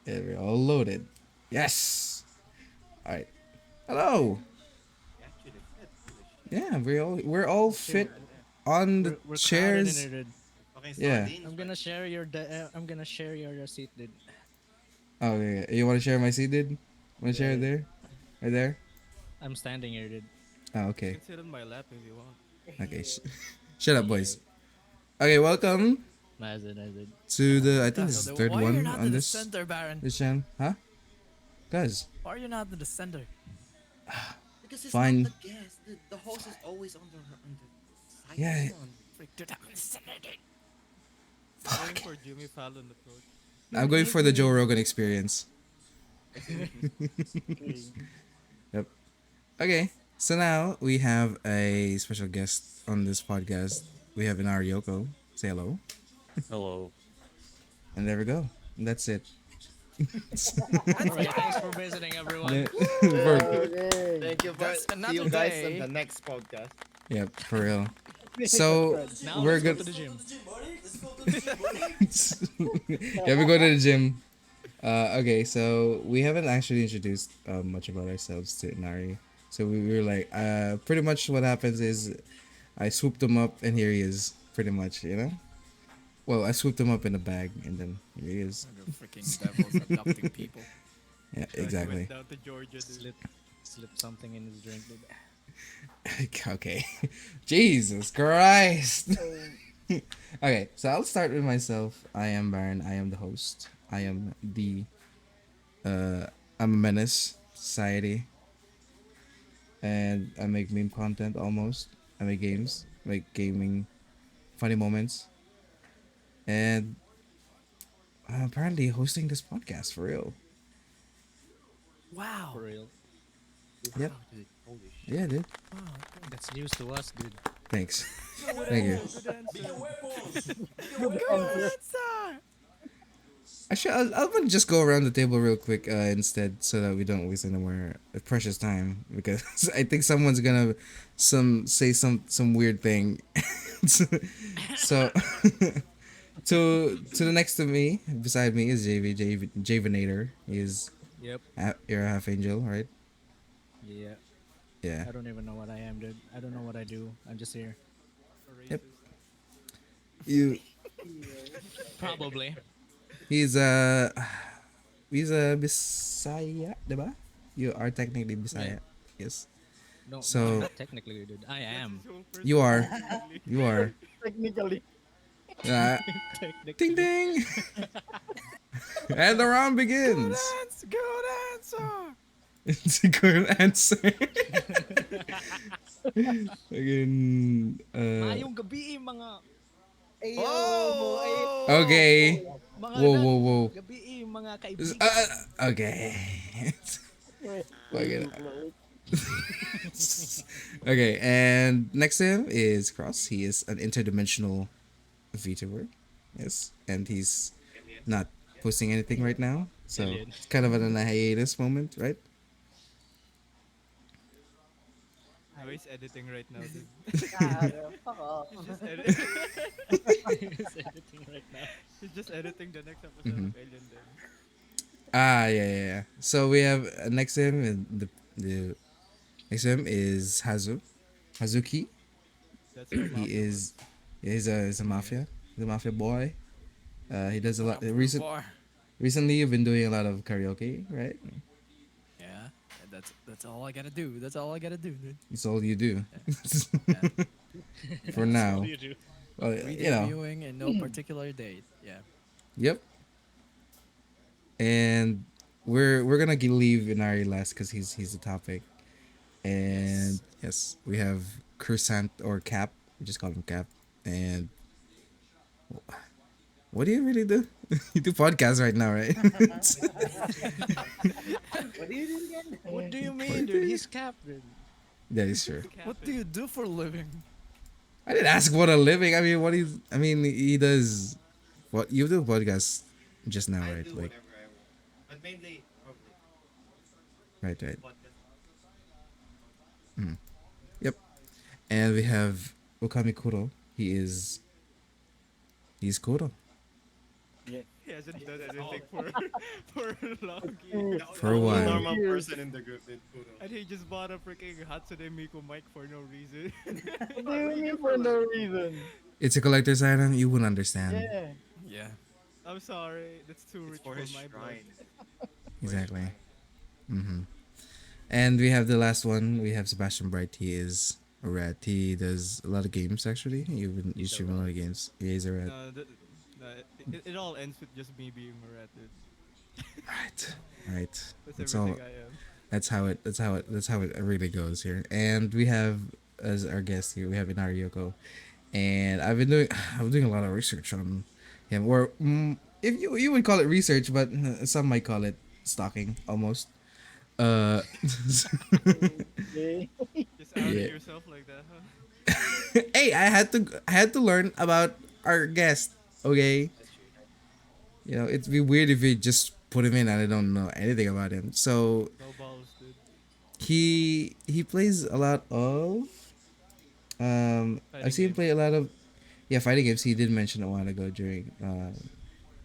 Yeah, we're all loaded. Yes. All right. Hello. We actually fit. Holy shit. Yeah, we're all Shit, fit on the we're crowded in chairs. here, dude. Fucking Yeah. sardines, I'm right? gonna share your I'm gonna share your receipt, dude. Oh yeah. You want to share my seat, dude? Want to share it Yeah, there? Right there? I'm standing here, dude. Oh, You okay. can sit on my lap if you want. Okay. Shut up, Yeah, boys. Okay, welcome nice it. to the. I think this Gago, is the third why you're one not on in the this center, Baron? this channel, huh? Guys, Why are you not in the center? Because it's not fine. the guest. The host is always on the side. Yeah. Come on. Freak, dude, I'm in the center, dude. Going Fuck. for Jimmy Fallon approach. I'm going for the Joe Rogan experience. Yep. Okay. So now we have a special guest on this podcast. We have Inari Yoko. Say hello. Hello. And there we go. And that's it. All right, thanks for visiting, everyone. For- Thank you for. That's See you another guys day. on the next podcast. yep, for real. So Now we're let's go good. to the gym. Yeah, we go to the gym. Okay, so we haven't actually introduced much about ourselves to Inari. So we were like, pretty much what happens is I swooped him up and here he is, pretty much, you know? Well, I swooped him up in a bag and then here he is. The freaking devil's abducting people. Yeah, He exactly. went down to Georgia, dude. Slip something in his drink, dude. Okay. Jesus Christ. Okay, so I'll start with myself. I am Baron. I am the host. I am the I'm a menace to society. And I make meme content almost. I make games, make gaming funny moments. And I'm apparently hosting this podcast for real. Wow. For real. Yep. Wow, dude. Holy shit. Yeah, dude. Wow. That's news to us, dude. Thanks. Thank you. Good answer. Actually, I'm gonna just go around the table real quick instead, so that we don't waste any more precious time. Because I think someone's gonna say some weird thing. So, to the next to me, beside me is Javinator. He's Yep. you're a half angel, right? Yeah. Yeah. I don't even know what I am, dude. I don't know what I do. I'm just here. A Yep. racist. You. Probably. He's he's a Bisaya, diba? You are technically Bisaya. Yes. No, So- not technically, dude. I am. That's his own You are. personality. You are. Technically. Uh, Technically. ding ding. And the round begins. Good answer. It's a good answer. Again, Mayong gabi, mga... Oh! okay. Mga Whoa, whoa, whoa. gabi, mga kaibigan. Okay. Fuck it. Okay, and next to him is Cross. He is an interdimensional VTuber. Yes, and he's not posting anything right now, so Alien. it's kind of an hiatus moment, right? No, he's editing right now, dude. Fuck off. He's just editing. He's editing right now. He's just editing the next episode Mhm. of Alien then. Ah, yeah. So we have next to him, the next to him is Hazuki. That's our He is he's a mafia. He's a mafia boy. He does a lot. Recently, you've been doing a lot of karaoke, right? Yeah, that's all I gotta do. That's all I gotta do, dude. It's all you do. Yeah. For now. What do you do? Well, you know. Reviewing in no particular date. Yeah. Yep. And we're gonna leave Inari last because he's the topic. And yes, we have Crusant or Cap. We just call him Cap. And what do you really do? You do podcasts right now, right? What do you do again? What do you mean, dude? He's capped, dude. That is true. What do you do for a living? I didn't ask what a living. I mean, what he's. I mean, he does. What you do podcast just now, I right? do Like, whatever I want. But mainly, probably right. podcast. Yep. And we have Okami Kuro. He's Kuro. Yeah, He hasn't done anything for long years. For The only one. normal person in the group did Kuno. And he just bought a freaking Hatsune Miku mic for no reason. What do you mean for no reason? It's a collector's item. You wouldn't understand. Yeah. Yeah. I'm sorry, that's too It's rich for for his my blood. shrine. Exactly. Mm-hmm. And we have the last one. We have Sebastian Bright. He is a rat. He does a lot of games actually. You stream a lot of games. He is a rat. No, it all ends with just me being a rat, dude. Right. Right. That's That's everything all. I am. That's how it really goes here. And we have as our guest here, we have Inari Yoko. And I'm doing a lot of research on him, or if you would call it research, but some might call it stalking almost. Uh, Okay. Just outing Yeah. yourself like that, huh? hey, I had to learn about our guest. Okay, it'd be weird if we just put him in and I don't know anything about him. So No balls, dude. he plays a lot of Fighting I've seen him games. play a lot of fighting games. He did mention a while ago during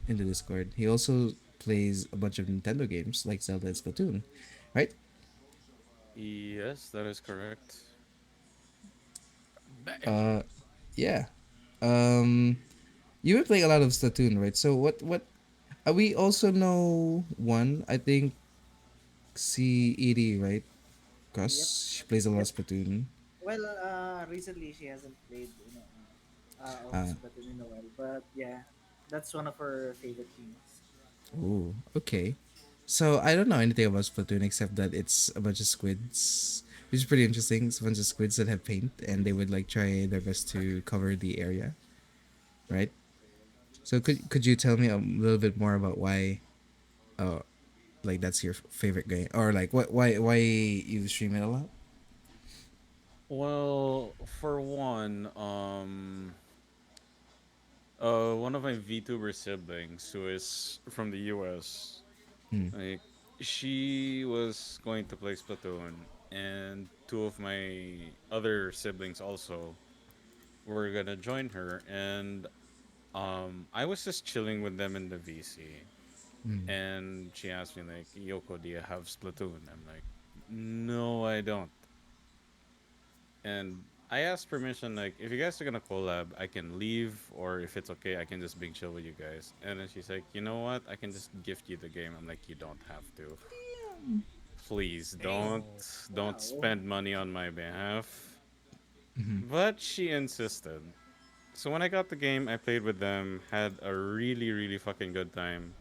in the Discord. He also plays a bunch of Nintendo games like Zelda and Splatoon, right? Yes, that is correct. Uh, yeah. Um, you've been playing a lot of Splatoon, right? So what? We also know one. I think C Edie, right? Cause Yep. she plays a lot of Splatoon. Well, recently she hasn't played, Ah. Splatoon in a while, but yeah, that's one of her favorite games. Oh, okay. So I don't know anything about Splatoon except that it's a bunch of squids, which is pretty interesting. It's a bunch of squids that have paint, and they would like try their best to cover the area, right? So could you tell me a little bit more about why, uh, like that's your favorite game, or like why you stream it a lot? Well, for one of my VTuber siblings who is from the US, Hmm. like she was going to play Splatoon, and two of my other siblings also were gonna join her, and I was just chilling with them in the VC, Hmm. and she asked me like, "Yoko, do you have Splatoon?" I'm like, "No, I don't." And I asked permission, like, if you guys are gonna collab, I can leave, or if it's okay, I can just big chill with you guys. And then she's like, you know what? I can just gift you the game. I'm like, you don't have to. Please don't Wow. spend money on my behalf. Mhm. But she insisted. So when I got the game, I played with them, had a really, really fucking good time.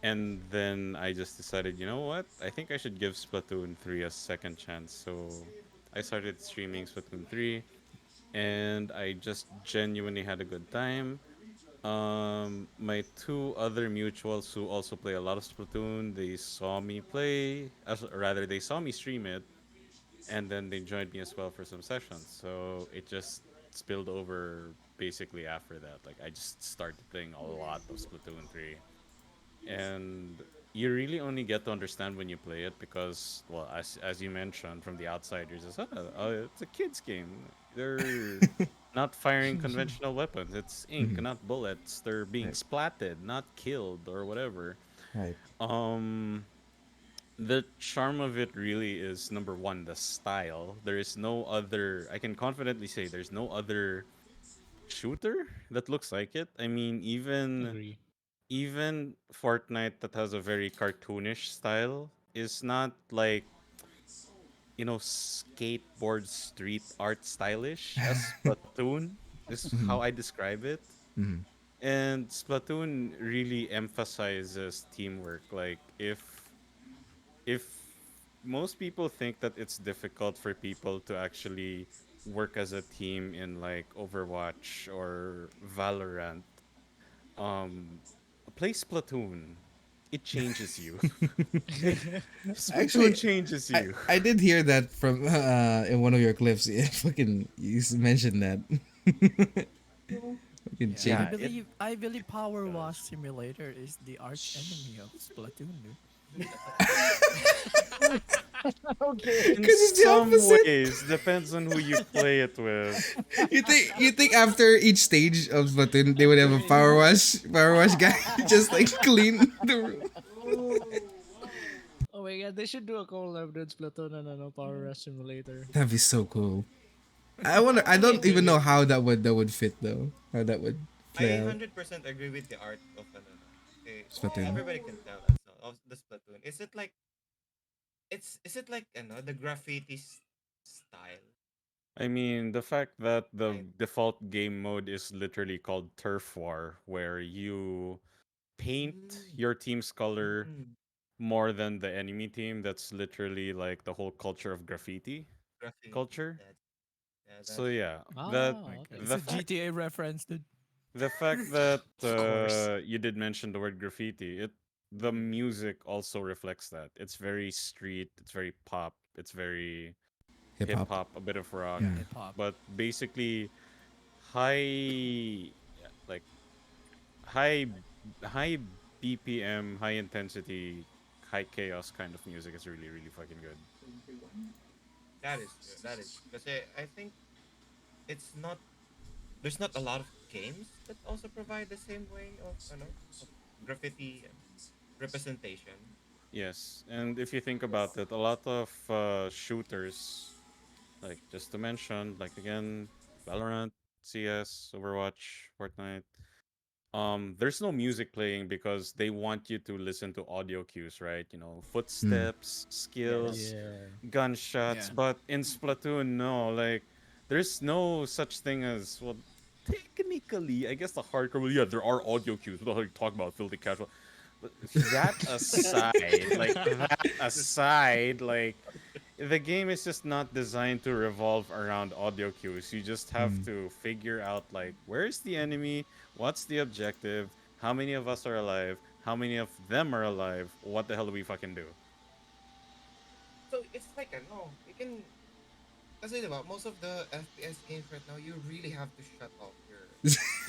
And then I just decided, you know what? I think I should give Splatoon 3 a second chance. So I started streaming Splatoon 3, and I just genuinely had a good time. My two other mutuals who also play a lot of Splatoon, they saw me play, as rather they saw me stream it, and then they joined me as well for some sessions. So it just spilled over basically after that. Like I just started playing a lot of Splatoon 3, and you really only get to understand when you play it because, well, as you mentioned, from the outsiders, it's a kids game. They're not firing conventional weapons. It's ink, Mhm. not bullets. They're being Right. splatted, not killed or whatever. Right. um the charm of it really is, number one, the style. There is no other, I can confidently say there's no other shooter that looks like it. I mean, Agree. even Fortnite, that has a very cartoonish style, is not like, skateboard street art stylish as Splatoon is Mhm. how I describe it. Mhm. And Splatoon really emphasizes teamwork. Like if most people think that it's difficult for people to actually work as a team in like Overwatch or Valorant, um play Splatoon. It changes you. Splatoon Actually, changes I you. I did hear that from in one of your clips. Yeah, fucking mentioned that. Fucking Yeah, Yeah, change. it I believe Power does. Wash Simulator is the arch enemy of Splatoon, dude. Okay. In 'Cause it's the some opposite. ways, depends on who you play it with. You think after each stage of Splatoon they would have a power wash guy just like clean the room. Oh my god, they should do a collab with Splatoon and Power Rush Simulator. That'd be so cool. I don't even know how that would fit though. How that would play I out. 100% agree with the art of Splatoon. everybody can tell us of the Splatoon. Is it like the graffiti style? I mean, the fact that the Right. default game mode is literally called Turf War, where you paint Mm. your team's color Mm. more than the enemy team, that's literally like the whole culture of graffiti Graffiti. culture. Yeah, So that's yeah, that Oh, okay. It's the a fact GTA reference, dude. the fact that Of course. you did mention the word graffiti, the music also reflects that. It's very street, it's very pop, it's very Hip hip hop. hop, a bit of rock, Yeah. Hip hop. but basically high, like high high BPM, high intensity, high chaos kind of music is really really fucking good. that is true. That is because I think it's not there's not a lot of games that also provide the same way of of graffiti representation. Yes, and if you think about it, a lot of shooters, like just to mention, like again, Valorant, CS, Overwatch, Fortnite, there's no music playing because they want you to listen to audio cues, right? You know, footsteps, skills, Yeah. gunshots. Yeah. But in Splatoon, no, like there's no such thing as, well, technically, I guess the hardcore. Well, yeah, there are audio cues. What the hell are you talking about, filthy casual? But that aside, like the game is just not designed to revolve around audio cues. You just have Mm. to figure out like where's the enemy, what's the objective, how many of us are alive, how many of them are alive, what the hell do we fucking do? So it's like you can kasi diba, most of the FPS games right now you really have to shut off your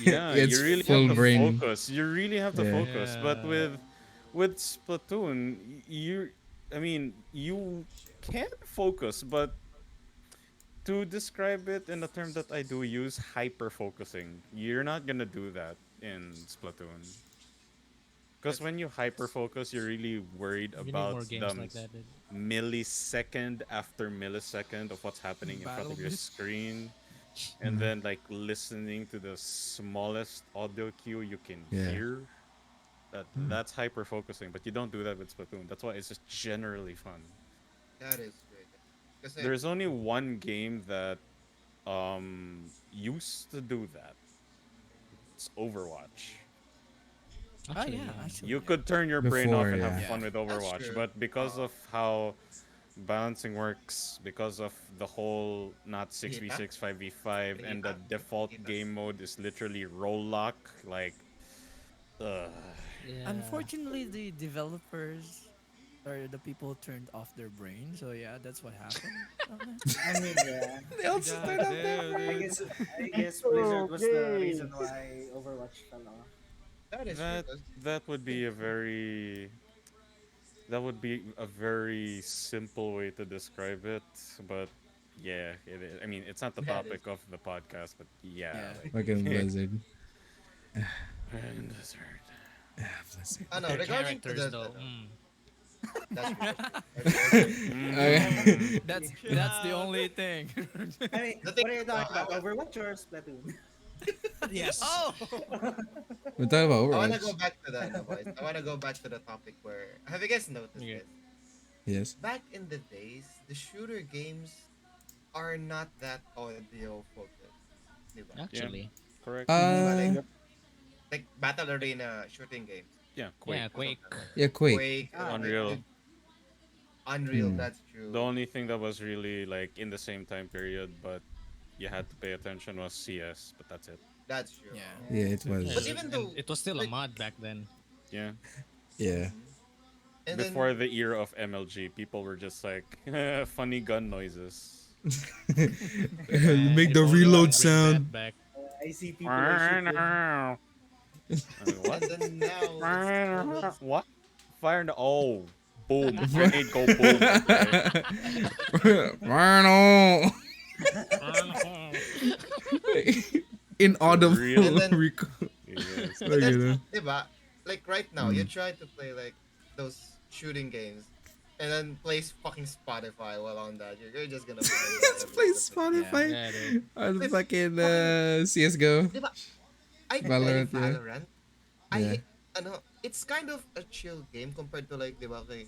Yeah, It's you really have full to brain. focus. You really have to Yeah. focus. But Yeah. with Splatoon, I mean, you can focus, but to describe it in a term that I do use, hyper focusing. You're not gonna do that in Splatoon. Because that's when you hyper focus, you're really worried We need about more the games like that, dude. millisecond after millisecond of what's happening in front Battle of your Mist. screen, and then like listening to the smallest audio cue you can Yeah. hear. That's hyper focusing, but you don't do that with Splatoon. That's why it's just generally fun. that is great. Kasi There's only one game that used to do that. It's Overwatch. Oh yeah, actually. You yeah. could turn your brain off Before, and have yeah. fun with Overwatch, true. but because of how balancing works, because of the whole not 6v6 5v5, and the Hita. default Hitas. game mode is literally roll lock, like Yeah. Unfortunately, the developers or the people turned off their brain. So yeah, that's what happened. I mean, yeah. They also God turn off their damn, brain. I guess Blizzard was the reason why Overwatch fell off. That is true. that that would be a very simple way to describe it, but yeah, I mean, it's not the That is- topic of the podcast, but yeah, Yeah. like, Fucking Blizzard. and Blizzard. Blizzard. no, Their regarding to characters the, though. that's true. Okay. That's the only thing. I mean, The what thing- are you talking about? Overwatch or Splatoon? yes. Oh, We're talking about I wanna go Overwatch. back to that, boys. I wanna go back to the topic where have you guys noticed Okay. this? Yes. Back in the days, the shooter games are not that audio focused. Diba? Actually. Correct. Like battle arena shooting games. Yeah, Quake. Yeah, Quake. Yeah, Quake. Quake, Unreal. Unreal, Hmm. that's true. The only thing that was really like in the same time period, but you had to pay attention, was CS. But that's it. That's true. yeah. Yeah, it was. But even And though it was still a like- mod back then. Yeah. Yeah. And Before the era of MLG, people were just like funny gun noises. Make It the was reload bring that sound. back. I see people are shooting. What? And then now it's What? Fire in the, oh, boom. Grenade go boom. Okay? Marno. Inaudible. Really? And then- Rico. Yes. Look But at then, that. diba, like right now, you try to play like those shooting games, and then play fucking Spotify while on that. You're just gonna play. Let's play Spotify Yeah, dude. on fucking CS:GO. Diba? I Valorant, play yeah. Valorant. Yeah. It's kind of a chill game compared to like, diba, like,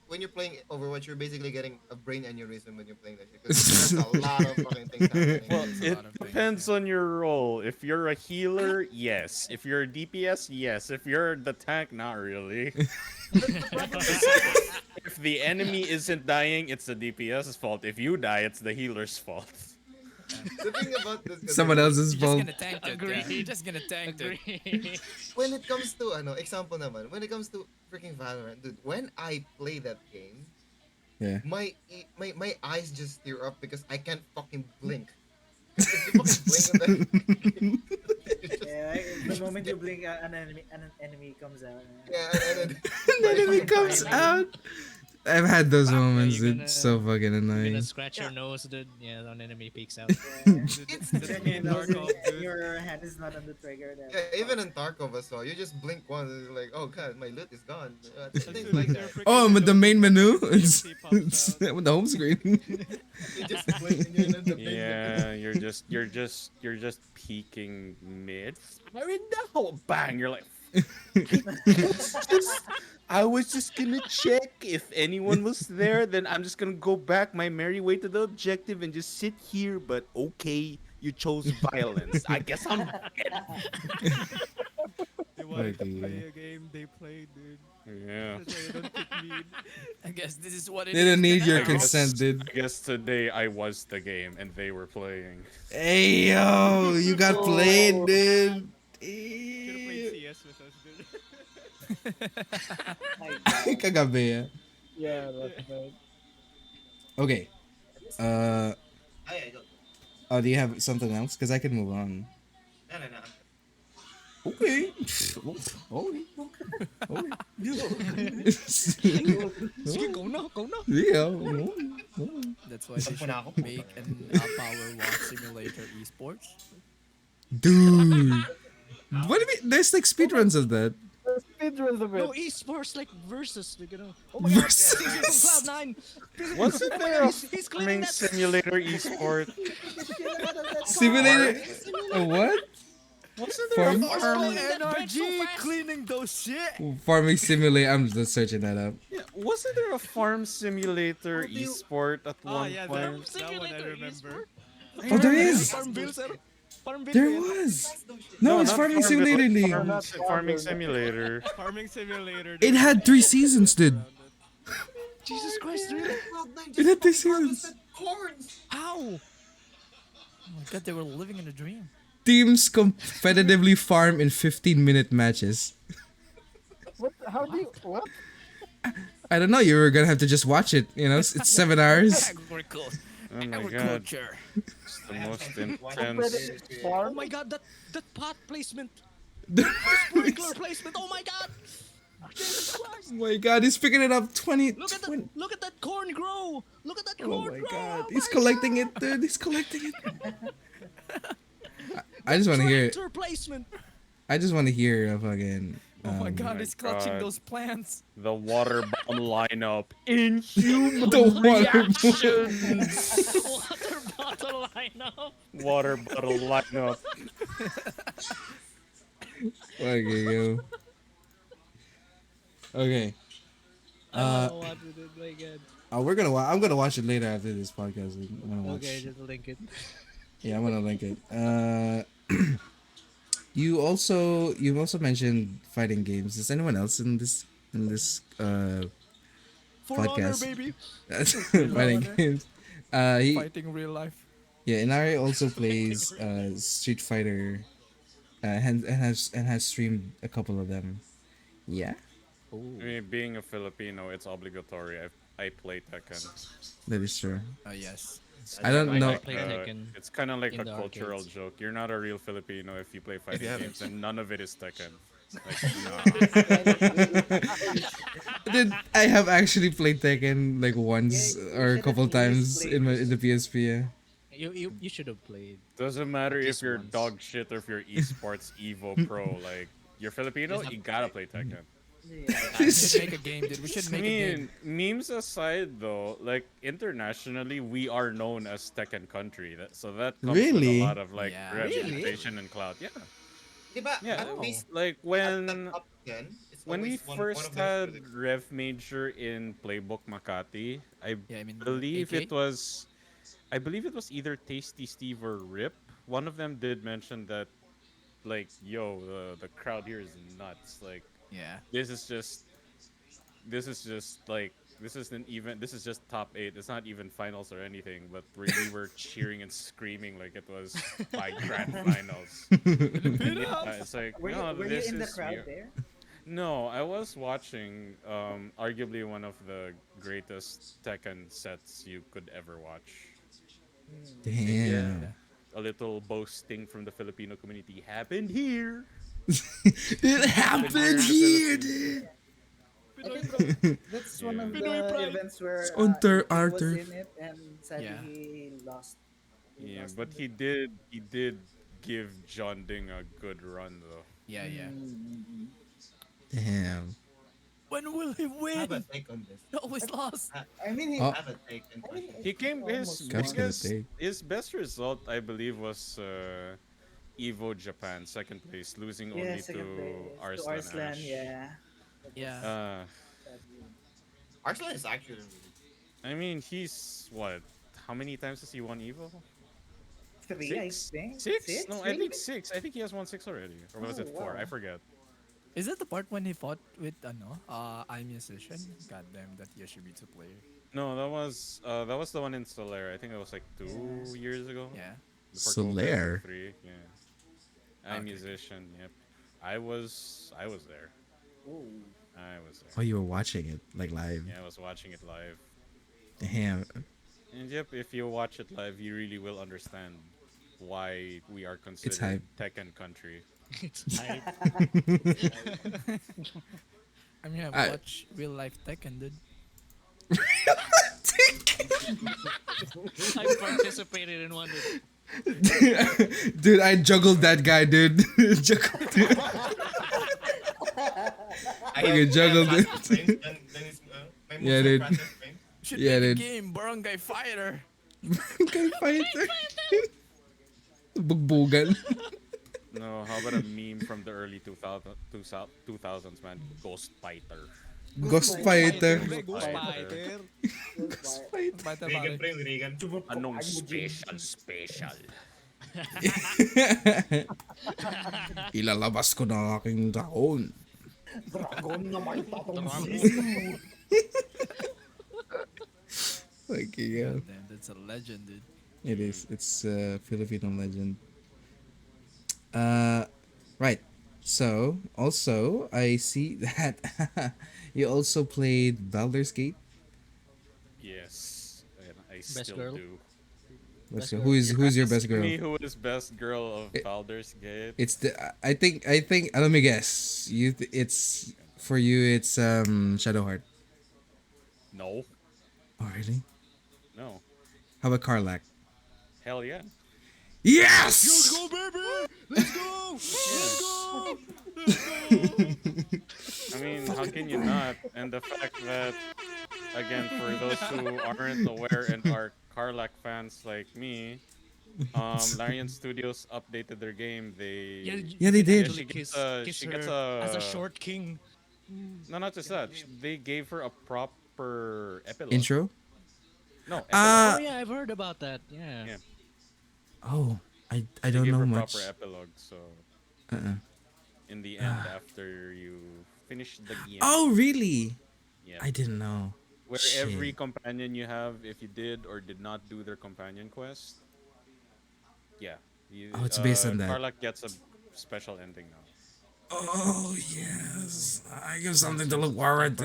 when you're playing Overwatch, you're basically getting a brain aneurysm when you're playing that shit. 'Cause there's a lot of fucking things happening. Well, There's a it lot of things, depends on your role. If you're a healer, yes. If you're a DPS, yes. If you're the tank, not really. If the enemy isn't dying, it's the DPS's fault. If you die, it's the healer's fault. The thing about this, Someone else's You're just fault. gonna tank it. Yeah. You're just gonna tank it. when it comes to example naman, when it comes to freaking Valorant, dude, when I play that game, Yeah. my eyes just tear up because I can't fucking blink. 'Cause if you fucking blink on that, Yeah, the moment you blink, an enemy comes out. yeah, and then The enemy comes out. I've had those Yeah, moments. you're It's so fucking You're annoying. gonna scratch your nose, dude. Yeah, an enemy peeks out. it's Then you know Tarkov, dude. your hand is not on the trigger. Then. yeah, even in Tarkov as well, you just blink once and it's like, oh god, my loot is gone. As Things soon like as that. you're freaking Oh, but the main menu. It's, TNT pops out. with the home screen. You just blink and you're in the main Yeah, you're just peeking mid. Fire in the hole. Bang! You're like. I was just gonna check if anyone was there. Then I'm just gonna go back my merry way to the objective and just sit here. But okay, you chose violence. I guess I'm. They wanted to Okay. play a game they played, dude. Yeah. That's why they don't pick me. I guess this is what it They don't is need your now. consent, dude. I guess today I was the game and they were playing. Hey yo, you got played, dude. Should've played CS with us, dude. My God. Kagabi, yeah. Yeah, that's right. Okay. I don't. Oh, do you have something else? Because I can move on. No. Okay. Okay. Sige, go na, go na. Yeah. That's why they should na ako. make an Power Watch Simulator esports. Dude. What do you mean? There's like speedruns of that. No, esports like versus, like, you know. Oh my god, Versus. Cloud9. Wasn't there a He's cleaning farming that. simulator esport? Simulator. A what? Wasn't there Farm? a farming? NRG cleaning those shit. Farming simulator. I'm just searching that up. Yeah, wasn't there a farm simulator How do you- esport at Oh one yeah, point? that one I Simulator remember. Oh, there is. Farmville, sir. Farmville. There was. No, it's not Farming Farmville, Simulator League. Farming simulator. Farming simulator. It had 3 seasons, dude. Jesus Christ, really? It had 3 seasons. Corns. How? Oh my god, they were living in a dream. Teams competitively farm in 15-minute matches. How do you what? I don't know. You were gonna have to just watch it. You know, it's 7 hours. Agriculture. Oh my god, Agriculture. it's the most intense. Oh Farm? my god, that pot placement. Oh Sprinkler placement. Oh my god. Jesus Christ. my god, he's picking it up 20. Look at 20. that. Look at that corn grow. Look at that Oh corn my grow. god, Oh he's my collecting God. it, dude. He's collecting it. I just want to hear. Tractor placement. I just want to hear a fucking. Oh my god, my he's clutching God. those plants. The water bomb lineup. Inhuman The water reactions. Water bottle lineup. Water bottle lineup. Okay, yo. Okay. I don't watch it. My god. We're gonna. I'm gonna watch it later after this podcast. I'm gonna watch. Okay, just link it. Yeah, I'm gonna link it. You've also mentioned fighting games. Is anyone else in this For honor, podcast? baby. fighting games? He Fighting real life. yeah, Inari also plays Street Fighter, and has streamed a couple of them. Yeah, I mean, being a Filipino, it's obligatory. I play Tekken. that is true. Oh yes. I don't know. I play Tekken. It's kind of like in a the cultural arcades. joke. You're not a real Filipino if you play fighting haven't. games, and none of it is Tekken. Like, nah. Did I have actually played Tekken like once Yeah, you or a should couple at least times play in the PSP? Yeah. You should have played. Doesn't matter At if least you're once. dog shit or if you're esports Evo Pro. Like, you're Filipino, Just have you to gotta play. play Tekken. Yeah. We should make a game, dude. We should I make a game. mean, memes aside, though, like internationally, we are known as Tekken country. So that comes with a Really? lot of like Yeah. reputation and clout. Yeah, Diba, yeah. at least Like at the top 10, it's when we always one first of them is had really Rev Major in Playbook Makati, Yeah, I mean, believe AK? it was, I believe it was either Tasty Steve or Rip. One of them did mention that, like, yo, the crowd here is nuts. Like, Yeah. this is just like this isn't even this is just top 8. It's not even finals or anything, but we were cheering and screaming like it was by grand finals. Yeah, it's like no, Were you this in the is crowd there? no, I was watching arguably one of the greatest Tekken sets you could ever watch. Damn. A little boasting from the Filipino community happened here. It happened here, dude. I think that's one of Yeah. the events where Hunter he was Arthur. in it and sadly Yeah. he lost. Yeah, lost but in the- he did give John Ding a good run though. Yeah, yeah. Damn. When will he have a win? take on this. He always lost. I mean, he, Oh. Have a take and I mean, question. He came his Almost Cat's gonna biggest take. his best result I believe was Evo Japan second place, losing yeah, only second to place. To Arslan Arslan, Ash. yeah. Yeah. Sadly. Arsenal is actually really I mean he's what? How many times has he won Evo? 3, I Six? think. Six? No, I really? think 6. I think he has won 6 already, or was Oh, it 4? wow. I forget. Is that the part when he fought with iMusician? God damn, that Yoshimitsu player. No, that was the one in Solaire. I think it was like 2 years ago. Yeah. Before Solaire? COVID, 3, yeah. I'm Okay. musician, yep. I was there. Ooh. I was there. Oh, you were watching it like live. Yeah, I was watching it live. Damn. And yep, if you watch it live, you really will understand why we are hype. considered Tekken country. It's hype. I mean, I've I- watched real life Tekken, dude. I participated in one. Dude, I juggled that guy, dude. Juggled it. I Okay, have juggled faster it. frames than his, my Yeah, moves dude. have faster frames. Should Yeah, make a dude. game, Barangay Fighter. Guy fighter. Bugbugan. No, how about a meme from the early 2000s, man? Ghost Fighter. Ghost fighter. Ghost Fighter. Fighter. Fighter, Regan, pare. pre, Regan. Anong special? Ilalabas ko na aking dragon. Dragon na may tatong Okay, yeah. Damn, that's a legend, dude. It is. It's a Filipino legend. Right. So, also, I see that you also played Baldur's Gate. Yes, and I still girl? do. Let's Best go. girl. Who's your best Ask girl? Me, who is best girl of It- Baldur's Gate? It's the. I think. Let me guess. It's for you. It's Shadowheart. No, Oh really? no. How about Karlak? Hell yeah. Yes. baby! Let's go! Let's go! I mean, how can you not? And the fact that, again, for those who aren't aware and are Karlak fans like me, Larian Studios updated their game. They Yeah, they did. She Kiss, gets a- kiss she her gets as a a- short king. no, not just that. They gave her a proper epilogue. Intro. No, Ah. Oh yeah, I've heard about that. Yeah. Yeah. Oh, I They don't gave know her much. proper epilogue. So in the Ah. end, after you finish the game, Oh really? yeah, I didn't know. where Shit. every companion you have, if you did or did not do their companion quest, yeah, you, Oh, it's based on that. Karlak gets a special ending now. Oh yes, I give something to look forward to.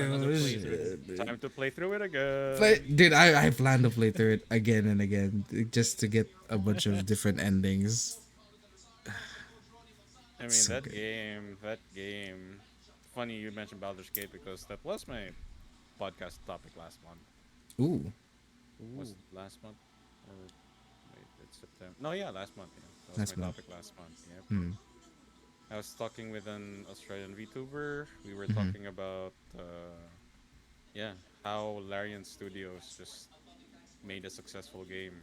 Time to play through it again. Dude, I plan to play through it again and again just to get a bunch of different endings. I mean, So that good. game, that game. Funny you mentioned Baldur's Gate because that was my podcast topic last month. Ooh. Was it last month? Or wait, it's September. No, yeah, last month. Yeah, that was Last my month. topic last month. Yeah. Hmm. I was talking with an Australian VTuber. We were Mhm. talking about, yeah, how Larian Studios just made a successful game.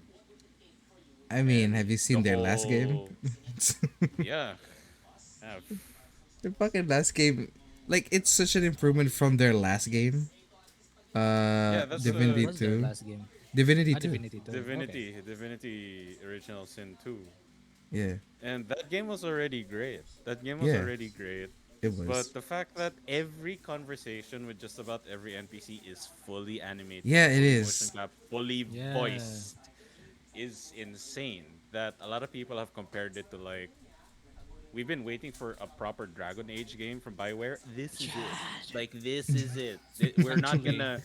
I mean, have And you seen the their last game? whole, yeah, have. Their fucking last game, like it's such an improvement from their last game. Yeah, that's Divinity What's their 2. last game? Divinity 2. Divinity 2. Okay. Divinity Original Sin 2. Yeah, And that game was already great. That game was Yeah. already great. it was. But the fact that every conversation with just about every NPC is fully animated, Yeah, it fully is. motion cap, fully Yeah. voiced, is insane. That a lot of people have compared it to like, we've been waiting for a proper Dragon Age game from BioWare. This is it. Like this is it. We're not gonna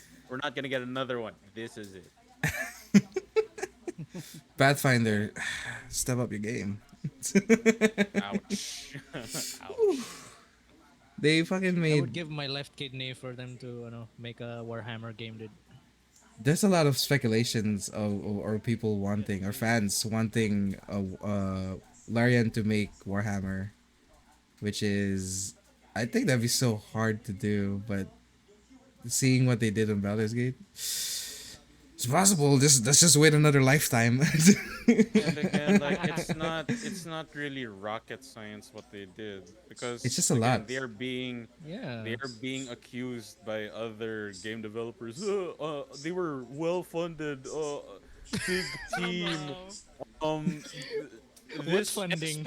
get another one. This is it. Pathfinder, step up your game. Ouch. Ouch. They fucking I made. would give my left kidney for them to make a Warhammer game, dude. There's a lot of speculations of or people wanting or fans wanting Larian to make Warhammer, which is, I think that'd be so hard to do. But seeing what they did in Baldur's Gate, it's possible. Let's just wait another lifetime. And again, like it's not really rocket science what they did because It's just a again, lot. Yeah. they are being accused by other game developers. They were well funded, big team. Um, What funding?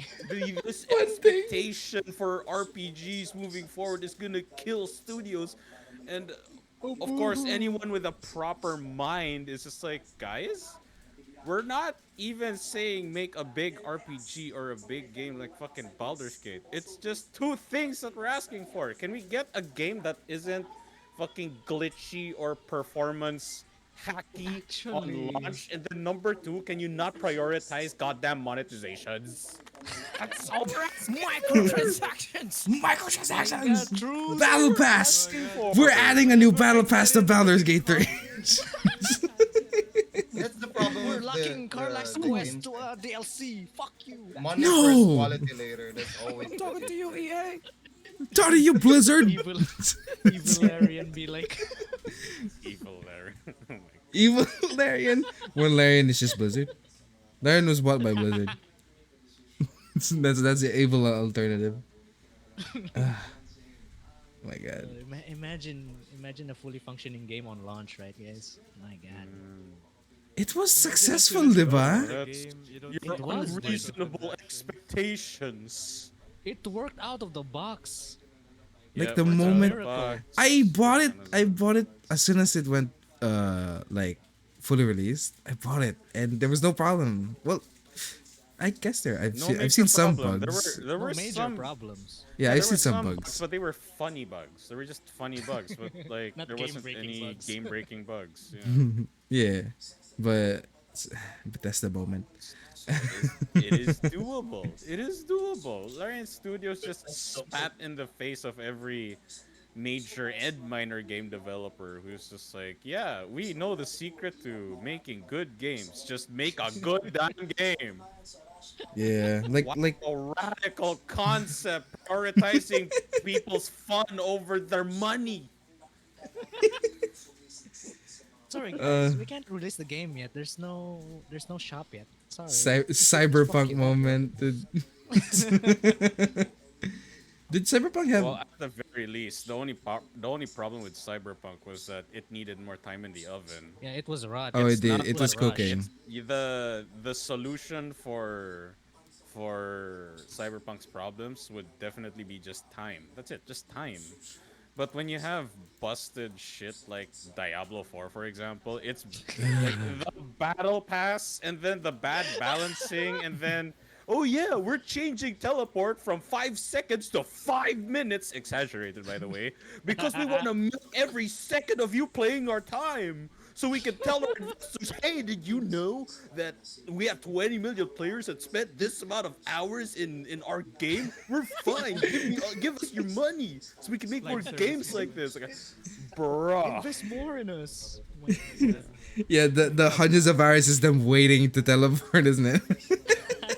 this expectation for RPGs moving forward is gonna kill studios, and of course, anyone with a proper mind is just like, guys, we're not even saying make a big RPG or a big game like fucking Baldur's Gate. It's just two things that we're asking for. Can we get a game that isn't fucking glitchy or performance hacky on Actually. launch? And then number two, can you not prioritize goddamn monetizations? That's all we're asking Microtransactions. Microtransactions. Battle Pass. for. We're adding a new Battle Pass to Baldur's Gate 3. That's the problem We're with locking the Carla's the Quest game. to a DLC. Fuck you. Money No! first, quality later. That's always I'm talking to you, EA. Talking to you, Blizzard. Evil, evil Larian be like, Evil there. Oh my God. Evil Larian. When Larian is just Blizzard. Larian was bought by Blizzard. that's the evil alternative. Ah, oh my god. imagine a fully functioning game on launch, right, guys? My God. It was successful, diba? That's You your It was, dude. unreasonable expectations. It worked out of the box. Like Yeah, the what's out of moment the box? I bought it as soon as it went like fully released. I bought it and there was no problem. Well, I guess I've No seen major some problem. bugs. There No were major some problems. Yeah, there I've were seen some bugs, bugs. but they were funny bugs. They were just funny bugs, but like Not there wasn't game-breaking any bugs. game-breaking bugs. Yeah. Yeah, but that's the moment. It is doable. It is doable. Larian Studios just spat in the face of every major and minor game developer who's just like, yeah, we know the secret to making good games. Just make a good damn game. Yeah, like Wow, like a radical concept prioritizing people's fun over their money. Sorry, guys, we can't release the game yet. There's no shop yet. Sorry. cyberpunk Fuck it. moment. Dude. Did Cyberpunk have? Well, at the very least, the only problem with Cyberpunk was that it needed more time in the oven. Yeah, it was rot. Oh, It's it did. not It was like- cooking. The solution for Cyberpunk's problems would definitely be just time. That's it, just time. But when you have busted shit like Diablo 4, for example, it's like the battle pass and then the bad balancing and then, oh yeah, we're changing teleport from 5 seconds to 5 minutes, exaggerated by the way, because we want to milk every second of you playing our time. so we can tell our investors, hey, did you know that we have 20 million players that spent this amount of hours in our game? We're fine. Give us your money so we can make more games like this. Like, bruh. Invest more in us. Yeah, the hundreds of hours is them waiting to teleport, isn't it?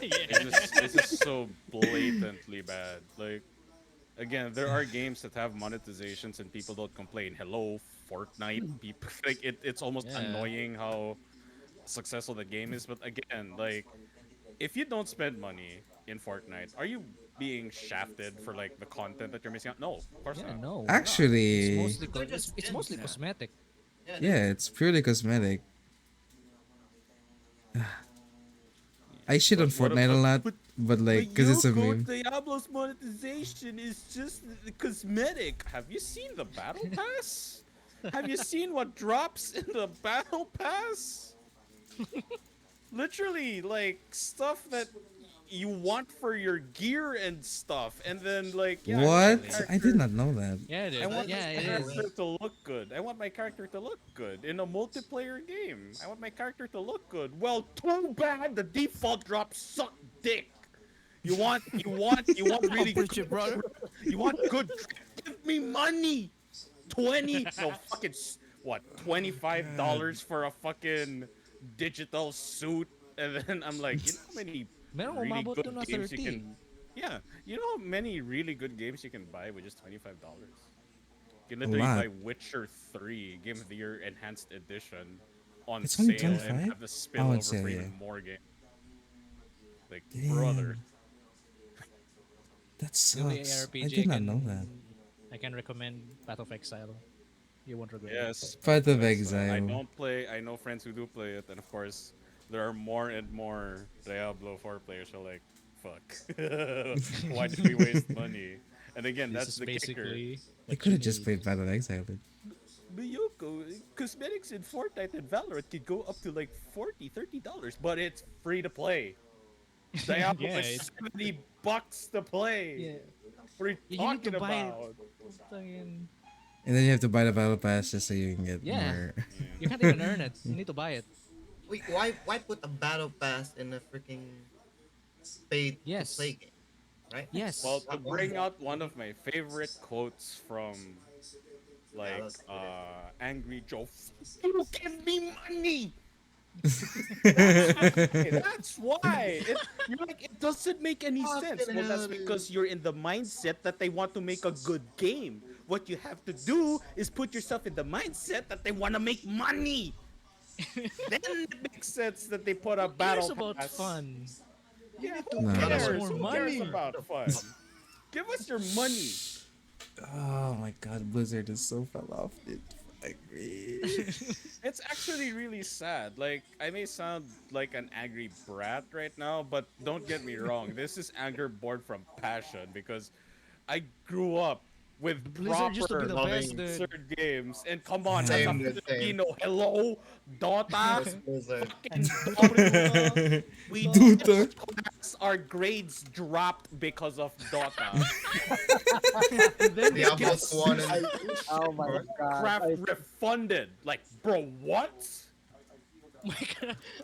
It's just so blatantly bad. Like, again, there are games that have monetizations and people don't complain. Hello, Fortnite. People like it's almost annoying how successful the game is. But again, like, if you don't spend money in Fortnite, are you being shafted for like the content that you're missing out? No, of course not. No. Actually, It's mostly cosmetic. yeah, it's purely cosmetic. I shit on Fortnite a lot, but like, because it's a meme. Diablo's monetization is just cosmetic. Have you seen the battle pass? Have you seen what drops in the battle pass? Literally, like, stuff that you want for your gear and stuff, and then like, yeah, What? I did not know that. Yeah, it is. I want Yeah, my it character is. to look good. I want my character to look good in a multiplayer game. I want my character to look good. Well, too bad the default drops suck dick. You want really good, you want good. Give me money. 20 no fucking what? $25 for a fucking digital suit, and then I'm like, you know how many Meron really umabot good to na games you 30. can. Yeah, you know how many really good games you can buy with just $25. You can literally lot. buy Witcher 3 Game of the Year Enhanced Edition on It's only sale 25? and have the Oh, spillover it's sale, for yeah. even more games. Like, Damn. brother. That The only sucks. I ARPG did not know that. I can recommend Path of Exile. You won't regret it. Yes. Path of I Exile. don't play. I know friends who do play it, and of course, there are more and more Diablo 4 players who are like, "Fuck, why did we waste money?" And again, This that's is the kicker. basically I could have just played Path of Exile. Then. Miyoko, cosmetics in Fortnite and Valorant could go up to like $40-$30, but it's free to play. Diablo Yeah, is $70 to play. What are you You need to talking buy it. about? Fucking- And then you have to buy the battle pass just so you can get Yeah. more. You can't even earn it. You need to buy it. Wait, why put a battle pass in a freaking paid Yes. to play game? Right? Yes. Well, to bring out one of my favorite quotes from, like, Angry Joe, You give me money. That's why. You're like, it doesn't make any sense. Well, that's because you're in the mindset that they want to make a good game. What you have to do is put yourself in the mindset that they want to make money. Then it makes sense that they put a Who cares battle about pass. fun? Yeah, No. who Give cares? us more Who money. cares about fun? Give us your money. Oh my god, Blizzard is so fell off, dude. I agree. it's actually really sad. Like, I may sound like an angry brat right now, but don't get me wrong. This is anger born from passion because I grew up with Blizzard used to be proper the best, dude. Blizzard games, and come on, Same, as a dude, same. Filipino, hello, Dota, Blizzard. fucking Dota. We Dota. our grades dropped because of Dota. Diablo Swan and Oh my god. Craft refunded. Like, bro, what?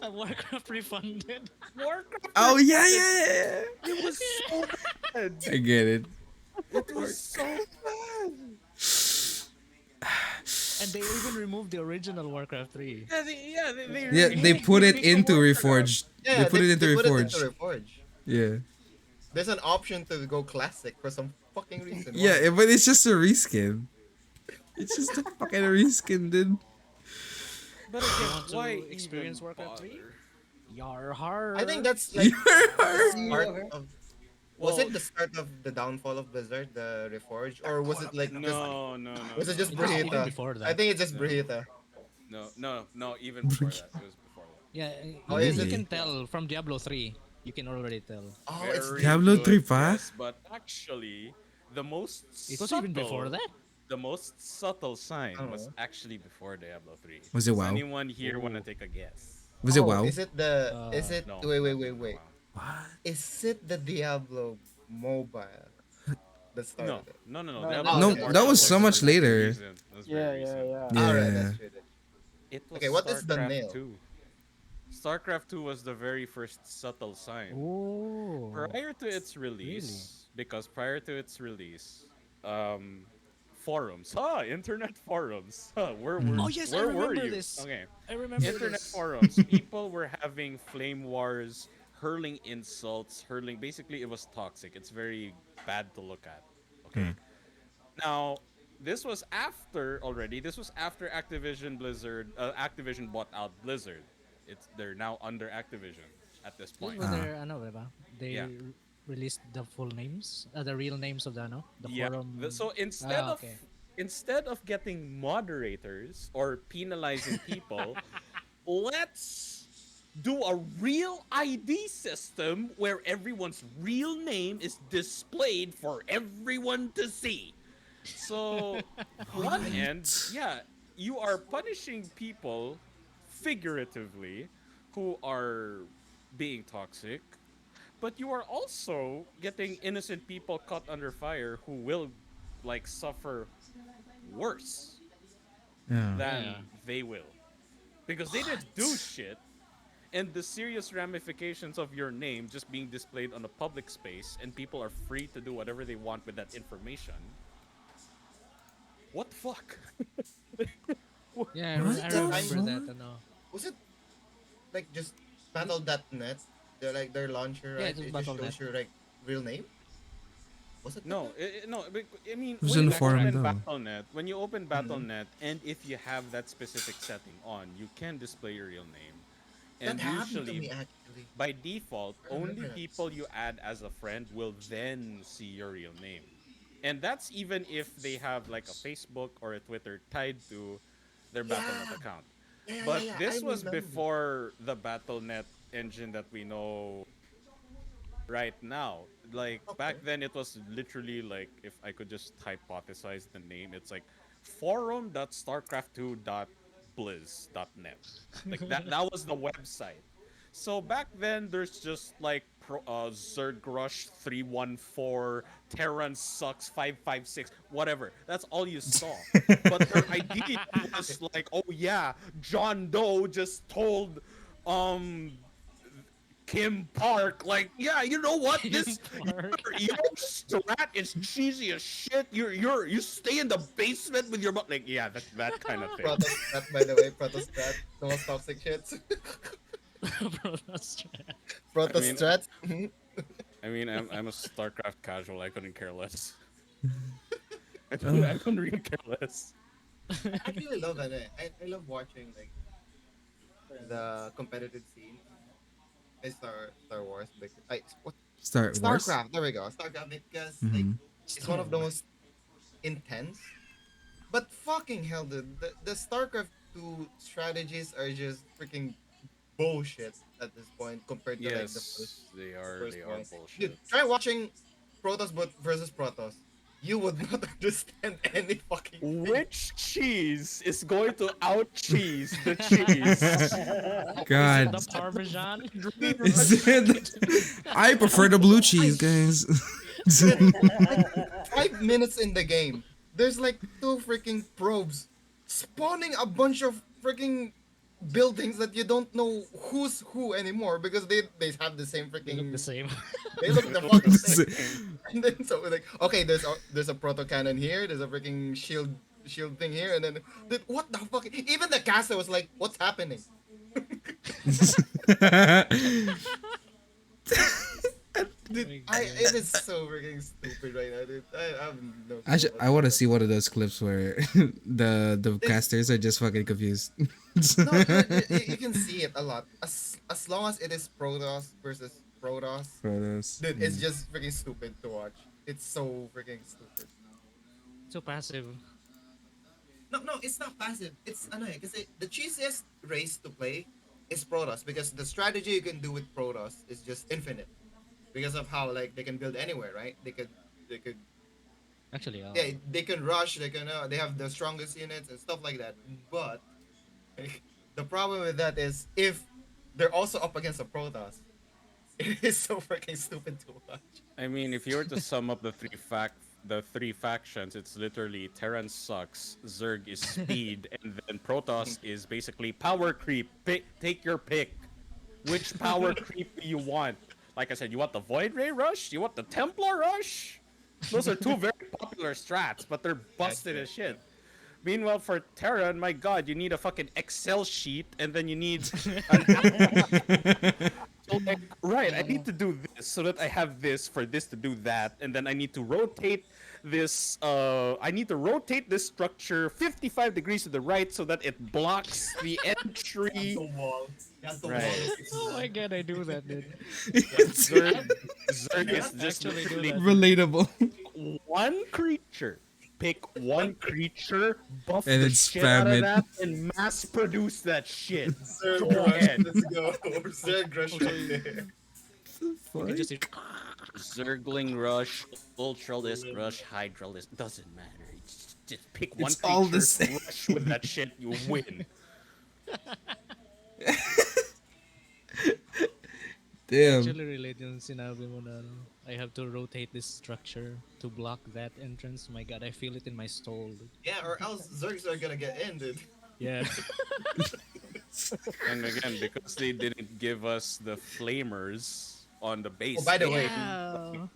Warcraft refunded. Warcraft. Oh yeah, yeah. It was so bad. I get it. It was so bad. And they even removed the original Warcraft 3. Yeah, they put it into Reforged. yeah, they put it into Reforged. Reforged. Yeah. There's an option to go classic for some fucking reason. Yeah, but it's just a reskin. It's just a fucking reskin, dude. But You again, want to why experience even Warcraft 3? bother? Yar har. I think that's like You're the start of. Was Well- it the start of the downfall of Blizzard, the Reforged, or was it like just, No. was it just It was even Brihita? before that. I think it's just Brihita. No, even before that. It was before that. Yeah, Oh, you, is you it? can tell from Diablo 3. You can already tell. Oh, it's Very Diablo good 3 pa? guess, but actually, the most It was subtle, even before that. The most subtle sign Oh. was actually before Diablo 3. Was it Does WoW? anyone here want to take a guess? Was it oh, WoW? Is it the? Is it? No. Wait. Wow. What? Is it the Diablo mobile that started No, it? no. No, Diablo no, Immortal that was so much very later. recent. That was very Yeah, recent. yeah, yeah. Yeah. Alright, that's true. It was Okay, what is the StarCraft nail? 2. StarCraft 2 was the very first subtle sign. Oh. Prior to its release, because prior to its release, um, forums, internet forums, Oh yes, I where were remember you? this. Okay, I remember internet this. forums, people were having flame wars, hurling insults, hurling. Basically, it was toxic. It's very bad to look at. Okay, now this was after already. This was after Activision Blizzard. Activision bought out Blizzard. They're now under Activision at this This point. was their ano, diba? Yeah. They released the full names, the real names of the ano, the Yeah. forum. So instead Ah, of okay. instead of getting moderators or penalizing people, let's do a real ID system where everyone's real name is displayed for everyone to see. So, one end, yeah, you are punishing people figuratively who are being toxic, but you are also getting innocent people caught under fire who will like suffer worse Yeah. than Yeah. they will because they didn't do shit, and the serious ramifications of your name just being displayed on a public space and people are free to do whatever they want with that information. What the fuck? Yeah, What I the remember that. fuck? Ano. Was it like just Battle.net? They're like their launcher, Yeah, right? it was It just Battle.net. shows your like real name. Was it? No, like that? no. I mean, Who's when in you the forum, open though? BattleNet, and if you have that specific setting on, you can display your real name. And That happened to usually, me actually. by default, I remember only that. people you add as a friend will then see your real name. And that's even if they have like a Facebook or a Twitter tied to their BattleNet Yeah. account. Yeah, But yeah, yeah. this I was remember. before the BattleNet engine that we know right now. Like back Okay. then, it was literally like, if I could just hypothesize the name, it's like forum.starcraft2.blizz.net. Like that was the website. So back then, there's just like Zergrush 314, Terran sucks 556, whatever. That's all you saw. But their idea was like, oh yeah, John Doe just told Kim Park, like, yeah, you know what? This your strat is cheesy as shit. You stay in the basement with your like, yeah, that kind of thing. Protostat, by the way, Protostat, the most toxic shit. Bro, that's right. Protostrat. I mean, I'm a StarCraft casual. I couldn't care less. I Oh. couldn't really care less. I actually love it. I love watching like the competitive scene in Star Wars. Like, what Start Wars. StarCraft? There we go. StarCraft because like Mhm. it's one of the most intense. But fucking hell, dude, the StarCraft 2 strategies are just freaking bullshit at this point compared to like the Yes, they are. first They are one. bullshit. Dude, try watching Protoss versus Protoss. You would not understand any fucking thing. Which cheese is going to out cheese the cheese? God. The Parmesan. Is it- I prefer the blue cheese, guys. 5 minutes in the game, there's like two freaking probes spawning a bunch of freaking buildings that you don't know who's who anymore because they have the same They freaking look the same. they look the fucking same. And then so we're like, okay, there's a proto cannon here, there's a freaking shield thing here, and then what the fuck? Even the caster was like, what's happening? Dude, it is so freaking stupid right now, dude. I have no clue I what's want to see one of those clips where the casters are just fucking confused. No, you can see it a lot. As long as it is Protoss versus Protoss, Photos. dude, it's just freaking stupid to watch. It's so freaking stupid. So passive. No, it's not passive. It's annoying because the cheesiest race to play is Protoss because the strategy you can do with Protoss is just infinite because of how like they can build anywhere, right? They could Actually, yeah, they can rush. They have the strongest units and stuff like that. But the problem with that is if they're also up against a Protoss, it is so freaking stupid to watch. I mean, if you were to sum up the three the three factions, it's literally Terran sucks, Zerg is speed, and then Protoss is basically power creep. Take your pick. Which power creep do you want? Like I said, you want the Void Ray Rush? You want the Templar Rush? Those are two very popular strats, but they're busted as shit. Meanwhile, for Terran, my god, you need a fucking Excel sheet, and then you need... So, like, right, I need to do this so that I have this for this to do that, and then I need to rotate this, I need to rotate this structure 55 degrees to the right so that it blocks the entry. The wall. That's the Right. wall. Oh my god, I do that, dude. Zerg is just Actually do literally that. Relatable. one creature. Pick one creature, buff And the then shit out spam of it. that, and mass produce that shit. Zerg Go rush. ahead. Let's go. Zerg rush right there. You can just Zergling Rush, Ultralisk Rush, Hydralisk, doesn't matter. Just pick one It's creature, all the same. rush with that shit, you win. Damn. actually relate yung sinabi mo na ano, I have to rotate this structure to block that entrance. My god, I feel it in my soul. Dude. Yeah, or else Zergs are gonna get ended. Yeah. And again, because they didn't give us the flamers on the base. Oh, by the way, Yeah.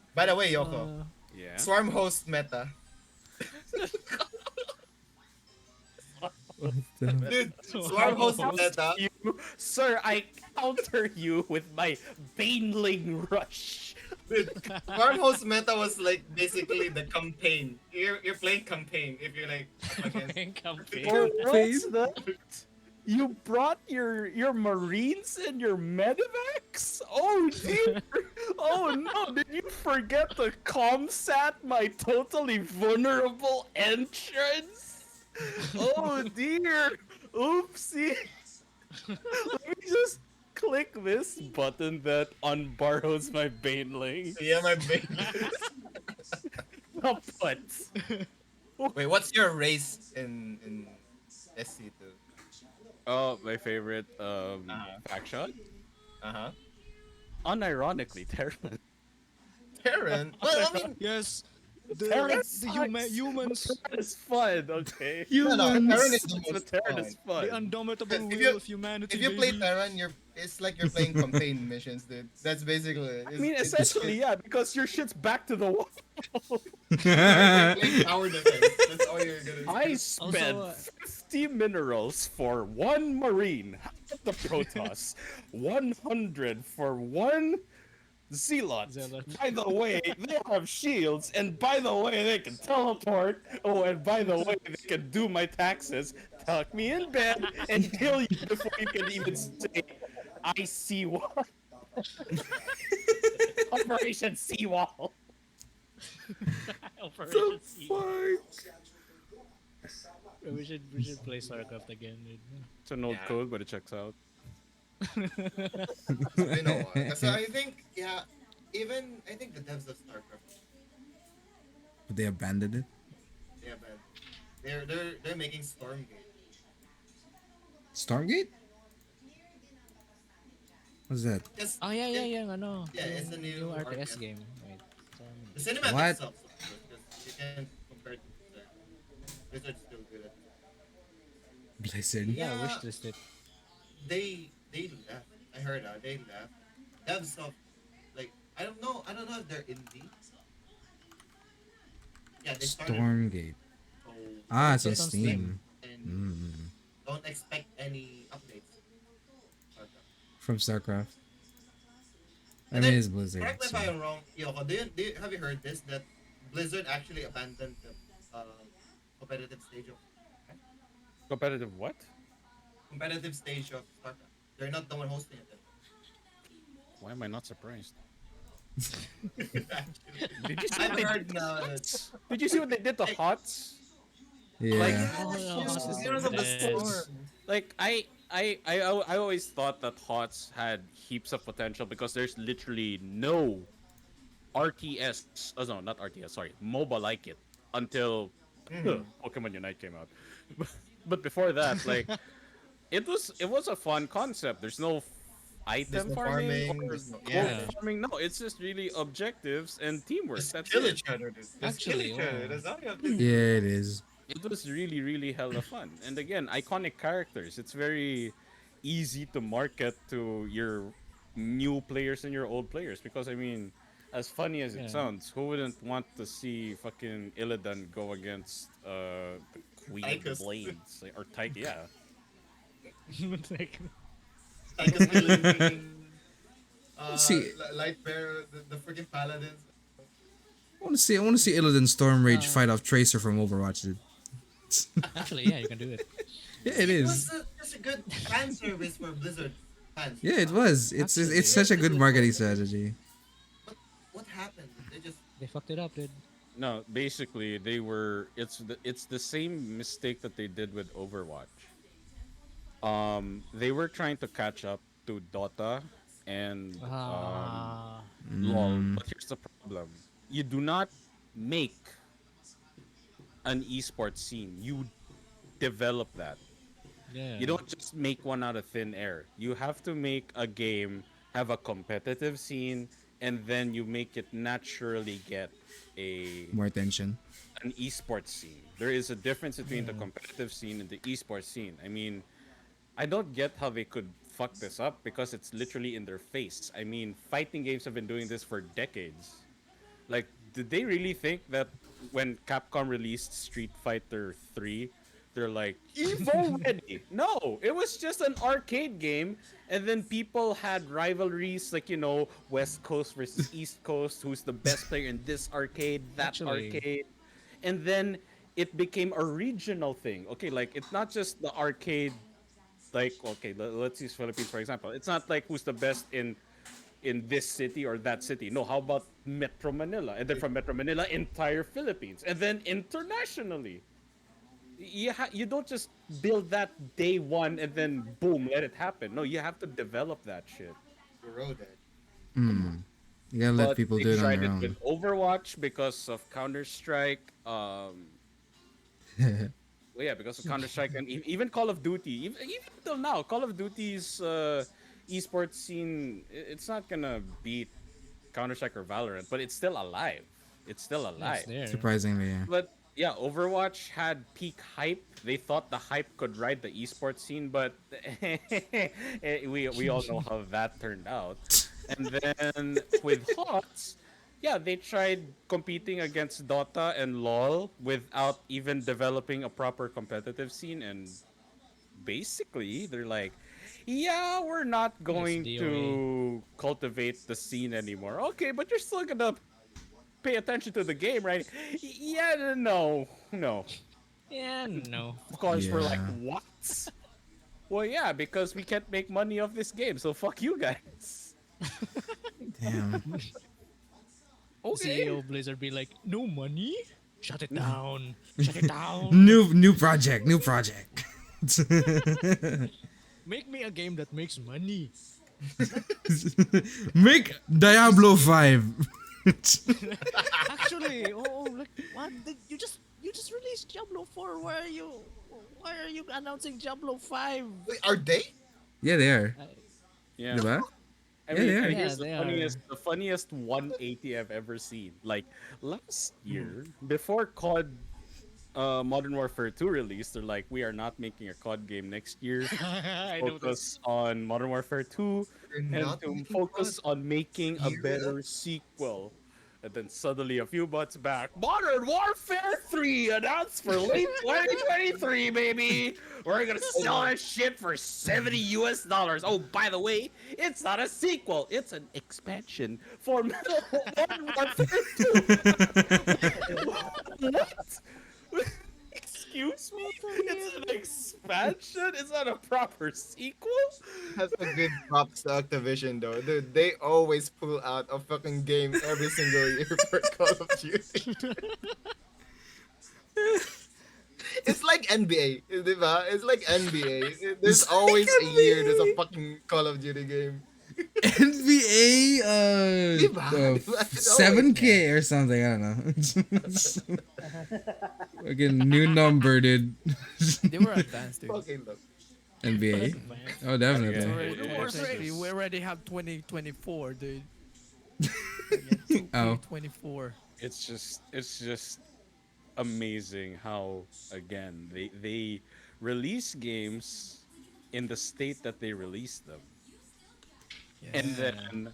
Yoko, yeah. Swarm host meta. Dude, Swarm host meta. You, sir, I counter you with my Baneling Rush. Dude, Swarm host meta was like basically the campaign. You're playing campaign if you're like against. Or what's that? You brought your Marines and your Medivacs? Oh dear! Oh no, did you forget to comsat my totally vulnerable entrance? Oh dear! Oopsie! Let me just click this button that unborrows my Baneling. Yeah, my big. But Wait, what's your race in SC2? oh, my favorite faction? Uh-huh. Unironically, Terran. Terran? Well, I mean, Yes. Terran Humans. Terran is fun, okay? no, Terran is the The most Terran fun. is fun. Undomitable If will you- of humanity. If you play baby. Terran, it's like you're playing campaign missions, dude. That's basically it. I mean, essentially, yeah, because your shit's back to the wall. You're playing tower defense. That's all you're gonna do. I spent Also, 50 minerals for one Marine. The Protoss. 100 for one Zealot. By the way, they have shields, and by the way, they can teleport. Oh, and by the way, they can do my taxes, tuck me in bed, and kill you before you can even say, I see what. Operation Seawall. Operation C. We should play StarCraft again, dude. It's an old Yeah. code, but it checks out. You know what? So I think, yeah, even I think the devs of StarCraft, But they abandoned it. yeah, man, they're making Stormgate. Stormgate? What's that? Yes, Oh yeah, ano. Yeah, it's a new RTS RTS. game. Wait. The cinematic What? sucks because you can compare it to Blizzard. Blizzard's still good at it. Blizzard. Yeah, Yeah. wish listed. They left. I heard that they left. Devs of like I don't know if they're indie. Yeah, they started. Stormgate. So Ah, it's on it's on Steam. and Mm. don't expect any updates. From StarCraft. I And mean, then, it's Blizzard. Correct me if so- I'm wrong, Yoko. Have you heard this? That Blizzard actually abandoned the competitive stage of Competitive what? StarCraft. They're not the one hosting it. Why am I not surprised? Did you see I've what they heard now that Did you see what they did to HOTS? Yeah. Like, Heroes of the Storm. Like I always thought that HOTS had heaps of potential because there's literally no RTS. Oh no, not RTS. Sorry, MOBA like it until Pokemon Unite came out. But before that, like it was a fun concept. There's no item no farming, farming, or there's no- gold yeah. farming. No, it's just really objectives and teamwork. Just That's kill it. each other, dude. Just kill Actually, each other. wow. That's all you have to do. Yeah, it is. It was really, really hella fun. And again, iconic characters. It's very easy to market to your new players and your old players because I mean, as funny as it Yeah. sounds, who wouldn't want to see fucking Illidan go against the Queen of the Tychus. Blades or Tyke? Yeah. Like, Like a villain, See- Light Bearer, the freaking paladins. I want to see Illidan Stormrage fight off Tracer from Overwatch, dude. actually, yeah, you can do it. Yeah, it It was is. just a good fan service for Blizzard fans. Yeah, it was. It's such a good marketing strategy. But what happened? They just They fucked it up, dude. No, basically they were. It's the same mistake that they did with Overwatch. They were trying to catch up to Dota and Ah, LOL. But here's the problem: you do not make an esports scene. You develop that. yeah. You don't just make one out of thin air. You have to make a game have a competitive scene, and then you make it naturally get a More attention. an esports scene. There is a difference between the competitive scene and the esports scene. I mean, I don't get how they could fuck this up because it's literally in their face. I mean, fighting games have been doing this for decades. Like, did they really think that when Capcom released Street Fighter 3, they're like, Evo ready? No, it was just an arcade game, and then people had rivalries like, you know, West Coast versus East Coast, who's the best player in this arcade, that Actually- arcade. And then it became a regional thing. Okay, like, it's not just the arcade, like, okay, let's use Philippines for example. It's not like who's the best in this city or that city. No, how about Metro Manila? And then from Metro Manila, entire Philippines. And then internationally. You don't just build that day one and then boom, let it happen. No, you have to develop that shit. grow that. You gotta let But people they do it on tried their it own. with Overwatch because of Counter Strike. Well, yeah, because of Counter Strike and even Call of Duty. Even till now, Call of Duty's esports scene, it's not gonna beat Counter Strike or Valorant, but it's still alive. It's still alive. It's there. Surprisingly, yeah. But yeah, Overwatch had peak hype. They thought the hype could ride the esports scene, but we all know how that turned out. And then with HOTS, yeah, they tried competing against Dota and LoL without even developing a proper competitive scene, and basically they're like, yeah, we're not going DOA. to cultivate the scene anymore. Okay, but you're still gonna pay attention to the game, right? Yeah, no. Yeah, no. Of course, we're like, Yeah. what? Well, yeah, because we can't make money off this game, so fuck you guys. Damn. Okay. CEO Blizzard be like, no money? Shut it down. Shut it down. New project. Make me a game that makes money. Make Diablo 5. Actually, like what? You just released Diablo 4. Why are you announcing Diablo 5? Wait, are they? Yeah, they are. Yeah. Diba? I Yeah, mean, they are. here's Yeah, they the funniest 180 I've ever seen. Like last year, before COD Modern Warfare 2 released, they're like, we are not making a COD game next year. I know Focus on Modern Warfare 2 They're and not to making focus COD? on making a Year better sequel. And then suddenly, a few months back, Modern Warfare 3 announced for late 2023, baby. We're gonna sell that shit for $70 US. Oh, by the way, it's not a sequel; it's an expansion for Modern Warfare 2. What? Excuse me? It's an expansion? It's not a proper sequel? That's a good props to Activision though. Dude, they always pull out a fucking game every single year for Call of Duty. It's like NBA, diba? It's like NBA. There's always a year there's a fucking Call of Duty game. NBA Diba? Diba? It's 7K or something. I don't know. Fucking new number, dude. They were advanced, dude. Okay, look. NBA. Oh, Yeah. definitely. We already have 2024, dude. Oh. 24. It's just amazing how again they release games in the state that they release them, and then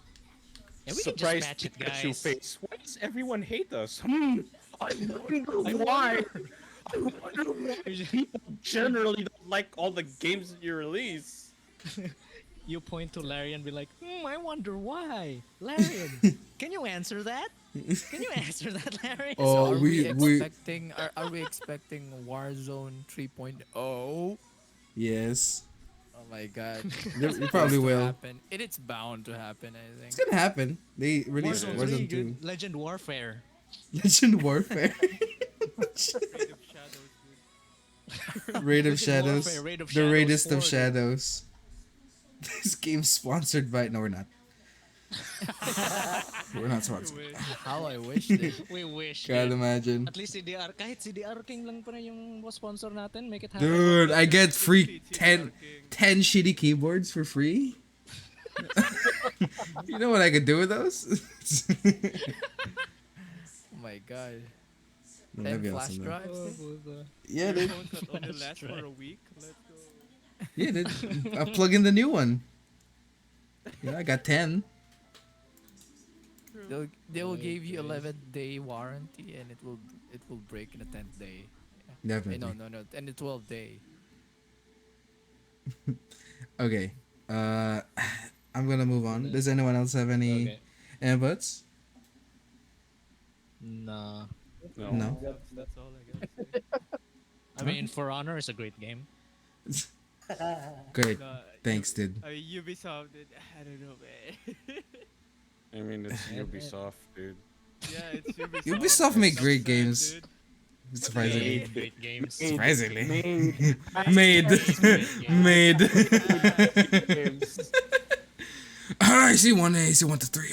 And we can just surprise patch it, Pikachu guys. face. Why does everyone hate us? I wonder why. I wonder why people generally don't like all the games that you release. You point to Larry and be like, I wonder why. Larian, can you answer that? Can you answer that, Larry? Oh, Are we expecting are we expecting Warzone 3.0? Oh yes. my god. It probably It's to will. happen. It's bound to happen, I think. It's gonna happen. They released Warzone 3, Warzone 2. dude. Legend Warfare. Legend Warfare. Raid of Legend Shadows. Warfare, Raid of The Shadows Raidest 4, of dude. Shadows. This game's sponsored by. No, we're not. We're not sponsored. How I wish they We wish. Can't dude. imagine. At least CDR, kahit CDR King lang pa rin yung sponsor natin, make it happen. Dude, I get free 10 shitty keyboards for free. You know what I could do with those? Oh my god. That'd 10 be flash awesome, though. drives. Yeah, dude. Phones that only last for a week. Let's go. Yeah, dude. I'll plug in the new one. Yeah, I got 10. They will give you 11-day warranty and it will break in the 10th day. Definitely. No, and the 12th day. Okay. I'm gonna move on. Does anyone else have any Okay. inputs? Nah. No. That's all I gotta say. I mean, For Honor is a great game. Great. No, Thanks, dude. I mean, Ubisoft, I don't know, man. I mean, it's Ubisoft, dude. Yeah, it's Ubisoft. Ubisoft make That's great sad, games. dude. Surprisingly. Great games. Surprisingly. Made. Made. I see 1A, I see 1 to 3.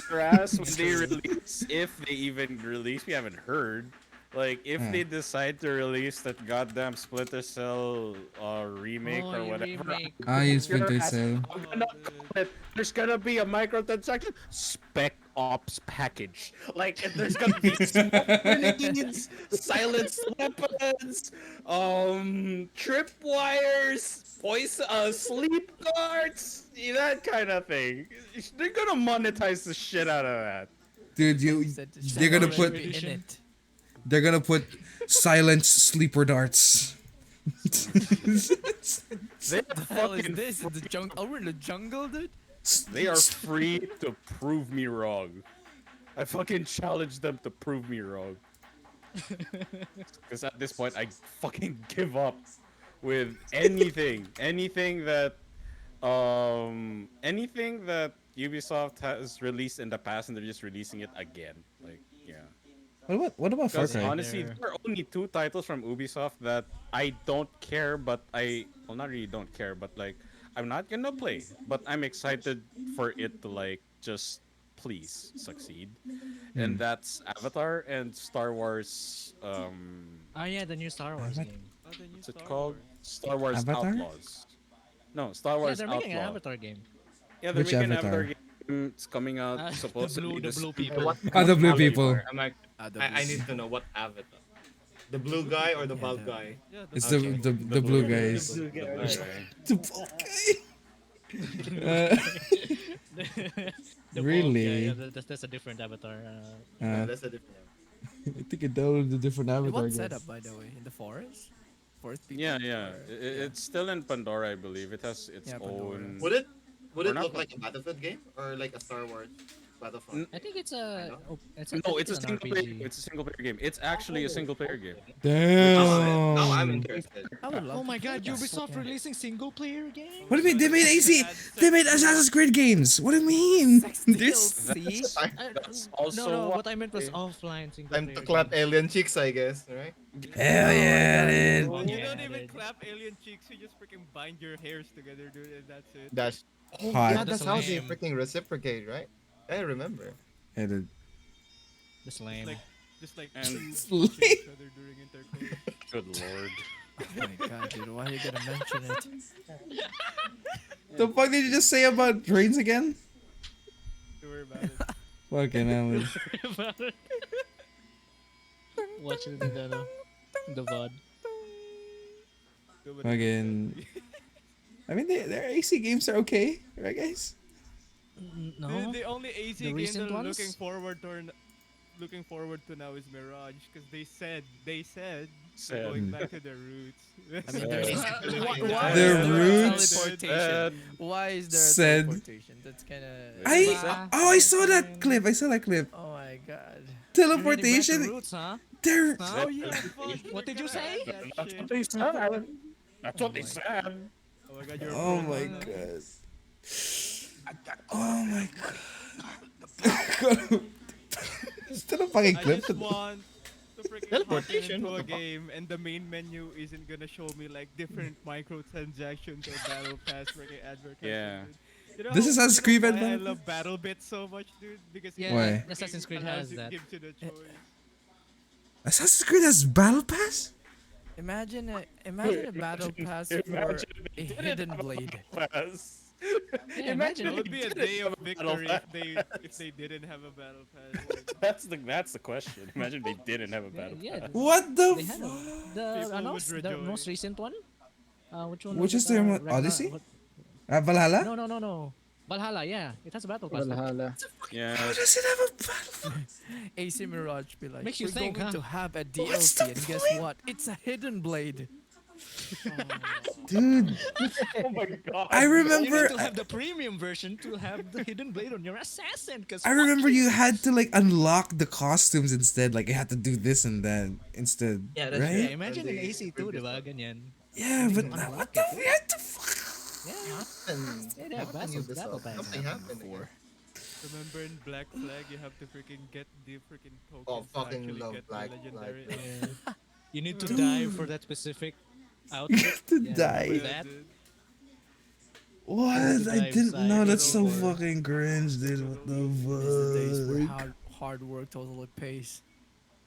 Grass when they release, if they even release, we haven't heard. Like, if they decide to release that goddamn Splinter Cell remake or whatever, I use Splinter Cell. I'm gonna call it. There's gonna be a microtransaction Spec Ops package. Like there's gonna be smoke grenades, silenced weapons, tripwires, poison, sleep guards, that kind of thing. They're gonna monetize the shit out of that. Dude, they're gonna put in it. they're gonna put silent sleeper darts. They're The hell is fucking this? In the jungle? Oh, we're in the jungle, dude. They are free to prove me wrong. I fucking challenge them to prove me wrong. Because at this point, I fucking give up with anything, anything that Ubisoft has released in the past, and they're just releasing it again. Like, yeah. What about Far Because Cry? honestly, there are only 2 titles from Ubisoft that I don't care, but well, not really don't care, but like, I'm not gonna play, but I'm excited for it to like just please succeed, and that's Avatar and Star Wars. Oh yeah, the new Star Wars game. Oh, the new What's it Star called? Wars. Star Wars Avatar? Outlaws. No, Star Yeah, Wars they're Outlaw. making an Avatar game. Yeah, they're Which making an Avatar? Avatar game. It's coming out supposedly. the this- blue people. Ah, the blue people. I'm like, I need to know what avatar. The blue guy or the bald guy? Yeah, It's Okay. the blue guys. Blue guy. Okay. The bald guy. The Really? Yeah, that's a different Avatar. Yeah, that's a different one. I think it downloaded a different Hey, avatar. what game. setup, by the way? In the forest? Forest people? yeah, it's still in Pandora, I believe. It has its Yeah, Pandora. own. Would it Or not look like a Battlefield game or like a Star Wars Battlefront? I think it's a. know. No, it's a an single RPG. player. It's a single player game. It's actually a single player game. Damn. Now I'm interested. I would love Oh my to play god, that. Ubisoft releasing single player game? What do you mean? They made AC. They made Assassin's Creed games. What do you mean? This. DLC? That's also No, why- what I meant was offline single Time player. to clap game. alien chicks, I guess, right? Hell yeah, dude. Oh, You yeah, don't even dude. clap alien cheeks, you just freaking bind your hairs together, dude, and that's it. That's oh, Hot. yeah, that's how they Lame. freaking reciprocate, right? I remember. Yeah, dude. That's lame. Just like And- two touching each other during intercourse. Good lord. Oh my god, dude, why are you gonna mention it? The fuck did you just say about trains again? Don't worry about it. Fucking hell. About it. Watch it in the VOD. No, but- Fucking. I mean, their AC games are okay, right, guys? No. The only AC The game recent that I'm ones? looking forward to now is Mirage because they said Said. they're going back to their roots. I mean, there's Their is there a roots? teleportation? Why is there a Said. teleportation? That's kind of. I saw that clip. I saw that clip. Oh my god. Teleportation. Roots, huh? They're Huh? Oh yeah, fuck, What did you say? that That's shit. what they said. That's what they said. Oh my god, you're a Oh pro, my man. god. Oh my god. Still a fucking I clip. just want to freaking hop Teleportation, into what a the fuck? game and the main menu isn't gonna show me like different microtransactions or battle pass freaking advertisements. Yeah. dude. You know This how- is Assassin's Creed why I Advance? love BattleBit so much, dude, because Yeah, Why? Assassin's Creed allows has you- that. gives you the choice. Assassin's Creed has Battle Pass? Imagine a battle pass for Imagine a hidden blade. Pass. Yeah, imagine It would be a didn't day have of a battle victory if they didn't have a battle pass. That's the question. Imagine they didn't have a battle yeah, pass. What the They had fuck? the People announced would the rejoice. most recent one. Which one? Which was is it? the Ragnar- Odyssey? what- Valhalla? No. Valhalla, yeah, it has a battle pass. Yeah. How does it have a battle pass? AC Mirage be like, Makes you we're think, going huh? to have a What's DLC, the and guess point? what? It's a hidden blade. Dude, Oh my god. I You remember. need to have the premium version to have the hidden blade on your assassin. Cause I remember you had to like unlock the costumes instead. Like you had to do this and that instead. Yeah, that's right? Yeah, imagine in AC2, diba? Ganyan. Yeah, but Unlock what the? it. We had to. Yeah. They have battle pass. Something happened before. Remember in Black Flag, you have to freaking get the freaking tokens Oh, to fucking actually love get Black the legendary. Flag. Yeah. You need to die for that specific outfit. To Yeah, die. remember that? dude. What? to I dive didn't side know. with That's so over. fucking cringe, dude. What These are the days the where fuck? hard work totally pays.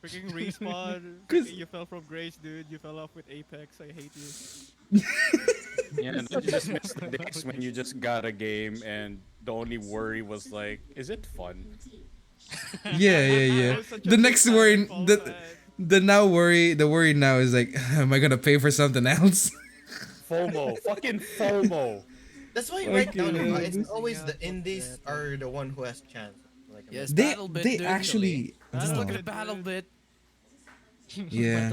Freaking respawn. 'Cause- You fell from grace, dude. You fell off with Apex. I hate you. Yeah, and then you just missed the days when you just got a game and the only worry was like, is it fun? Yeah, yeah, yeah. That was such a The big next worry, Titanfall the fan. the now worry, the worry now is like, am I gonna pay for something else? FOMO. Fucking FOMO. That's why right now, Okay. diba, it's always the indies are the one who has chance. Like, Yes, They BattleBit, they dude. actually. Just oh, look at BattleBit. yeah.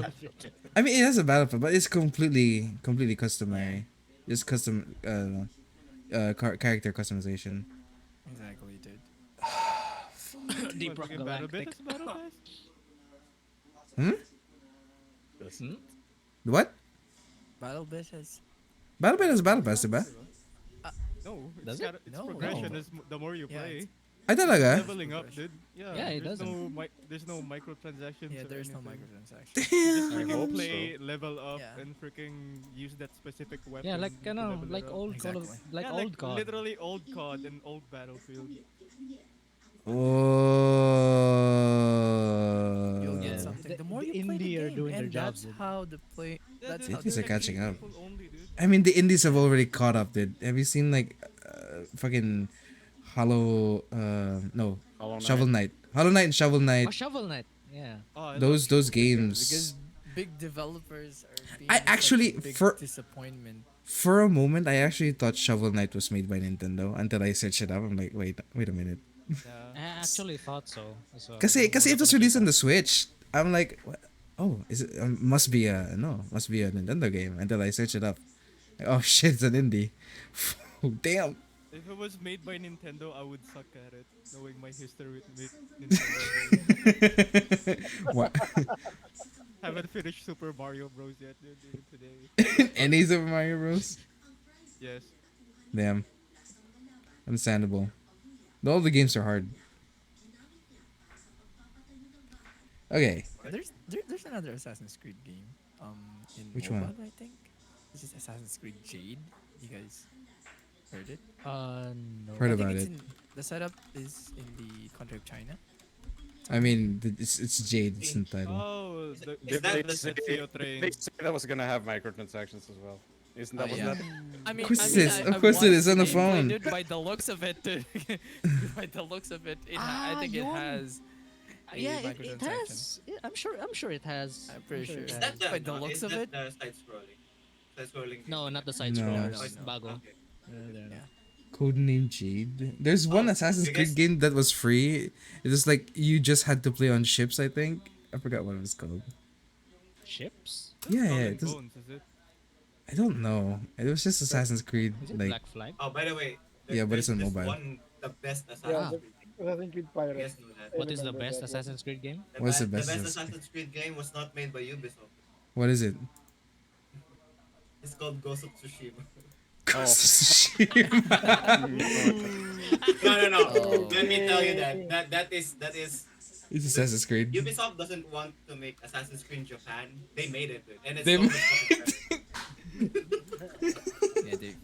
I mean, it has a battle pass, but it's completely customary. Just custom character customization. Exactly, dude. Deep What, Rock freaking Battle Bit Galactic. is Battle Pass? Hmm? What? BattleBit has. BattleBit has a battle pass, diba? No, Does it's, it? it's No, progression no. is the more you Yeah, play. I talaga. Leveling up, dude. Yeah, Yeah, it there's doesn't. there's no microtransactions. Yeah, or there's no anything. microtransactions. Just I freaking hope play, level up, Yeah. and freaking use that specific weapon. Yeah, like to level it like up. old Call of, Exactly. like Yeah, old COD. literally old COD and old Battlefield. Oh. You'll get Yeah. something. The The- more the you play the indie are game, doing their and jobs, that's dude. how the play. That's how Indies the are catching up. People only, dude. I mean, the indies have already caught up, dude. Have you seen like fucking no, Hollow Knight. Shovel Knight, Hollow Knight and Shovel Knight. Oh, Shovel Knight. Yeah. Oh, I Those because games. big developers are being I such a actually- big for- disappointment. For a moment, I actually thought Shovel Knight was made by Nintendo until I searched it up. I'm like, wait a minute. Yeah. I actually thought so. as well. Kasi it was released on the Switch. I'm like, what? Oh, is it? Must be a Nintendo game. Until I searched it up. Like, oh shit, it's an indie. Oh, damn. If it was made by Nintendo, I would suck at it, knowing my history with Nintendo. What? Haven't finished Super Mario Bros. Yet, dude, even today. Any Super Mario Bros? Yes. Damn. Understandable. All the games are hard. Okay. There's another Assassin's Creed game. In Which mobile, one? I think. This is Assassin's Creed Jade. You guys heard it? No. Heard I think about it's it. The setup is in the country of China. I mean, it's Jade. It's in the title. Oh, the Is that the Ezio They train. say that was gonna have microtransactions as well. Isn't that Oh, was yeah. that? I mean, course I it mean, is. I, Of I course it is watched on the gameplay, phone. dude, by the looks of it, dude. By the looks of it, I think it yun. has. A Yeah, it microtransaction. has. I'm sure it has. I'm pretty sure. Is that the, By the no, looks is of that it. the side scrolling? Side scrolling. No, not the side No. scroll. No, It's no. bago. Okay. There. Codename Jade. There's one Oh, Assassin's you Creed guys- game that was free. It was like you just had to play on ships. I think I forgot what it was called. Ships? Yeah, Skull yeah. and It was, Bones, is it? I don't know. It was just Assassin's Creed. Is it Like Black Flag? Oh, by the way. Yeah, but it's on there's mobile. One, the best Yeah, Assassin's the Creed game. Assassin's Creed You Pirates. guys know that. What is the remember best that one. Assassin's Creed game? What's the The best best Assassin's- Assassin's Creed game was not made by Ubisoft. what is it? It's called Ghost of Tsushima. No. Oh. Let me tell you that is It's Assassin's Creed. Ubisoft doesn't want to make Assassin's Creed Japan. They made it, dude, and it's They so much fucking better. Yeah, dude.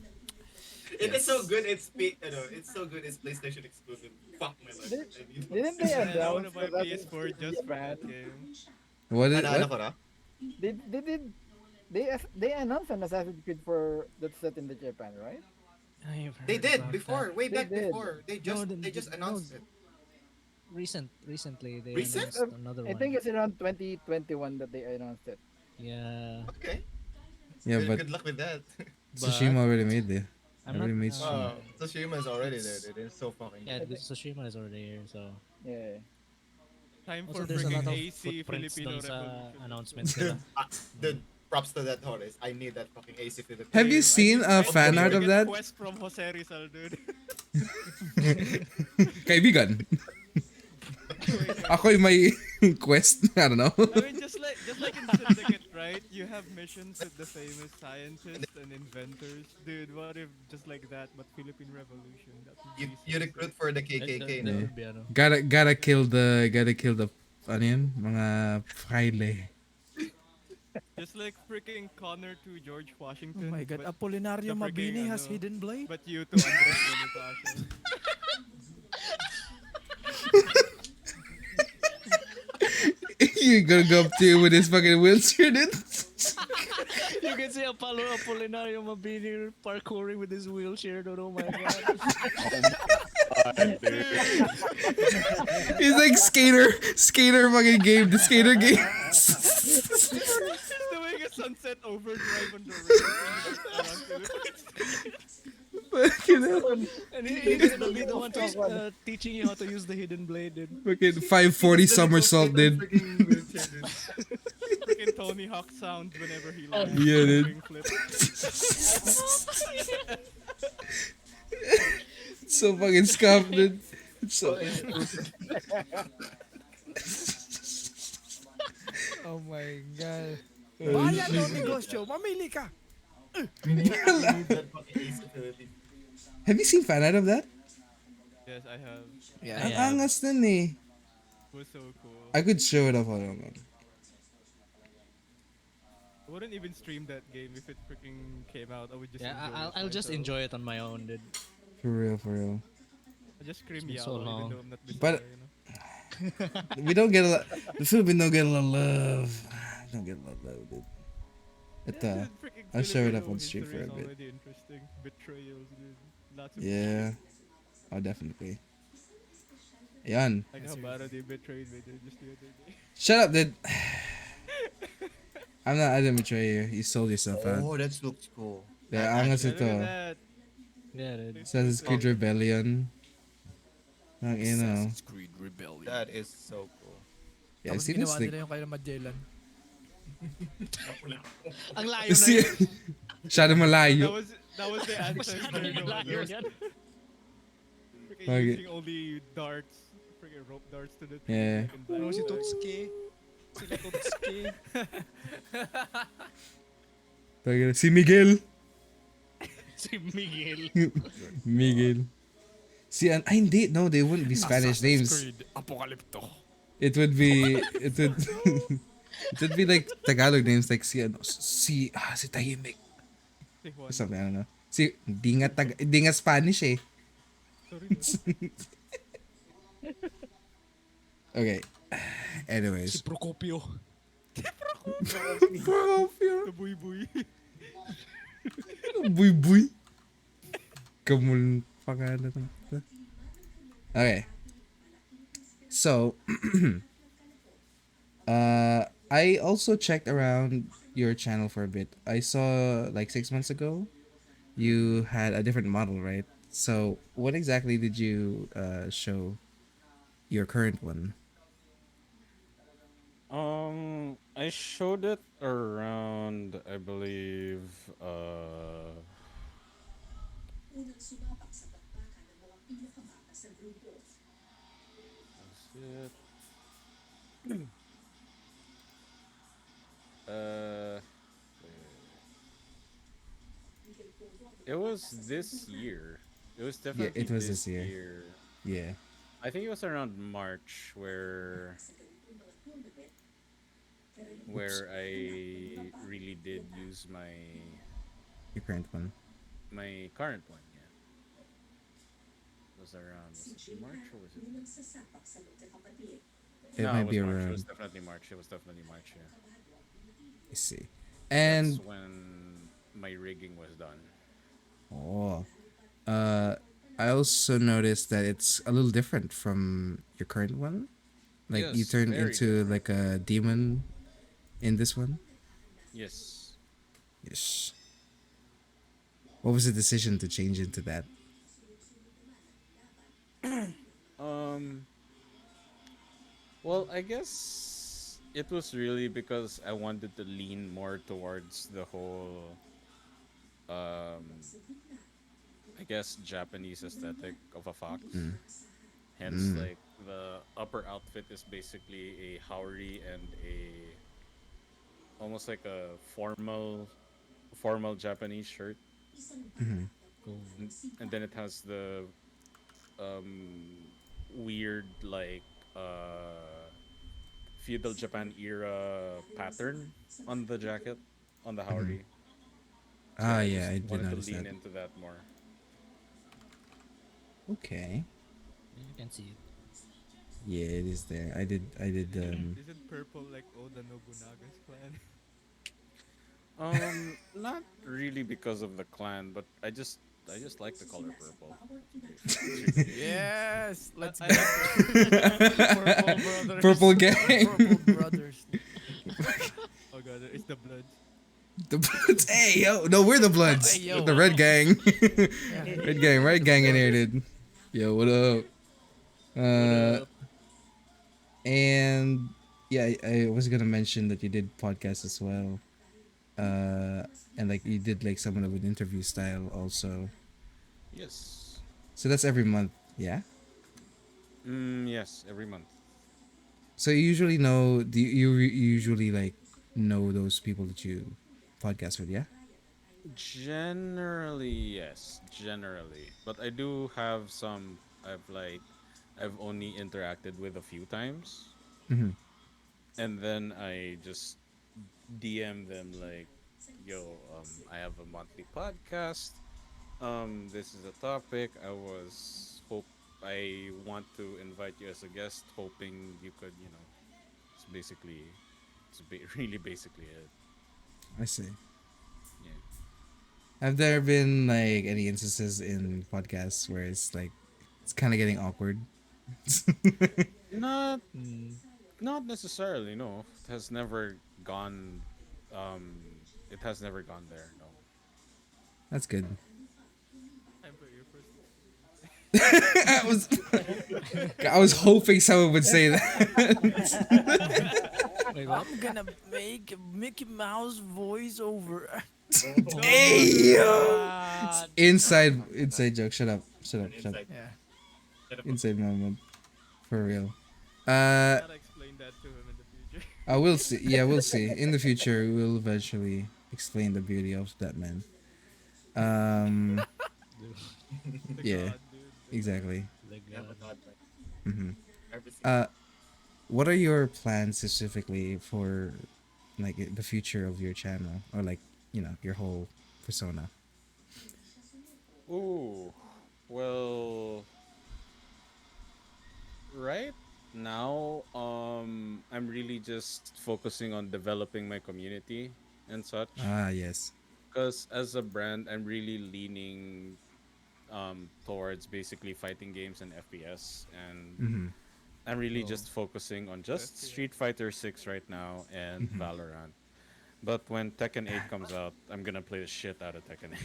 It is so good. It's so good. It's PlayStation exclusive. Fuck my life. Did- I mean, Didn't they Man, I wanna announce buy that PS4 just for that game. What is Ano what? ko na? they announced an Assassin's Creed for that's set in the Japan, right? They did before, way They back did. before. They just announced it. Recently they Recent? announced another I one. think it's around 2021 that they announced it. Yeah. Okay. Yeah, Good, but good luck with that. Tsushima already made it. I'm Already not, made Tsushima. Tsushima is already there, dude. It's so fucking Yeah, good. Tsushima is already here, so Yeah. Time also for there's a lot freaking of AC footprints Filipino dun sa Revolution. announcements nila. Dude, props to that Horace. I need that fucking AC Philippines. Have you seen a fan art of that? Quest from Jose Rizal, dude. Kaibigan. Ako'y may quest. I don't know. I mean, just like in Syndicate, right? You have missions with the famous scientists and inventors, dude. What if just like that, but Philippine Revolution? That would be You so recruit for the KKK, That no? would be ano. Gotta kill the ano yun? Mga fraile. Just like freaking Connor to George Oh Washington. my god, but Apolinario the freaking, Mabini has ano, hidden blade? But you to Andres Bonifacio. You're gonna go up to him with his fucking wheelchair, dude. You can see Apolinario Mabini parkouring with his wheelchair, dude. Oh my god. He's like skater fucking game, the skater game. He's doing a sunset overdrive on the road. Fucking hell. And he's gonna be the one teaching you how to use the hidden blade, dude. Fucking 540 somersault, dude. Freaking Tony Hawk sound whenever he lands. Yeah, dude. Wing flip. So fucking scuffed, dude. It's so Oh my god. Bayan o negosyo, mamili ka! Have you seen fan art of that? Yes, I have. Yeah. Ang angas nun eh. It was so cool. I could show it off. Hold on, man. I wouldn't even stream that game if it freaking came out. I would just Yeah, enjoy it I'll just myself. enjoy it on my own, dude. For real, for real. I just scream been so yellow long. even though I'm not But- Bisaya, you know? We don't get a lot. The Philippines don't get a lot of love. Don't get a lot of love, dude. But Yeah, dude, freaking I'll show it Filipino up on stream history for a is bit. already interesting. Betrayals, dude. Lots of Yeah. Oh, definitely. Yan. like how Bara they betrayed me dude, just the other day. Shut up, dude. I didn't betray you. You sold yourself out. Oh, that looks cool. Yeah, angas Look at ito. that. Yeah, dude. Assassin's Creed Rebellion. Ang ino. Assassin's Creed Rebellion. That is so cool. Yeah, Tapos see this ginawa thing. nila yung kay Magellan. Ang layo na See, yun. masyado malayo. That was the ancestor. Masyadong no, layo they're yan. freaking Okay. using only darts. Freaking rope darts to the Yeah. freaking back. Ano si Tutsuki? Sila Tutsuki. Tagay- Si Miguel. Si Miguel. Miguel. Si ay hindi, no, they wouldn't be Spanish names. Creed Apocalypto. It would be it would it would be like Tagalog names like si si Tahimik Say or what? something, I don't know. Si hindi nga Spanish eh. Sorry. Okay. Anyways. Procopio. The boy boy. Buy buy. Kamul pangalan ng- Okay. So, I also checked around your channel for a bit. I saw like 6 months ago, you had a different model, right? So, what exactly did you show your current one? I showed it around, I believe, is it? Uh, it was this year. It was Yeah, definitely it was this this year. year. Yeah, I think it was around March where I really did use your current one. my current one. Yeah, it was around, was it March or was it? It No, it might was be March. It around. was definitely March. It was definitely March. Yeah, I see. that's And when my rigging was done. oh, uh, I also noticed that it's a little different from your current one. Like you Yes, turned very into different. like a demon in this one. Yes. Yes. What was the decision to change into that? Um. Well, I guess it was really because I wanted to lean more towards the whole, um, I guess Japanese aesthetic of a fox. Hence, Mm. like the upper outfit is basically a haori and a almost like a formal Japanese shirt, and then it has the weird like feudal Japan era pattern on the jacket on the haori. So Ah, yeah, I yeah, just I did wanted to notice lean that. into that more. Okay. You can see it. Yeah, it is there. I did. Isn't purple like Oda Nobunaga's clan? Not really because of the clan, but I just like the color purple. Yes, let's I go. Purple brothers. Purple gang. Purple brothers. Oh god, it's the Bloods. The Bloods. Hey, yo. No, we're the Bloods. Hey, yo. The Red Gang. Yeah. Red gang in here, dude. Yo, what up? Uh, and yeah, I was gonna mention that you did podcasts as well. And like you did like somewhat of an interview style also. Yes. So that's every month, yeah. Yes, every month. So you usually know. Do you usually like know those people that you podcast with? Yeah. Generally, yes. Generally, but I do have some. I've only interacted with a few times, Mm-hmm. and then I just DM them like, "Yo, I have a monthly podcast. This is a topic. I want to invite you as a guest, hoping you could, it's basically, really basically it. I see. Yeah. Have there been like any instances in podcasts where it's like it's kind of getting awkward? Not, not necessarily. No, it has never gone. Um, it has never gone there. No. That's good. I'm for your first. I was I was hoping someone would say that. Wait, what? I'm gonna make a Mickey Mouse voiceover. Hey yo! God. Inside joke. Shut up. Shut up. Shut up. Yeah. Inside moment. For real. Gotta explain that to him in the future. We'll see. Yeah, we'll see. In the future, we'll eventually explain the beauty of that man. Um, The yeah, god, dude. exactly. Like, Yeah, but not like Mm-hmm. everything. What are your plans specifically for, like, the future of your channel, or like, your whole persona? Ooh. Well. Right now, I'm really just focusing on developing my community and such. Ah, yes. Because as a brand, I'm really leaning towards basically fighting games and FPS, and Mm-hmm. I'm really Oh, just focusing on just FPS. Street Fighter 6 right now and Mm-hmm. Valorant. But when Tekken 8 comes out, I'm gonna play the shit out of Tekken 8.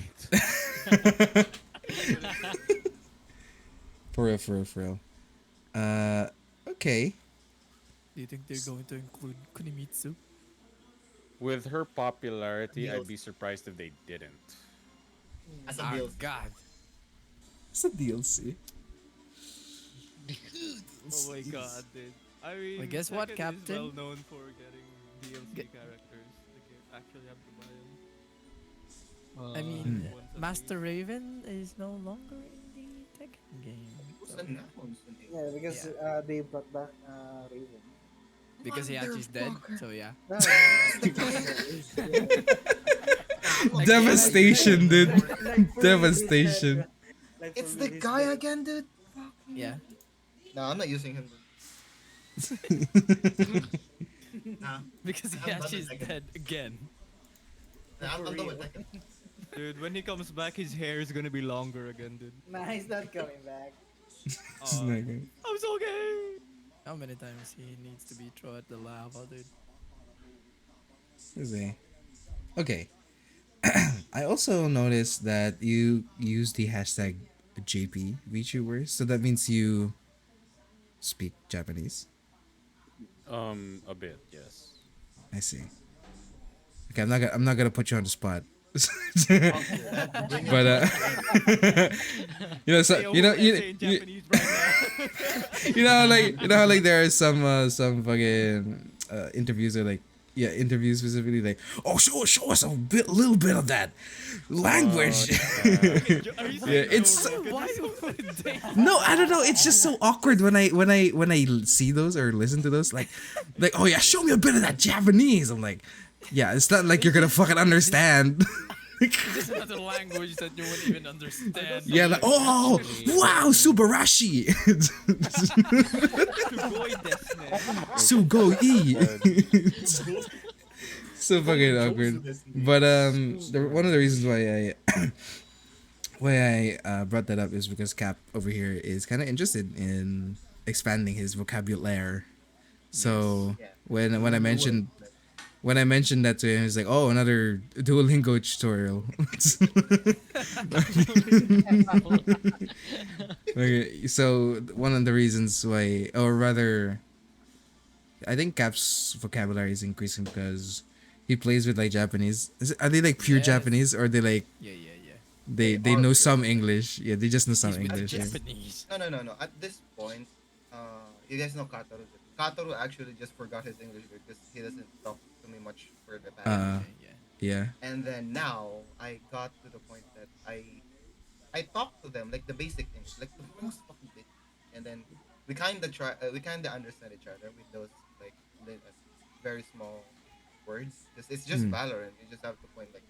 For real, for real, for real. Okay. Do you think they're going to include Kunimitsu? With her popularity, I'd Deals. be surprised if they didn't. As a Ah, deal. God. It's a DLC. Oh my god, dude. I mean, guess what, Tekken Captain? is well known for getting DLC Ge- characters. Like, you actually have to buy them. I mean, Once a Master piece. Raven is no longer in the Tekken game. Who's So, the next one? Yeah, because they brought back Raven. because Yachi's dead, so yeah. No, Devastation, dude. like, for Devastation. real, like, for It's real, the he's guy dead. again, dude. Yeah. No, I'm not using him. Nah, Because I'm done with Yachi's Tekken. dead again. I'm done with Tekken. Dude, when he comes back, his hair is gonna be longer again, dude. Nah, he's not coming back. It's Uh, not good. I'm so gay! How many times he needs to be thrown at the lava, dude? Let's see. Okay. I also noticed that you use the hashtag JP VTubers, so that means you speak Japanese. A bit, yes. I see. Okay, I'm not gonna put you on the spot. But you know, so Hey, you know, almost you, essay in you, Japanese right now. you know how like there are some fucking interviews or like interviews specifically like, oh, show us little bit of that language. Are you Yeah, saying it's Joe so- Rogan? Why would they? No, I don't know. It's just so awkward when I see those or listen to those. Like, oh yeah, show me a bit of that Japanese. I'm like, yeah, it's not like you're gonna fucking understand. This is another language that you wouldn't even understand. Yeah, like, oh wow, Subarashi, Sugoi desu Sugoi. So fucking awkward. But one of the reasons why I brought that up is because Cap over here is kind of interested in expanding his vocabulary. So Yeah. when I mentioned that to him, he's like, "Oh, another Duolingo tutorial." Okay, so one of the reasons why, or rather, I think Cap's vocabulary is increasing because he plays with like Japanese. Are they like pure Yes. Japanese, or they like Yeah. they They are know pure some English? Yeah, they just know some He's with the English. Yeah. Japanese. No. At this point, you guys know Kataru. Kataru actually just forgot his English because he doesn't talk to me much for the past. Yeah. Yeah. And then now I got to the point that I talk to them like the basic English, like the most fucking basic. And then we kind of understand each other with those like very small words. It's just Valorant. You just have to point like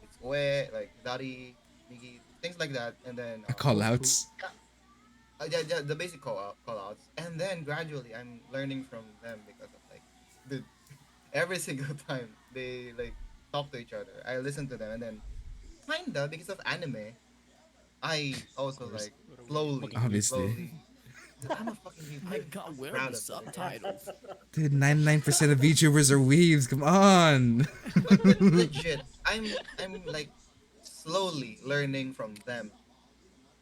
it's oe, like dari, migi, things like that, and then Call outs. yeah, the basic call outs, and then gradually I'm learning from them because of like the every single time they like talk to each other, I listen to them, and then kinda because of anime, I also like slowly, Obviously. slowly. I'm a fucking geek. I I'm got where proud the of that. subtitles. Dude, 99% of VTubers are weaves. Come on. But legit, I'm like slowly learning from them.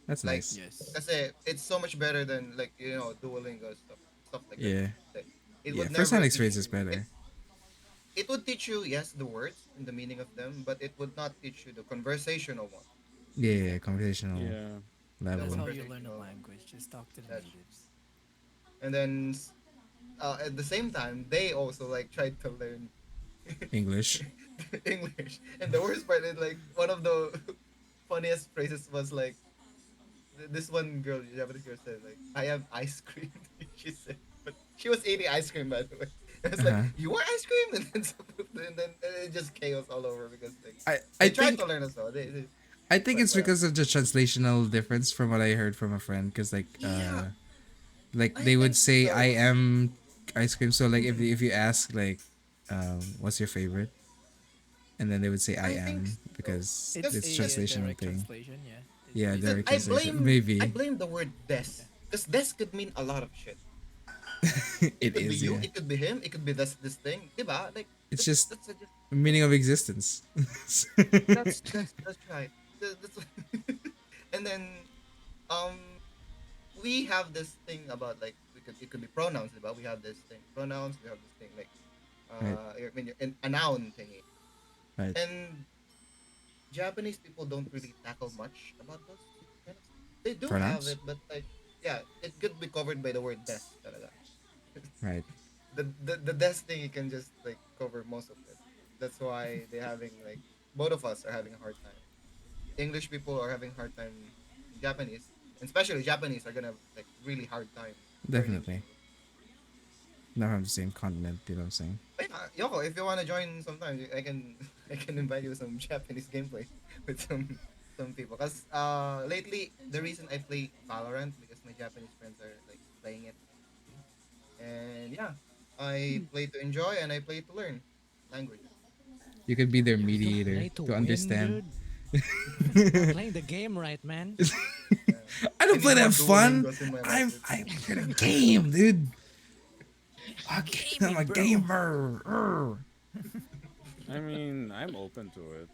That's Like, nice. Yes. Kasi it's so much better than like Duolingo stuff like Yeah. that. Like, it Yeah, would first-hand never experience teach is better. It would teach you, yes, the words and the meaning of them, but it would not teach you the conversational one. Yeah, conversational Yeah. That's how level. you learn a language. Just talk to the That's- natives. And then at the same time, they also like tried to learn English. English. And the worst part is like one of the funniest phrases was like this one girl, Japanese girl said like, "I have ice cream." She said, but she was eating ice cream by the way. It's Uh-huh. like, "You want ice cream?" And then it just chaos all over because like, I they tried think to learn as well. They I think but it's because of the translational difference from what I heard from a friend. Cause like Yeah. Like I they would think say, so. "I am ice cream." So like if you ask like, what's your favorite, and then they would say, "I I think am," so. because It's it's Because a translation direct thing. translation. Yeah. It's Yeah, basically direct translation. Maybe I blame the word des. Because des could mean a lot of shit. It it could be is. you, Yeah, it could be him, it could be this thing. Diba? Like it's just just meaning of existence. that's right. That's and then um we have this thing about like it could be pronouns, but we have this thing pronouns. We have this thing like Right. I mean a noun thingy. Right. And Japanese people don't really tackle much about those kind of stuff. They do have Pronouns. it, but like yeah, it could be covered by the word des. Talaga. Right. The des thing you can just like cover most of it. That's why they're having like both of us are having a hard time. English people are having a hard time in Japanese, and especially Japanese are gonna have like really hard time learning Definitely. English. Not from the same continent. You know what I'm saying? But yeah, Yoko, if you wanna join sometime, I can I can invite you some Japanese gameplay with some people. Cause lately the reason I play Valorant because my Japanese friends are like playing it, and yeah, I play to enjoy and I play to learn languages. You could be their You don't mediator play to to win, understand. dude. You're not playing the game right, man. Yeah. I don't I play need more that fun. Duolingos in my I'm life. I'm in a game, dude. I'm a gamer. Urgh. I mean, I'm open to it.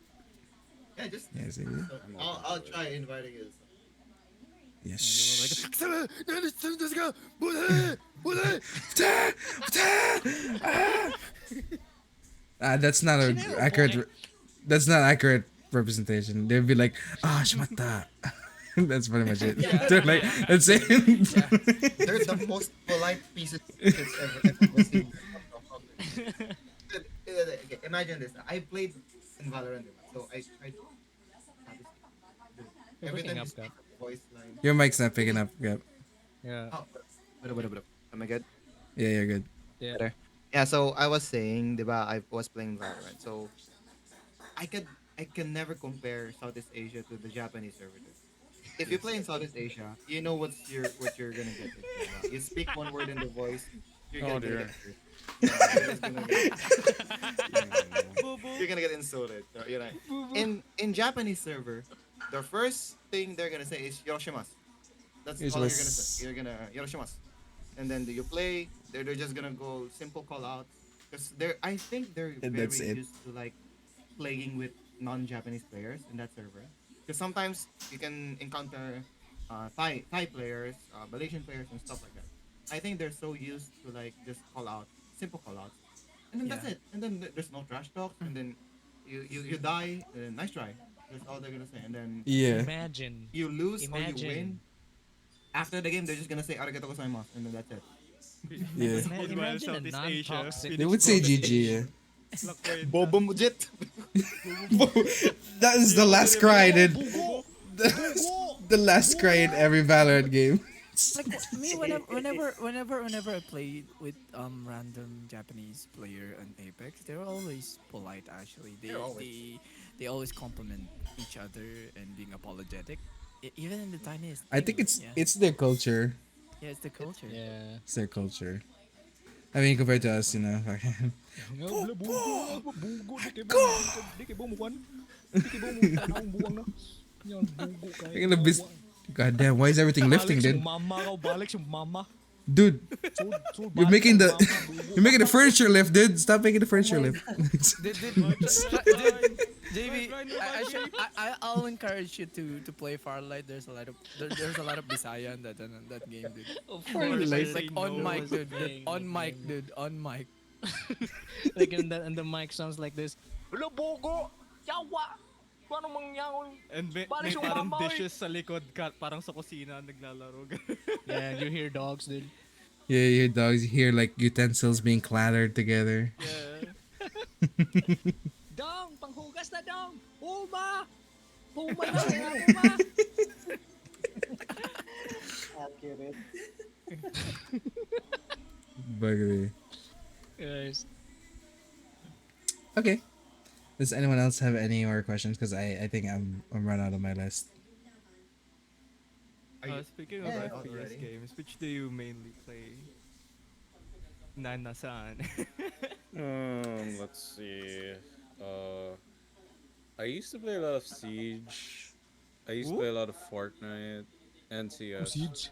Yeah, just Yeah, see? so I'm I'll open to it. try inviting you. Yes. That's not a accurate. That's not accurate representation. They'd be like, "Ah, shimata." That's pretty much it. They're like, that's it. They're the most polite pieces of shit I've ever seen. Okay, imagine this. I played in Valorant, diba? So I tried. You're Every picking time you up, speak Gab. a voice line. Your mic's not picking up. Yep. Yeah. Oh, what? Am I good? Yeah, you're good. Yeah. Better. Yeah. So I was saying, diba? I was playing Valorant. So I could I can never compare Southeast Asia to the Japanese server. If you play in Southeast Asia, you know what you're gonna get into. Diba? You speak one word in the voice, you're Oh gonna get dear. it. You're just gonna get Mm. you're gonna get insulted. So, you know, in Japanese server, the first thing they're gonna say is yoroshimasu. That's all you're gonna say. Yoroshimasu. You're gonna yoroshimasu, and then do you play? They're just gonna go simple call outs because I think they're And very that's it. used to like playing with non-Japanese players in that server. Because sometimes you can encounter Thai players, Malaysian players, and stuff like that. I think they're so used to like just call out simple call outs, and then that's Yeah. it. And then there's no trash talk, and then you die, and then nice try. That's all they're gonna say. And then Yeah. Imagine. you lose or you win. Imagine. After the game, they're just gonna say arigato gozaimasu, and then that's it. Yeah. Imagine Meanwhile, a Southeast Asia, non-toxic. They would say GG. Yeah. Bobo mujit. That is the last cry, dude. The last cry in every Valorant game. Like me, whenever I played with random Japanese player on Apex, they're always polite. Actually, they always compliment each other and being apologetic, even in the tiniest. I think things, it's their culture. yeah, it's the culture. Yeah. It's their culture. I mean, compared to us, you know. You're gonna be. God damn, why is everything lifting, dude? Dude, you're making the furniture lift, dude. Stop making the furniture lift. JB, I'll encourage you to play Farlight. There's a lot of Bisaya in that game, dude. Of Like on mic, dude. On mic, dude. On mic. Like and the mic sounds like this. Bogo, yawa. Paano mangyari? And may Balik yung parang mama, oy. dishes sa likod, parang sa kusina naglalaro. Yeah, you hear dogs, dude. Yeah, you hear dogs. You hear like utensils being clattered together. Yeah. Dong, panghugas na dong. Puma. Puma na, puma. Accurate. Buggery. Guys. Okay. Does anyone else have any more questions? Because I think I'm run out of my list. Are you Speaking of Yeah. FPS already? games, which do you mainly play? Nana-san. Let's see. Uh, I used to play a lot of Siege. I used to Ooh? play a lot of Fortnite and CS. Siege.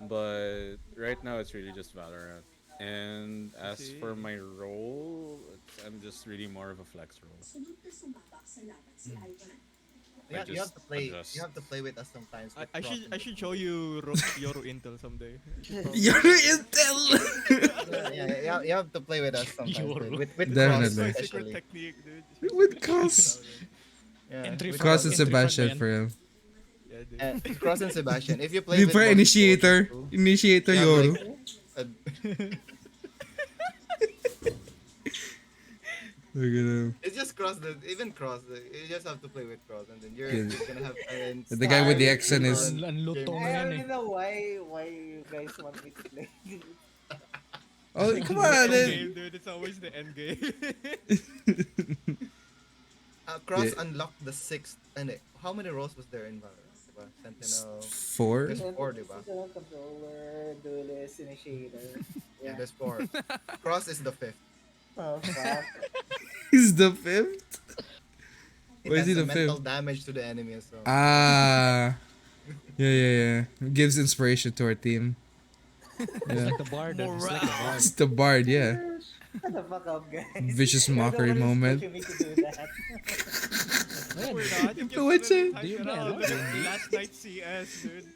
But right now it's really just Valorant. And I as for see. my role, I'm just really more of a flex role. I Yeah, you have just to play. You adjust. have to play with us sometimes. I, With I Cross should and I with- should show you Yoru Intel someday. I should probably Your do that. intel. Yeah, you have to play with us sometimes. Yoru. With Definitely. Cross It's my secret especially. technique, dude. It's my With secret Cross. technique Yeah, Entry with for- Cross and Entry front Sebastian man. for him. nowadays. Yeah, dude. Cross and Sebastian. If you play Di with pa both initiator. Gojo, Initiator you have, Yoru. like, a- Look at him. it's just even Cross. You just have to play with Cross, and then you're Yeah. gonna have The guy with the Star, accent is- Gamer, Ang luto Gamer. mo I yan already eh. know why you guys want me to play. Oh, come on, End then. game, dude. It's always the end game. Cross Yeah. unlocked the sixth. And how many roles was there in Valorant? Diba? Sentinel. 4? There's four, diba? Sentinel, controller, duelist, initiator. Yeah, Yeah. there's four. Cross is the fifth. Oh fuck. He's the 5th? It Why is has he the the mental fifth? damage to the enemy as well. Ah. Yeah. Gives inspiration to our team. It's Yeah. like the bard. It's like the bard. It's the bard, yeah. Shut the fuck up, guys. Vicious You're the mockery one who's moment. pushing me to do that. Ayan. We're not. You just What's wanted it? to type Do you it play a out. lot? D&D? Last night CS, dude.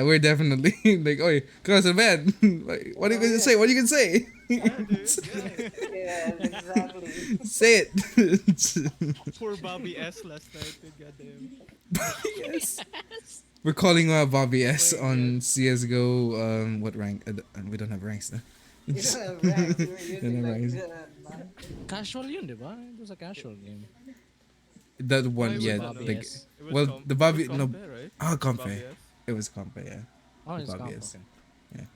We're definitely like, oh, cross a man. Like, what are you gonna say? What are you gonna say? Yeah, exactly. Say it. Poor Bobby S last night, dude. Goddamn. Yes. We're calling out Bobby S on CS:GO. What rank? We don't have ranks now. You don't have ranks. You're Don't using have like ranks. Casual yun, di ba? It was a casual game. That one, was yeah. Bobby The, S. It was well, comp- the it Bobby, was no, Compe, right? Compe. Bobby S. It was Compe, yeah. Oh, it's Bobby comp. S. Okay.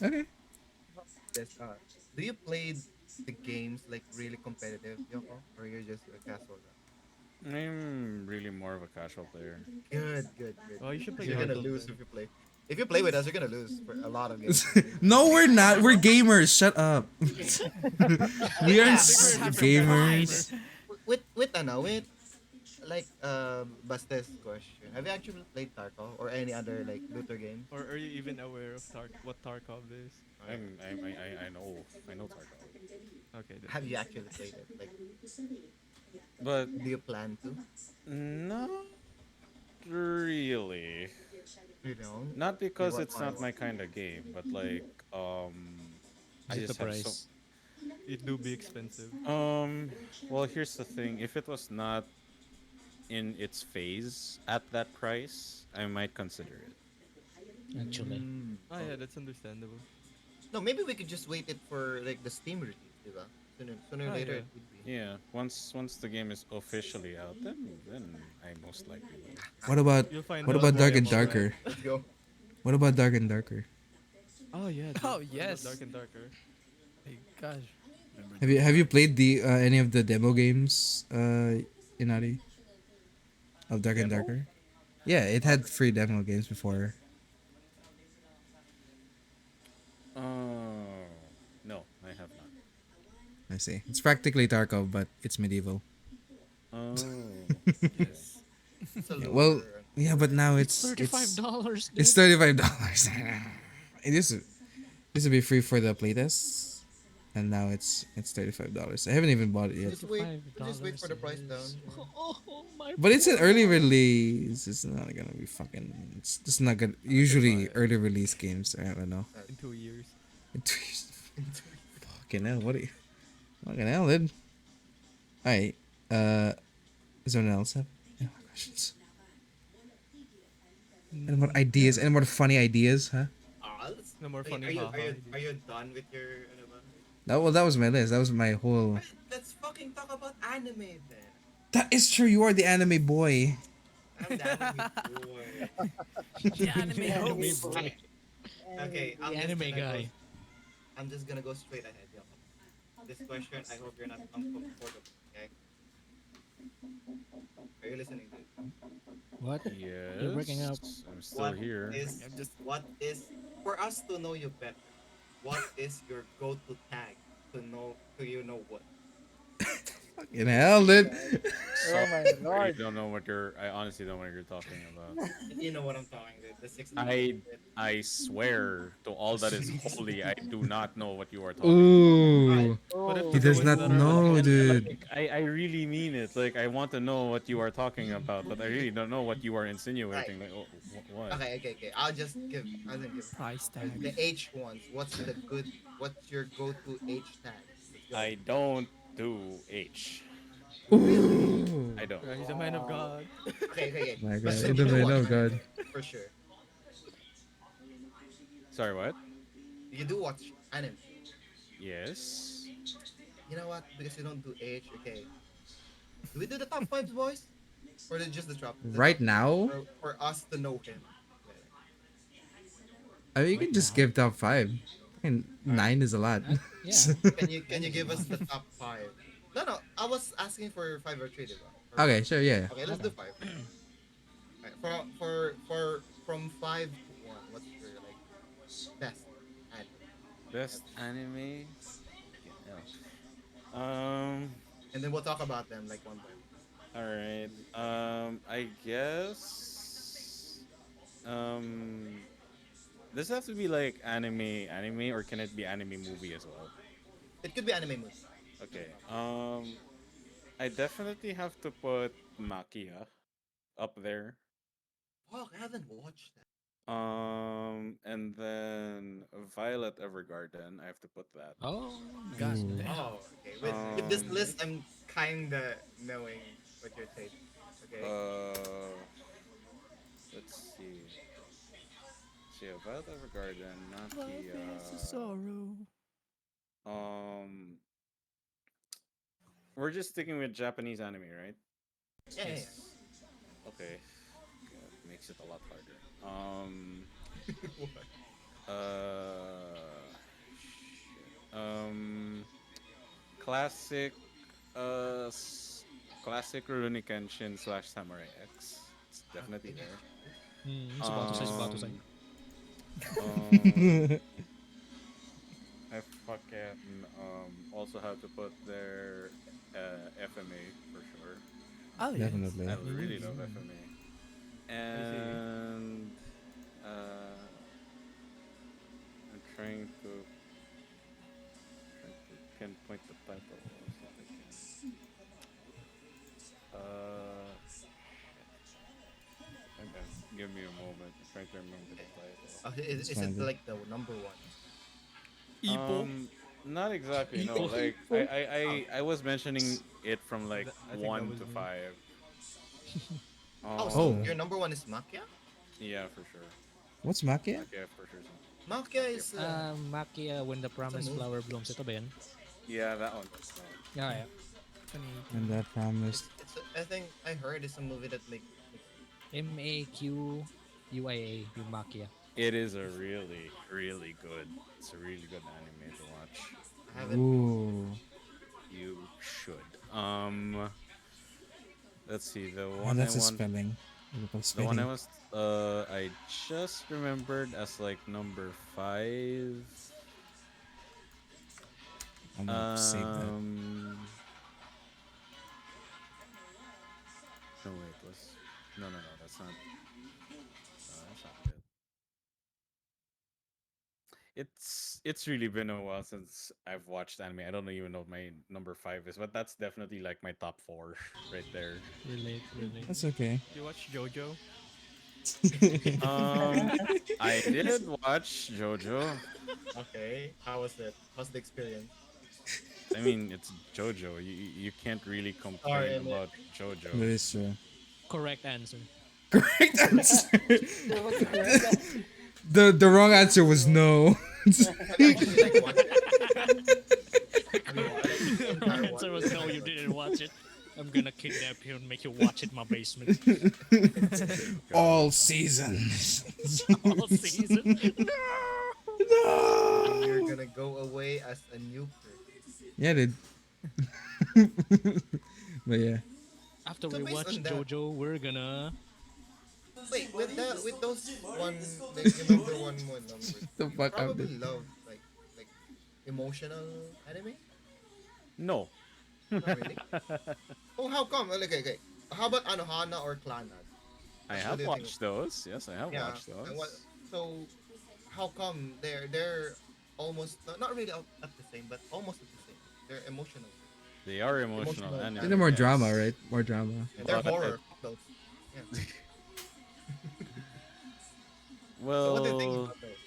Okay. Yes, do you play the games like really competitive, Yoko? Or you're just a casual guy? I'm really more of a casual player. Good. Oh, you should play You're gonna Gauntlet lose then. if you play. If you play with us, you're gonna lose for a lot of games. No, we're not. We're gamers. Shut up. We aren't gamers. with like Bastes question. Have you actually played Tarkov or any other like looter game? Or are you even aware of what Tarkov is? I know Tarkov. Okay, then. Have you actually played it? Like, But do you plan to? not really. You know, Not because What it's not miles? my kind of game, but like I Is it the just have price? It do be expensive. well, here's the thing. If it was not in its phase at that price, I might consider it. Actually. Oh yeah, that's understandable. No, maybe we could just wait it for like the Steam release, diba? Sooner or Ah, later yeah. it would be. Yeah, once the game is officially out, then I most likely will. What about You'll find what out about why Dark I'm and alright. Darker? Let's go. What about Dark and Darker? Oh yeah. Dude. Oh, What about yes. Dark and Darker. My gosh. Have you played the any of the demo games, Inari? Of Dark and Darker? Yeah, it had free demo games before. No, I have not. I see. It's practically Tarkov, but it's medieval. Oh. It's a Yeah, well, looter. yeah, but now it's $35. It's $35. It used to be free for the playtests, and now it's $35. I haven't even bought it yet. Just wait for the price down. Oh my. But it's an early release. It's not gonna be fucking. It's just not gonna. Usually early release games. I don't know. In 2 years. Fucking hell! What are you? Fucking hell, dude. Alright. Does anyone else have any more questions? Any more ideas? Any more funny ideas? Huh? No more Are funny you, haha. are you done with your ano ba? That was my list. That was my whole. Let's fucking talk about anime then. That is true. You are the anime boy. I'm the anime boy. The anime host. boy. Okay, The anime guy. I'm just gonna go straight ahead, yo. This question, I hope you're not uncomfortable, okay? Are you listening, dude? What? Yes. You're breaking up. I'm still What here. is I'm just what is for us to know you better? What is your go-to tag to know to you know what? Fucking hell, dude. Oh my I lord. don't know what you're. I honestly don't know what you're talking about. You know what I'm talking about. The 60 I swear to all that is holy, I do not know what you are talking. Ooh. What if Oh. He the does viewers not that are know, watching dude. Like, I really mean it. Like I want to know what you are talking about, but I really don't know what you are insinuating. Like what? Okay. I'll just give price the tag. H ones. What's your go-to H tag? Let's go. I don't do H. Really? Ooh. I don't. He's a man of God. Okay. My But God. so In you the do name watch of God. anime, for sure. Sorry, what? You do watch anime. Yes. You know what? Because you don't do H, okay. Do we do the top fives, boys? Or is it just the Right top five? now, For us to know him. I mean, you Right can just now? give top five. And Alright. 9 is a lot. Yeah. Can you give us the top five? No. I was asking for five or three, diba? Okay, sure, yeah. Okay, let's Okay. do five. Alright, from five to one, what's your like best anime? Best anime. Yeah. And then we'll talk about them like one by one. All right. I guess. Um. Does it have to be like anime, or can it be anime movie as well? It could be anime movie. Okay. I definitely have to put Makia up there. Fuck, I haven't watched that. And then Violet Evergarden. I have to put that. Oh, God Ooh. damn. Oh, okay. With this Um. list, I'm kinda knowing what you're taking. Okay. Let's see. See, Violet Evergarden, Love is a Makia. sorrow. Um, we're just sticking with Japanese anime, right? Yeah. Okay. God, makes it a lot harder. What? Shit. Classic, classic Rurouni Kenshin slash Samurai X. It's definitely there. it's about to say, it's about to say. Um, I fucking also have to put their FMA for sure. Oh yes. Definitely. I really love FMA. And I'm trying to pinpoint the title. Shit. Give me a moment. I'm trying to remember the title. Is it like the number one? Not exactly. No, like I was mentioning it from like I think that 1 was to me. 5. Oh, so Oh. your number one is Makia? Yeah, for sure. What's Makia? Okay, for sure. Makia is Makia, When the Promised movie. Flower Blooms. Ito ba yan? Yeah, that one. Yeah. And that promised. I think I heard it's a movie that makes MAQUIA, yung Makia. It is a really, really good. It's a really good anime to watch. I haven't. Ooh. You should. Let's see. The Oh, one that's I a want. spelling. The one I was. I just remembered as like number 5. I'm gonna save that. No wait, no, that's not. That's not good. It's really been a while since I've watched anime. I don't even know what my number 5 is, but that's definitely like my top 4 right there. Relate. That's okay. You watch JoJo? I did watch JoJo. Okay, how was it? How's the experience? I mean, it's JoJo. You can't really complain about JoJo. That is true. Correct answer. Correct answer. What's the correct answer? The wrong answer was no. The answer was no, you didn't watch it. I'm gonna kidnap you and make you watch it in my basement. All seasons. All season. No. You're gonna go away as a new person. Yeah, dude. But yeah. After So we based watch on that, JoJo, we're gonna. wait, with those one like your number one numbers, The you fuck up, probably dude. love like emotional anime? No. Not really. Oh, how come? Okay, okay. How about Anohana or Clannad? I What have do you think? watched those. Yes, I have Yeah. watched And what? those. So how come they're almost not really at the same, but almost at the same. They're emotional. They are emotional Emotional They're anime, more anime. drama, yes. right? More drama. And they're But horror. Fuck those. Yeah. So what do you think well, about those?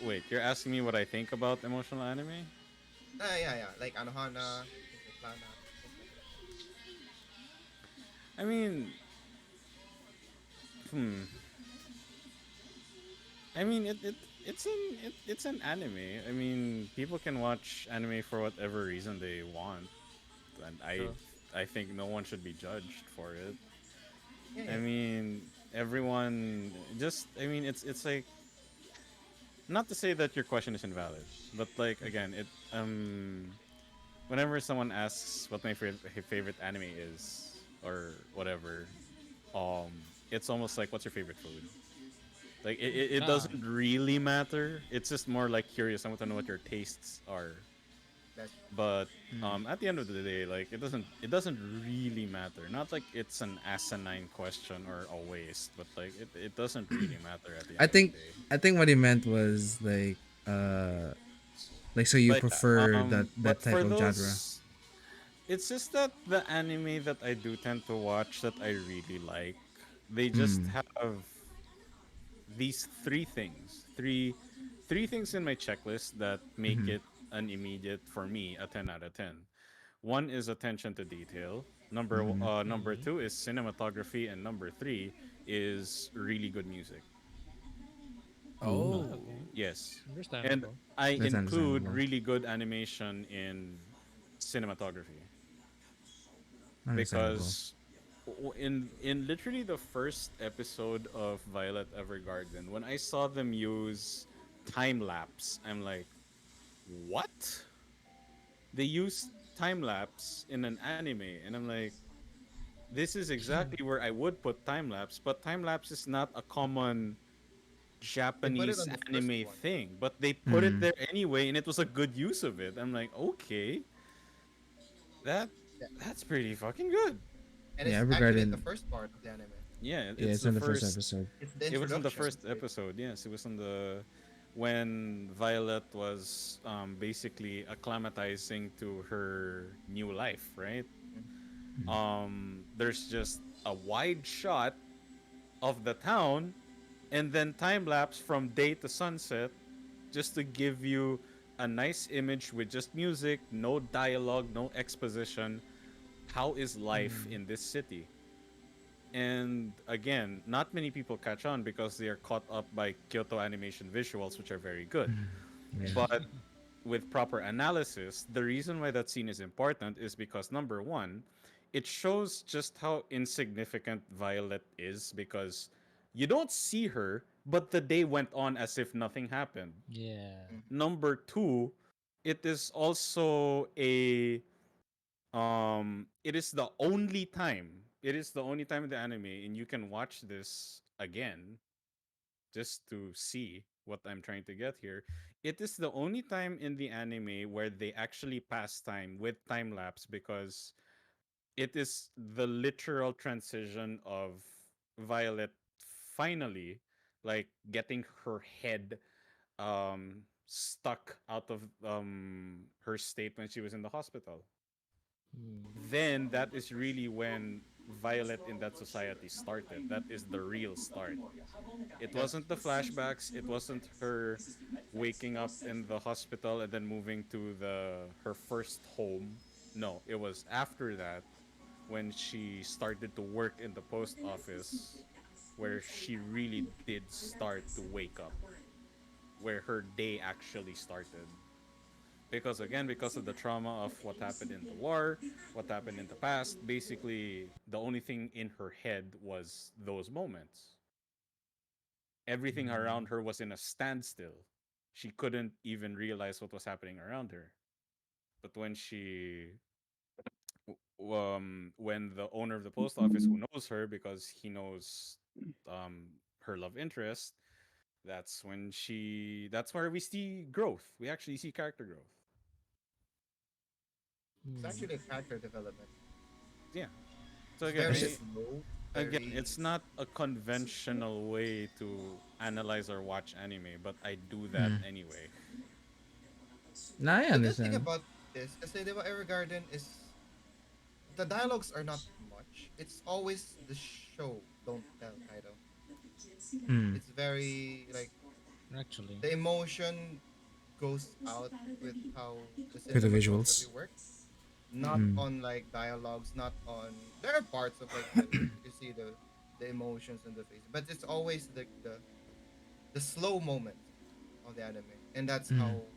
wait. You're asking me what I think about emotional anime? Yeah. Like Anohana, things like Clannad, things like that. I mean, hmm. I mean, it's an anime. I mean, people can watch anime for whatever reason they want, and True. I think no one should be judged for it. Yeah, I yeah. mean, everyone just. I mean, it's like not to say that your question is invalid, but like again, it whenever someone asks what my favorite anime is or whatever, um, it's almost like what's your favorite food? Like it Ah, doesn't really matter. It's just more like curious. I want to know what your tastes are. That's But Mm. at the end of the day, like it doesn't really matter. Not like it's an asinine question or a waste, but like it doesn't really matter at the I end of the think day. I think what he meant was uh like so you But prefer that but type for of genre. those, it's just that the anime that I do tend to watch that I really like, they just Mm. have these three things in my checklist that make Mm-hmm. it an immediate for me a 10 out of 10. One is attention to detail. Mm-hmm. Number mm, two is cinematography, and number three is really good music. Ooh, ah, Oh. okay. Yes, and Understandable. I that's include understandable. really good animation in cinematography Understandable. because in literally the first episode of Violet Evergarden, when I saw them use time lapse, I'm like, what? They use time lapse in an anime, and I'm like, this is exactly where I would put time lapse, but time lapse is not a common they put it Japanese on the first anime one, thing, but they put it Mm. there anyway, and it was a good use of it. I'm like, okay, that yeah. that's pretty fucking good. And Yeah, it's actually the regarding first part of the anime. Yeah, yeah, it's it's the in the first first. episode. It's the It was in the introduction. first episode. Yes, it was in the when Violet was basically acclimatizing to her new life, right? There's just a wide shot of the town and then time lapse from day to sunset just to give you a nice image with just music, no dialogue, no exposition. How is life Mm, in this city? And again, not many people catch on because they are caught up by Kyoto Animation visuals, which are very good. Yeah. But with proper analysis, the reason why that scene is important is because number one, it shows just how insignificant Violet is because you don't see her, but the day went on as if nothing happened. yeah. Number two, it is also a it is the only time in the anime, and you can watch this again just to see what I'm trying to get here. It is the only time in the anime where they actually pass time with time lapse because it is the literal transition of Violet finally like getting her head stuck out of her state when she was in the hospital. Mm, Then that is really when Violet in that society started. That is the real start. It Yeah. wasn't the flashbacks, it wasn't her waking up in the hospital and then moving to the her first home. No, it was after that when she started to work in the post office where she really did start to wake up, where her day actually started. Because again, because of the trauma of what happened in the war, what happened in the past, basically the only thing in her head was those moments. Everything mm, around her was in a standstill. She couldn't even realize what was happening around her. But when she when the owner of the post office, who knows her because he knows her love interest, that's where we see growth. We actually see character growth. It's actually a character development. Yeah. So It's again, very Actually, slow, again, very. it's not a conventional way to analyze or watch anime, but I do that mm. anyway. No, I The good thing understand. about this, kasi di ba Evergarden is the dialogues are not much. It's always the show, don't tell kind of. Mm. It's very like Actually. the emotion goes out with how the For the cinematography visuals. works. Not Mm. on like dialogues, not on there are parts of like the you see the emotions in the face, but it's always like the slow moments of the anime. And that's Mm. how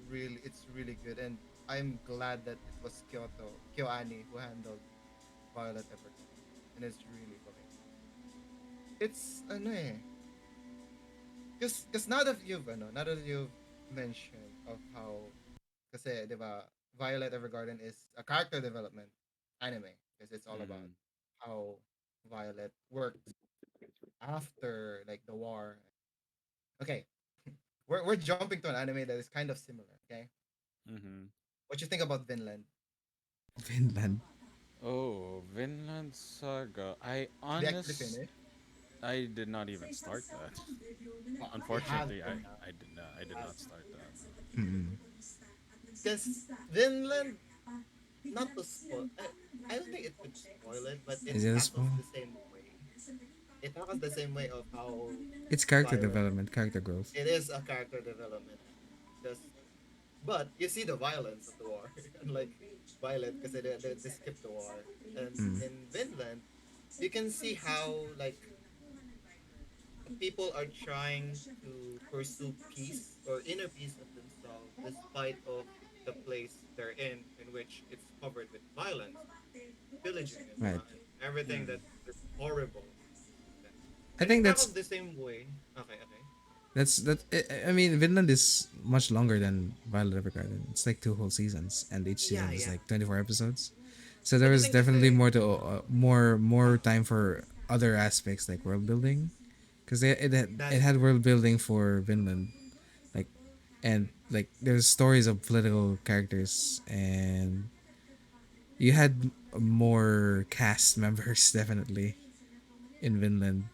really it's really good. And I'm glad that it was KyoAni who handled Violet Evergarden. And it's really fucking it's ano eh. Cause now that you've mentioned of how kasi 'di ba Violet Evergarden is a character development anime because it's all about Hmm. how Violet works after like the war. Okay, we're jumping to an anime that is kind of similar. Okay, Mm-hmm. what you think about Vinland? Finland. Oh, Vinland Saga. Did you actually finish? I did not even start that. Oh, you have Unfortunately, to now. I did Have not start that. Mm. because Vinland, not to spoil. I don't think it could spoil it, but it Is it a tackles small? the same way. It tackles the same way of how It's character Violet. development, character growth. It is a character development. Just but you see the violence of the war, unlike Violet, because they skipped the war. And Mm. in Vinland, you can see how like people are trying to pursue peace or inner peace of themselves, despite of the place they're in which it's covered with violence, pillaging, and, Right. and everything that is horrible. I And it think tackles the same way. Okay, okay. I mean, Vinland is much longer than Violet Evergarden. It's like 2 whole seasons, and each Yeah, season is yeah. like 24 episodes. So there But the was thing to definitely say, more to more time for other aspects like world building, because it that's had true. world building for Vinland, like and like there's stories of political characters, and you had more cast members definitely in Vinland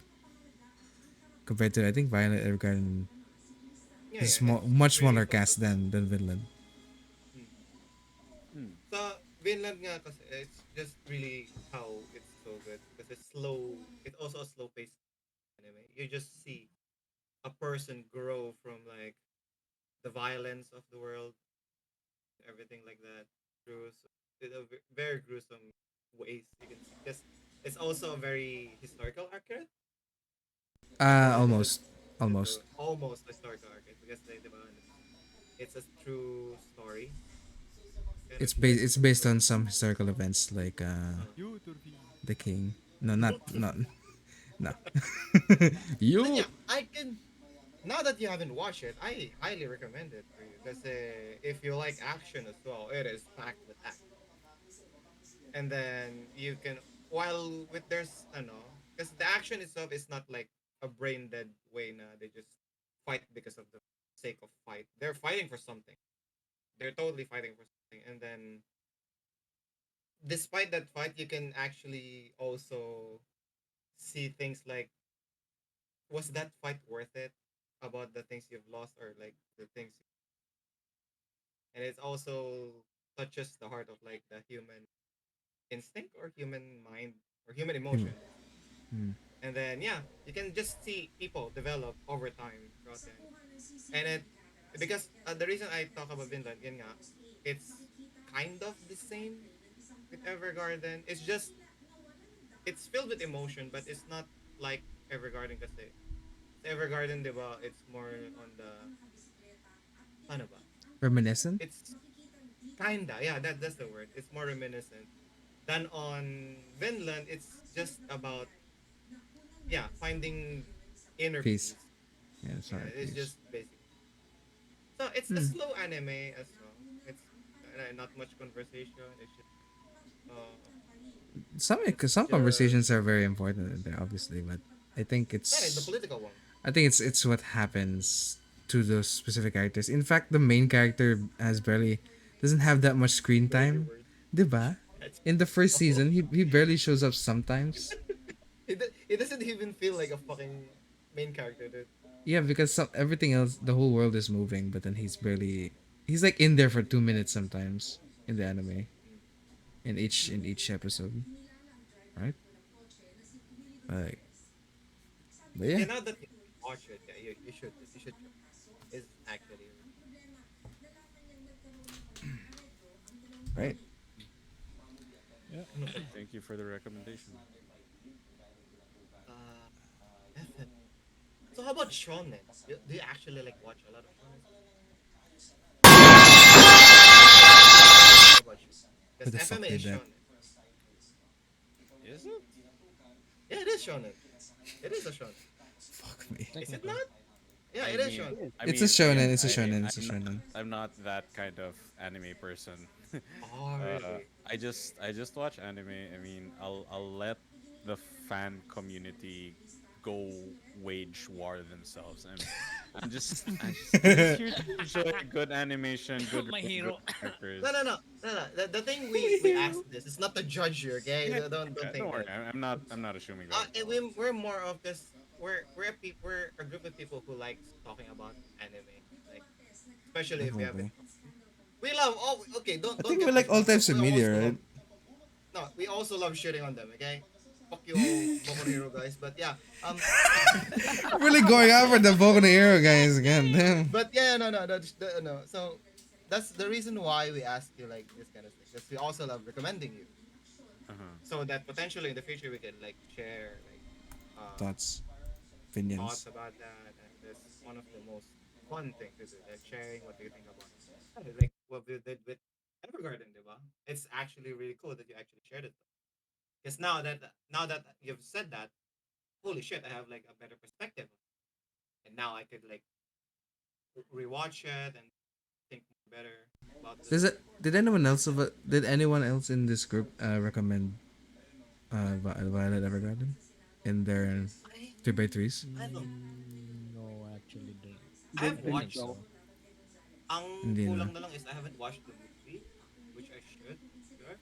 compared to I think Violet Evergarden Yeah, is yeah. It's much really smaller cast focused. than Vinland. Hmm. Hmm. Sa Vinland nga kasi, it's just really how it's so good. Because it's slow. It's also a slow paced anime. You just see a person grow from like the violence of the world, everything like that, through in a very gruesome ways. You can see because it's also a very historical accurate, or is it Almost, almost. almost historical accurate because it's a true story kind of shit. It's based on some historical events like Uh, You, Turbi. the king. No, not no. but then You yeah, I can now that you haven't watched it, I highly recommend it for you because if you like action as well, it is packed with action. And then you can while with there's I know because the action itself is not like a brain dead way. Na they just fight because of the sake of fight. They're fighting for something. They're totally fighting for something. And then despite that fight, you can actually also see things like was that fight worth it about the things you've lost or like the things and it also touches the heart of like the human instinct or human mind or human Hmm. emotion. Hmm. And then yeah, you can just see people develop over time throughout the anime. And it because the reason I talk about Vinland, yun nga, it's kind of the same with Evergarden. It's just it's filled with emotion, but it's not like Evergarden kasi Evergarden, diba, it's more on the ano ba? reminiscent. It's kinda, yeah, that's the word. It's more reminiscent than on Vinland. It's just about yeah, finding inner Peace. peace. Yeah, Yeah, sorry, it's peace. just basic. So it's a Hmm. slow anime as well. It's not much conversation. It's just Some the conversations are very important in there, obviously, but I think yeah, the it's political one. it's what happens to those specific characters. In fact, the main character has barely doesn't have that much screen Very few time, words. diba? That's In the first oh. season, he barely shows up sometimes. It doesn't even feel like a fucking main character, dude. Yeah, because everything else, the whole world is moving, but then he's like in there for 2 minutes sometimes in the anime in each episode, right? Like, but yeah, Yeah, now that you watch it, yeah, you should try. It's actually right. Thank you for the recommendation. uh so how about shonen? Do you actually like watch a lot of shonen? How about you? Who Because the fuck FMA did is that? shonen. Is it? Yeah, it is shonen. It is a shonen. Fuck me. Is it not? Yeah, I it is mean, shonen. I It's mean, a shonen. again, It's a shonen. It's a I'm not, shonen. I'm not that kind of anime person. Oh, really? I just watch anime. I mean, I'll let the fan community go wage war themselves. I'm just here to enjoy good animation, good My written, good hero. characters. No. The thing we asked this is not to judge you, okay? Yeah, Don't think don't worry. that. I'm not assuming that. at all. We're more of this. We're a group of people who likes talking about anime, like especially if we have it. Definitely. We love all. Okay, I don't think get we me like all wrong. types of We media, also right? love, no, we also love shitting on them. Okay, fuck you all, Boku no Hero guys. But yeah, Really going out for the Boku no Hero guys. God damn. but yeah, no. So that's the reason why we ask you like this kind of thing. Because we also love recommending you, Uh-huh. so that potentially in the future we can like share like Thoughts, thoughts opinions. about that, and that's one of the most fun thing to do, like sharing what do you think about it. Like what we did with Evergarden, diba? It's actually really cool that you actually shared it. Because now that you've said that, holy shit, I have like a better perspective, and now I could like rewatch it and think better about the Does it? story. Did anyone else in this group recommend Violet Evergarden in their I 3x3s? I don't. No, actually, I have I think watched. so. Ang Hindi na. kulang na lang is I haven't watched the movie, which I should. Sure.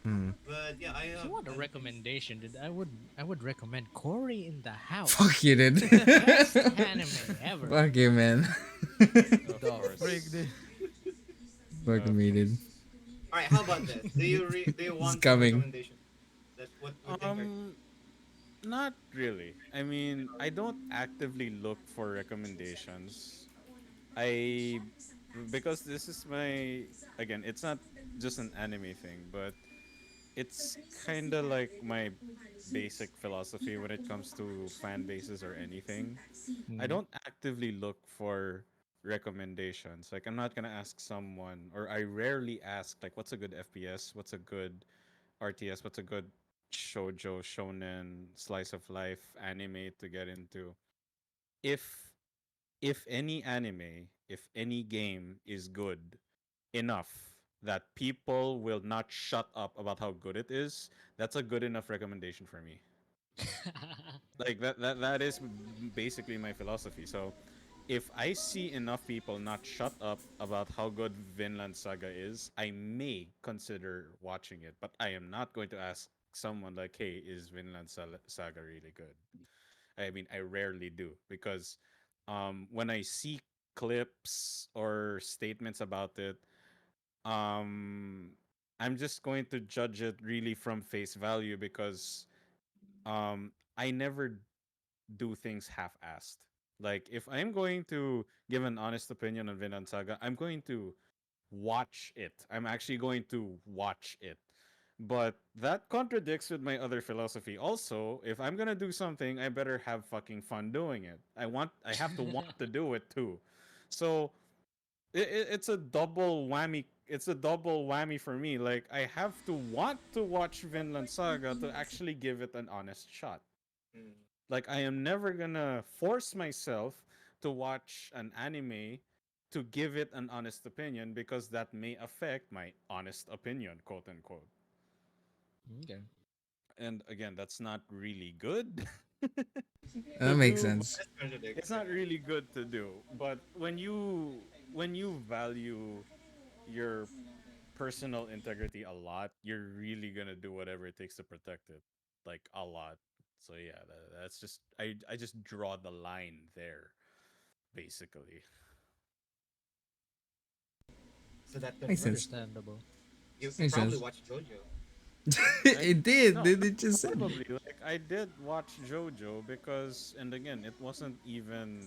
Hmm. But yeah, I If have. you want a recommendation, dude, I would recommend Cory in the House. Fuck you, did. Best anime ever. Fuck you, man. Of The course. frig, dude. Fuck me, dude. All right, how about this? Do you want some coming. recommendation? That what think are Not really. I mean, I don't actively look for recommendations. I because this is my again, it's not just an anime thing, but it's kind of like my basic philosophy when it comes to fan bases or anything. I Mm. don't actively look for recommendations. Like I'm not going to ask someone or I rarely ask like what's a good FPS, what's a good RTS, what's a good shoujo, shonen, slice of life anime to get into. If any anime, if any game is good enough that people will not shut up about how good it is, that's a good enough recommendation for me. Like that is basically my philosophy. So if I see enough people not shut up about how good Vinland Saga is, I may consider watching it, but I am not going to ask someone like, "Hey, is Saga really good?" I mean, I rarely do because when I see clips or statements about it, um, I'm just going to judge it really from face value because I never do things half-assed. Like if I'm going to give an honest opinion on Vinland Saga, I'm going to watch it. I'm actually going to watch it. But that contradicts with my other philosophy. Also, if I'm gonna do something, I better have fucking fun doing it. I have to want to do it too. So it's a double whammy. It's a double whammy for me. Like I have to want to watch Vinland Saga to actually give it an honest shot. mm, Like I am never gonna force myself to watch an anime to give it an honest opinion because that may affect my honest opinion, quote unquote. Okay. And again, that's not really good. That to makes do, sense. it's not really good to do. But when you value your personal integrity a lot, you're really gonna do whatever it takes to protect it, like a lot. So yeah, that's just I just draw the line there, basically. So that Makes sense. confirms Understandable. you Makes probably sense. watched JoJo. It did. No, It just said. probably like I did watch JoJo because, and again, it wasn't even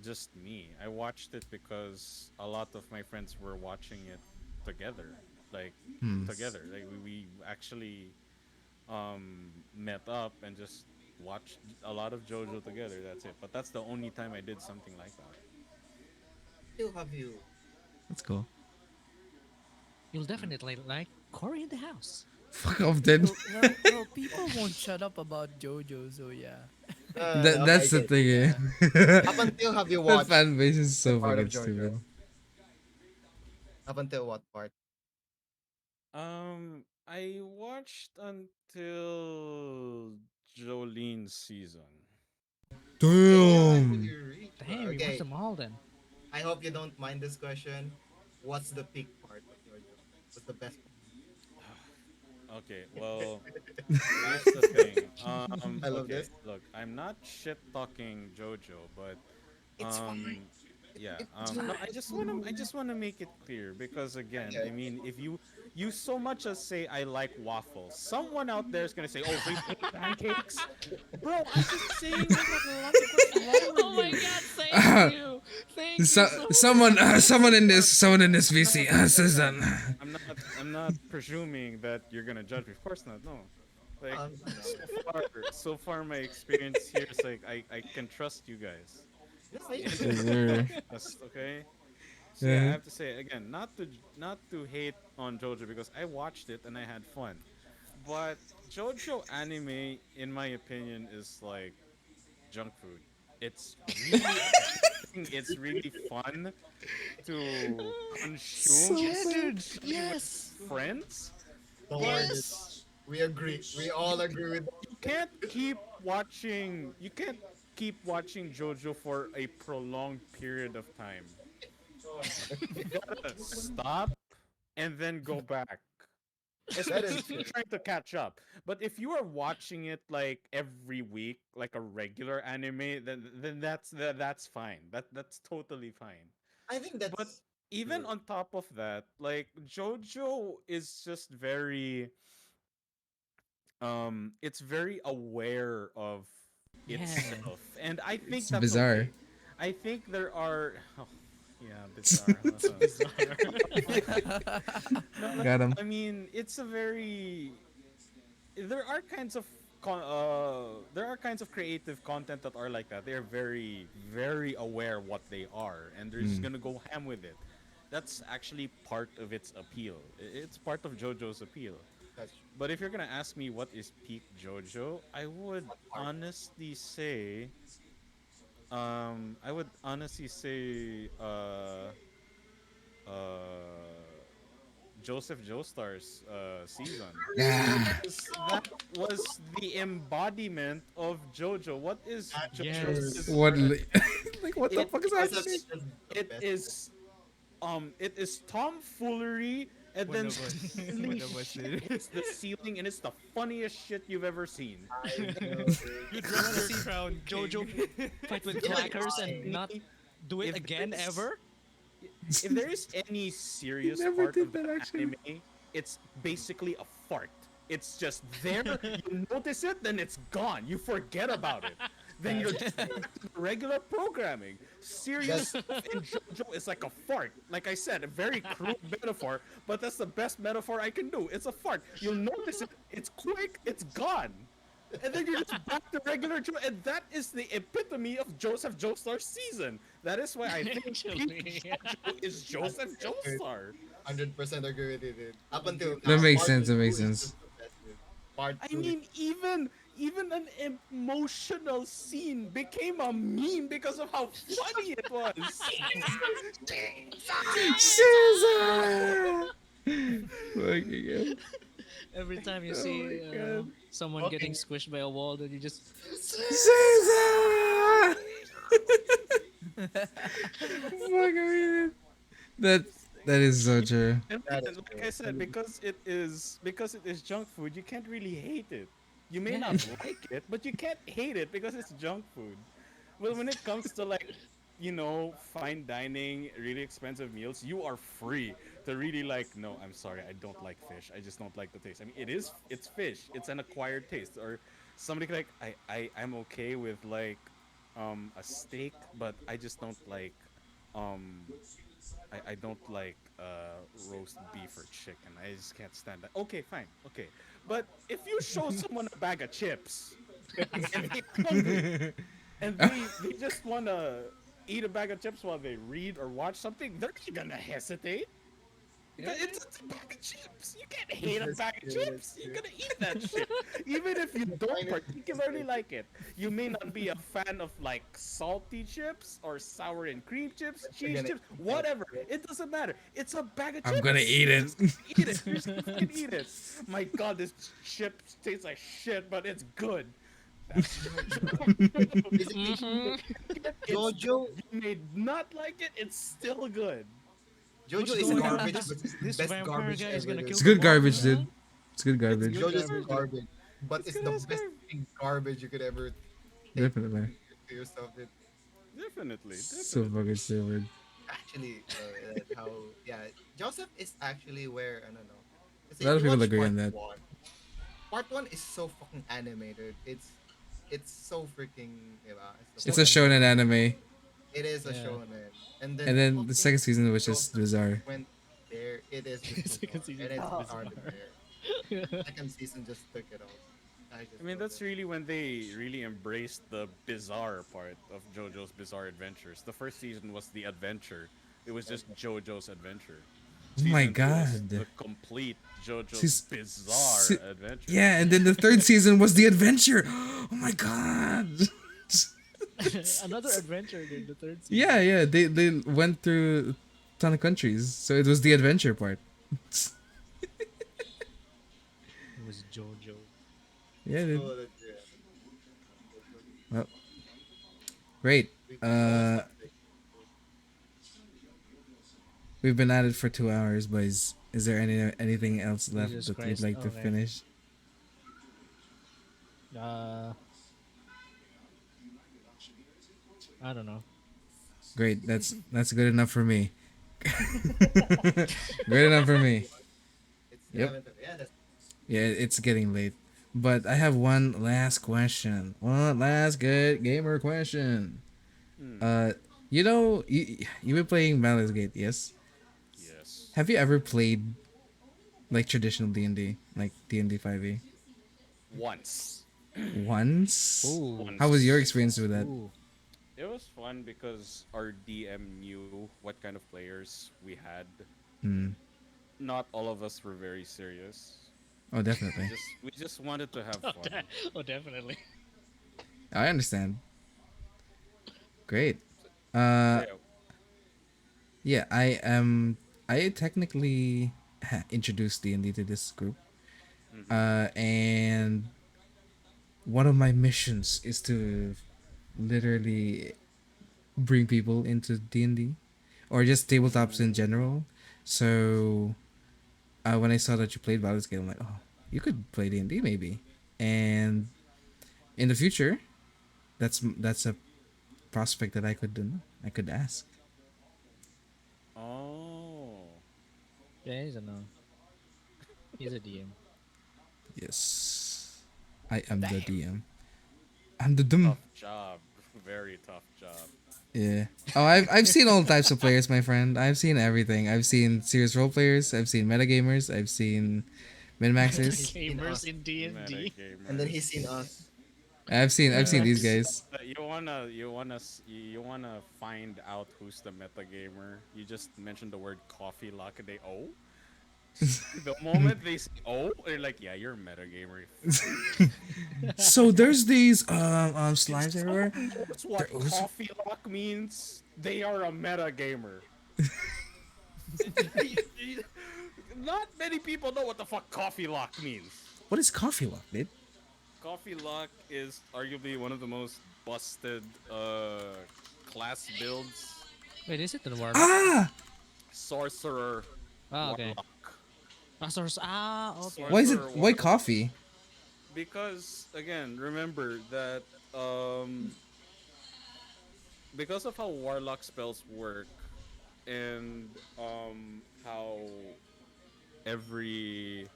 just me. I watched it because a lot of my friends were watching it together, like Hmm. together. Like we actually met up and just watched a lot of JoJo together. That's it. But that's the only time I did something like that. Still have you? That's cool. You'll definitely like Cory in the house. Fuck off, then. Well, people won't shut up about JoJo, so yeah. That's the thing. Up until have you The watched fan base is the so part of fucking JoJo? stupid. Up until what part? I watched until Jolene's season. Damn. You reach? Damn, you watched Okay, them all then. I hope you don't mind this question. What's the peak part of JoJo? What's the best? Okay, well, here's the thing. I love Okay, this. look, I'm not shit talking JoJo, but It's fine. yeah, no, I just wanna make it clear because again, Yeah. I mean, if you so much as say I like waffles, someone out there is gonna say, oh, so you hate pancakes, bro. I'm just saying, there's a lot of what's wrong with Oh my you. god, thank you. Thank you So, so someone in this VC says that. I'm not presuming that you're gonna judge me. Of course not. No. Like so far my experience here is like I can trust you guys. Yes, sir. That's okay. So yeah, I Yeah. have to say again, not to hate on JoJo because I watched it and I had fun. But JoJo anime, in my opinion, is like junk food. It's really it's really fun to consume Yeah, dude. especially Yes. with friends. Don't worry, dude. We agree. We all agree with that. You can't keep watching JoJo for a prolonged period of time. You gotta stop and then go back. Especially if you're trying to catch up. But if you are watching it like every week, like a regular anime, then that's fine. That's totally fine. I think that's But even true. on top of that, like JoJo is just very it's very aware of Yeah. itself. And I think It's that's bizarre. okay. I think there are yeah, bizarre. Got him. I mean, it's a very there are kinds of there are kinds of creative content that are like that. They're very very aware what they are and they're just going to go ham with it. That's actually part of its appeal. It's part of JoJo's appeal. That's But if you're going to ask me what is peak JoJo, I would honestly say I would honestly say Joseph Joestar's season. Yeah. That was the embodiment of JoJo. What is JoJo? Yes. What? Like what the It- fuck is It's happening? just the It best. it is tomfoolery and then One of us- suddenly one of us shit did. hits the ceiling and it's the funniest shit you've ever seen. I know, dude. You dropped your See crown, Jojo King. fight with Yeah, clackers and fine. not do it If again there's- ever. If there is any serious never part did of that, the actually. anime, it's basically a fart. It's just there, you notice it, then it's gone. You forget about it. Then you're just back to the regular programming. Serious stuff in JoJo is like a fart. Like I said, a very crude metaphor, but that's the best metaphor I can do. It's a fart. You'll notice it, it's quick, it's gone. And then you're just back to regular Joe, and that is the epitome of Joseph Joestar's season. That is why I think Actually, peak JoJo is Joseph Joestar. 100% agree with you, dude. Up until That now, makes part sense, that two makes is sense. just the best, dude. Part I two is- mean, even an emotional scene became a meme because of how funny it was. Caesar! Fucking hell. Every time you see someone getting squished by a wall, then you just Caesar! Fuck, I mean, that that is so true. That is And like true. I said, because it is junk food, you can't really hate it. You may not like it, but you can't hate it because it's junk food. Well, when it comes to like, fine dining, really expensive meals, you are free to really like. No, I'm sorry, I don't like fish. I just don't like the taste. I mean, it's fish. It's an acquired taste. Or somebody like I'm okay with like, a steak, but I just don't like, um, I don't like roast beef or chicken. I just can't stand that. Okay, fine. Okay. But if you show someone a bag of chips and they're hungry and they just want to eat a bag of chips while they read or watch something, they're not going to hesitate. Because it's a bag of chips. You can't hate a That's bag of true, chips. that's You're true. gonna eat that shit, even if you don't particularly like it. You may not be a fan of like salty chips or sour and cream chips, You're cheese gonna chips, eat that whatever. shit. It doesn't matter. It's a bag of chips. I'm gonna eat it. Eat it. You're just gonna fucking eat it. My God, this chip tastes like shit, but it's good. Jojo, You may not like it. It's still good. Jojo is going on? garbage, This- but it's the this best vampire garbage guy is ever. gonna dude. kill It's good the mob garbage, now? dude. It's good garbage. good Jojo's garbage. garbage, but It's it's good the as best garbage. fucking garbage you could ever Definitely. to yourself. Dude. Definitely. So fucking stupid. Actually, how Joseph is actually where I don't know. A lot of if you people watch agree part on that. one- Part one is so fucking animated. It's so freaking. It's a shonen anime, It is a Yeah. shonen, and and then the fucking second season was just Joseph bizarre. went there. It is just Second bizarre, season and it's was bizarre bizarre. there. Second season just took it off. I mean, that's really when they really embraced the bizarre part of JoJo's Bizarre Adventures. The first season was the adventure. It was just JoJo's adventure. Oh my Season two was God. The complete JoJo's Seas- bizarre se- adventure. Yeah, and then the third season was the adventure. Oh my god. Another adventure, dude. The third season. Yeah, they went through a ton of countries, so it was the adventure part. It was JoJo. Yeah, dude. Oh, that's- yeah. Well, great. We've been at it for 2 hours, boys. Is there anything else left Jesus that you'd Christ, like to okay. finish? I don't know. Great. That's good enough for me. Good enough for me. It's Yep. yeah, that's Yeah, it's getting late. But I have one last question. One last good gamer question. You've been playing Baldur's Gate, yes? Yes. Have you ever played like traditional D&D, like D&D 5e? Once. Once? Ooh. How was your experience with that? Ooh. It was fun because our DM knew what kind of players we had. Hmm. Not all of us were very serious. Oh, definitely. We just wanted to have fun. Oh, definitely. I understand. Great. Yeah. Yeah, I technically introduced D&D to this group. And one of my missions is to literally bring people into D&D or just tabletops in general. So when I saw that you played Baldur's Gate, I'm like, oh, you could play D&D maybe. And in the future, that's a prospect that I could ask. Oh. Yeah, he's a no. He's a DM. Yes. I am the DM. I'm the DM. Tough job. Very tough job. Yeah. Oh, I've seen all types of players, my friend. I've seen everything. I've seen serious role players. I've seen metagamers. I've seen min-maxers. Gamers in D&D. Metagamers. and then he's seen us. I've seen these guys. You wanna find out who's the metagamer? You just mentioned the word coffee lock and they the moment they say they're like, yeah, you're a metagamer. So there's these slimes everywhere. That's what There was- coffee lock means. They are a metagamer. not many people know what the fuck coffee lock means. What is coffee lock, dude? Coffee lock is arguably one of the most busted class builds. Wait, is it the warlock? Ah! Sorcerer. Oh, okay. Warlock. Okay. Why is it? Sorcerer, Why warlock. coffee? Because again, remember that because of how warlock spells work and how every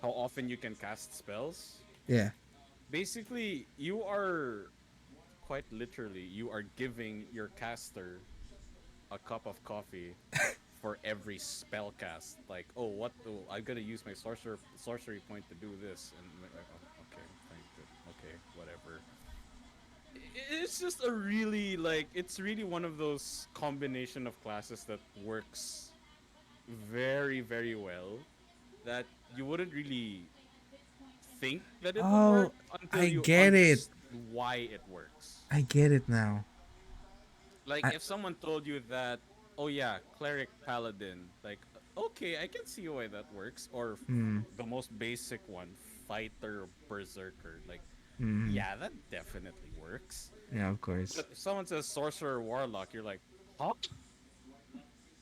how often you can cast spells, Yeah. basically you are quite literally you are giving your caster a cup of coffee for every spell cast. Like, oh, I'm gonna use my sorcery point to do this, and I'm like, oh, okay, thank you. Okay, whatever. It's just a really it's really one of those combination of classes that works very very well, that you wouldn't really think that it would Oh, work until I you get it. understand why it works. I get it now. Like, I- if someone told you that, oh yeah, cleric paladin, like, okay, I can see why that works. Or the most basic one, fighter berserker, like, yeah, that definitely works. Yeah, of course. But if someone says sorcerer warlock, you're like, huh?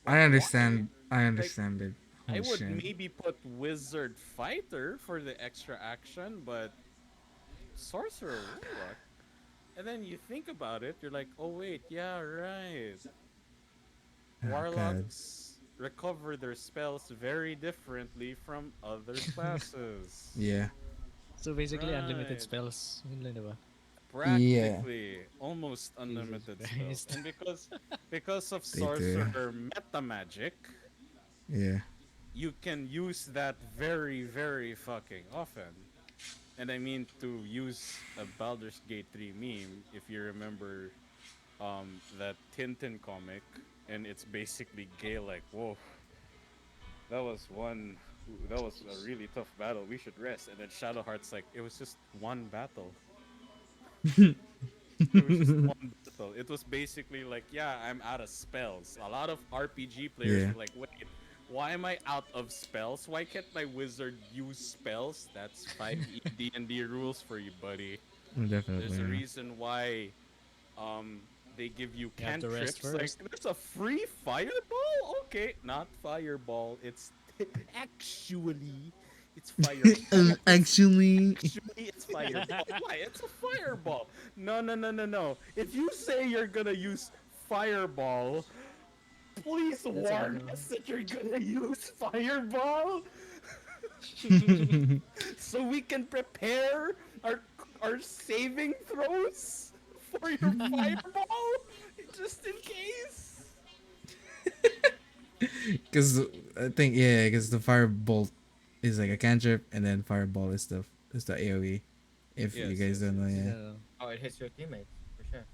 I understand. I understand it. I Oh, would shit. maybe put wizard fighter for the extra action, but sorcerer warlock. And then you think about it, you're like, oh wait, yeah, right. Oh, Warlocks recover their spells very differently from other classes. Yeah. So basically, unlimited Right. spells. Yun lang, diba? Practically, almost unlimited Christ. spells. And because of They do. sorcerer meta magic, Yeah. you can use that very, very fucking often. And I mean, to use a Baldur's Gate 3 meme, if you remember that Tintin comic, and it's basically gay like, whoa, that was a really tough battle, we should rest. And then Shadowheart's like, it was just one battle. It was just one battle. It was basically like, yeah, I'm out of spells. A lot of RPG players Yeah. were like, wait, why am I out of spells? Why can't my wizard use spells? That's 5e D&D rules for you, buddy. Definitely. There's a yeah. reason why they give you You have to rest cantrips. Like, first. there's a free fireball? Okay, not fireball. It's actually it's fireball. Actually. Actually, it's fireball. Why? It's a fireball. No. If you say you're gonna use fireball, please warn us that you're gonna use fireball, so we can prepare our saving throws for your fireball, just in case. Because I think because the firebolt is like a cantrip, and then fireball is the AOE. If you Yes, guys don't know, yeah. So, Oh, it hits your teammates for sure.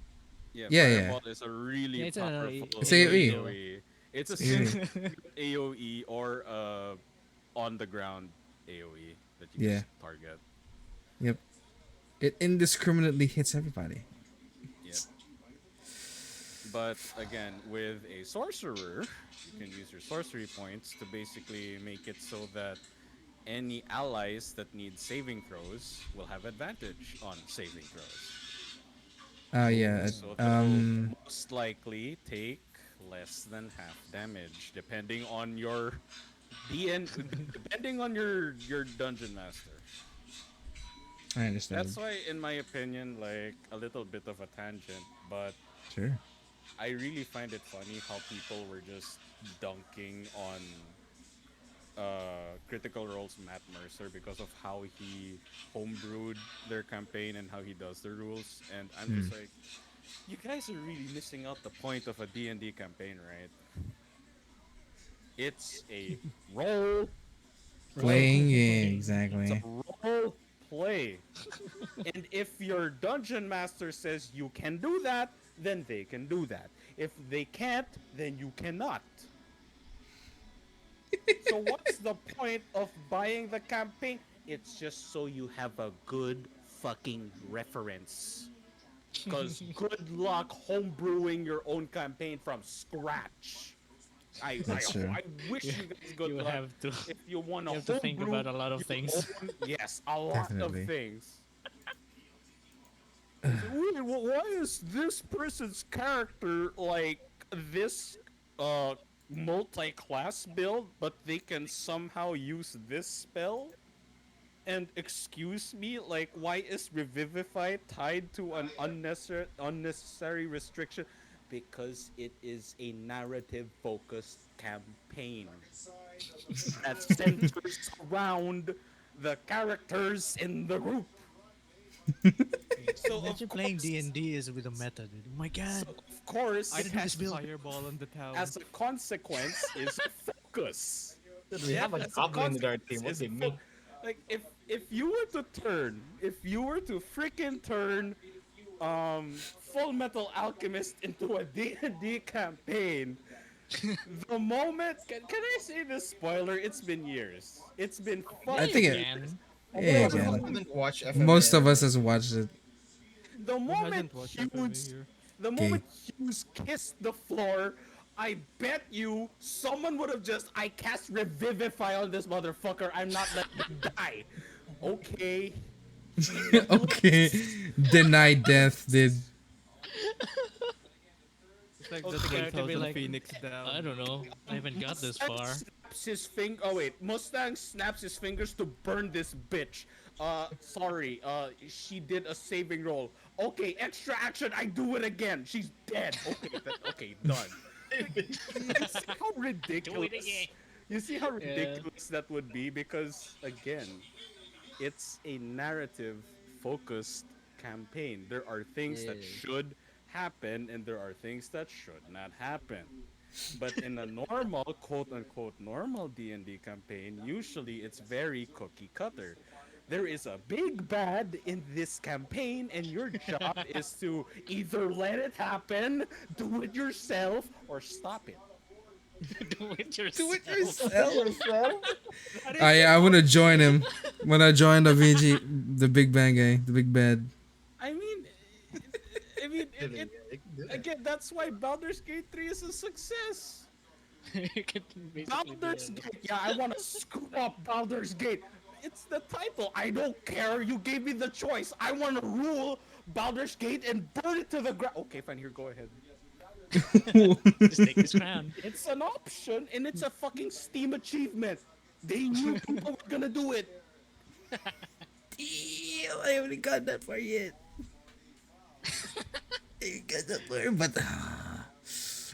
Yeah, Yeah. fireball is a really Yeah, it's a- powerful It's AoE. AoE. It's a AoE. single AoE or on the ground AoE that you Yeah. just target. Yep. It indiscriminately hits everybody. Yep. But again, with a sorcerer, you can use your sorcery points to basically make it so that any allies that need saving throws will have advantage on saving throws. Yeah. So they'll most likely take less than half damage, depending on your depending on your dungeon master. I understand. That's why, in my opinion, like a little bit of a tangent, but Sure. I really find it funny how people were just dunking on Critical Role's Matt Mercer because of how he homebrewed their campaign and how he does the rules, and I'm just like, you guys are really missing out the point of a D&D campaign, right? It's a role Playing game, It's exactly. a role play. And if your dungeon master says you can do that, then they can do that. If they can't, then you cannot. So what's the point of buying the campaign? It's just so you have a good fucking reference. Because good luck homebrewing your own campaign from scratch. That's true. I wish you guys good You luck. have to. If you want You to have to think homebrew about a lot of your things. own- yes, a lot Definitely. of things. So, wait, why is this person's character like this multi-class build, but they can somehow use this spell? And excuse me, like why is Revivify tied to an unnecessary restriction? Because it is a narrative focused campaign that centers around the characters in the group. So Imagine of playing course, D&D is with a meta, dude. Oh my god. so of course, I did this cast build. fireball on the town. as a consequence, is focus. Dude, we have a As a goblin in our consequence, team. What is do you mean? like if you were to turn, if you were to freaking turn Full Metal Alchemist into a D&D campaign, the moment can I say this spoiler? It's been years. It's been I fucking think it. Man. Yeah, I man. didn't watch FMA. Most of us has watched it. the Who moment hasn't watched FMA Hughes here? the moment Hughes kissed the floor, I bet you someone would have just I cast Revivify on this motherfucker. I'm not letting him die. Okay. Okay. Deny death, dude. It's like Oh, just the character be 1,000 like, Phoenix down. I don't know. I haven't got this Mustang far. Snaps his Oh wait, Mustang snaps his fingers to burn this bitch. Sorry. She did a saving roll. Okay, extra action. I do it again. She's dead. Okay, okay, done. You see how ridiculous? You see how ridiculous that would be? Because again, it's a narrative focused campaign. There are things that should happen and there are things that should not happen. But in a normal, quote unquote, normal D&D campaign, usually it's very cookie cutter. There is a big bad in this campaign, and your job is to either let it happen, do it yourself, or stop it. Do it yourself. Yourself? I want to join him. When I join the VG, the Big Bang guy, the Big Bad. I mean, again, that's why Baldur's Gate 3 is a success. You can basically do Baldur's it. Gate. Yeah, I want to screw up Baldur's Gate. It's the title. I don't care. You gave me the choice. I want to rule Baldur's Gate and burn it to the ground. Okay, fine. Here, go ahead. Just take this crown. It's an option, and it's a fucking Steam achievement. They knew people were gonna do it. Damn, I haven't got that far yet. I haven't got that far, but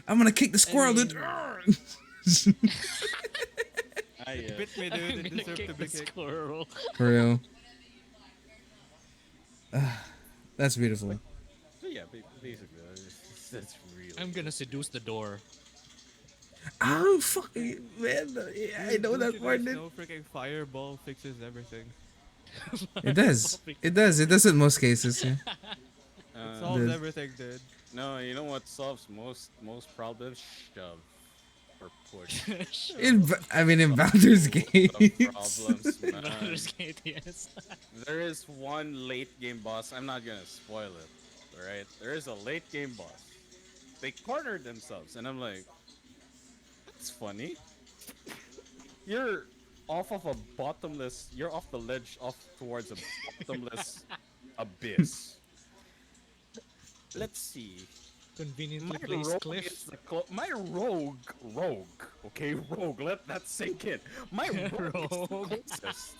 I'm gonna kick the squirrel, dude. Bit me, I'm dude. It gonna deserved to kick be the kicked. squirrel. For real. That's beautiful. So yeah, basically, that's really. I'm gonna seduce the door. Oh fucking man! Yeah, I know Don't that you part. guys Dude. know freaking fireball fixes everything. It does. It does. It does in most cases. Yeah. It solves Dude. everything, dude. No, you know what solves most problems? Shove or push. I mean, in Baldur's Gate. Problems, man. Baldur's Gate, yes. There is one late game boss. I'm not gonna spoil it. Alright? There is a late game boss. They cornered themselves, and I'm like, that's funny. You're off of a bottomless. You're off the ledge, off towards a bottomless abyss. Let's see. Conveniently My placed rogue cliff. is the my rogue. Okay, rogue. Let that sink in. My rogue is the closest.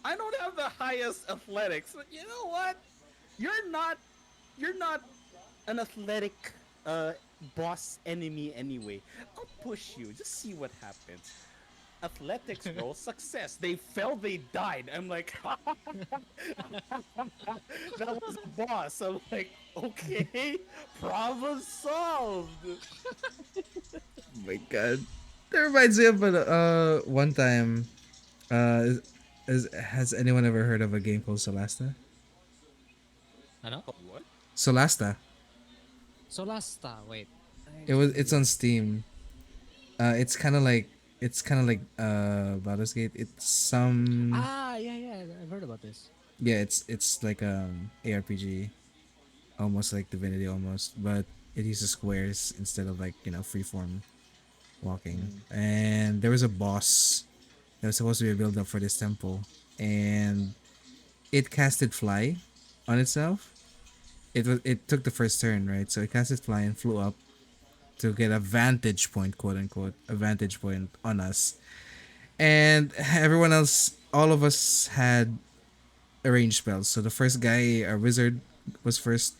I don't have the highest athletics, but you know what? You're not an athletic boss enemy anyway. I'll push you. Just see what happens. Athletics roll success. They fell, they died. I'm like, that was a boss. I'm like, okay, problem solved. Oh my god. That reminds me of one time. Has anyone ever heard of a game called Solasta? I know. What? Solasta. Solasta, wait. It's on Steam. It's kind of like Baldur's Gate. It's some Yeah, I've heard about this. yeah. It's like ARPG, almost like Divinity almost, but it uses squares instead of like freeform. walking, and there was a boss. There was supposed to be a build up for this temple, and it casted fly on itself. It took the first turn, right? So it casted fly and flew up to get a vantage point, quote unquote, a vantage point on us. And everyone else, all of us had a range spells. So the first guy, a wizard, was first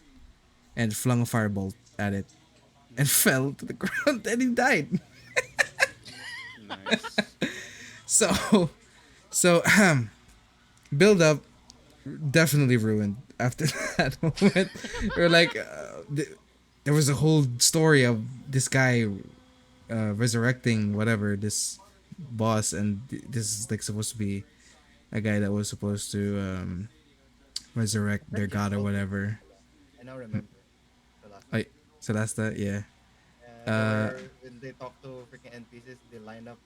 and flung a firebolt at it and fell to the ground and he died. Nice. So, so build up definitely ruined after that moment. We're like, there was a whole story of this guy resurrecting whatever this boss, and this is like supposed to be a guy that was supposed to resurrect their god or whatever. I now remember the last. I so that's that, yeah. When they talk to freaking NPCs, they line up.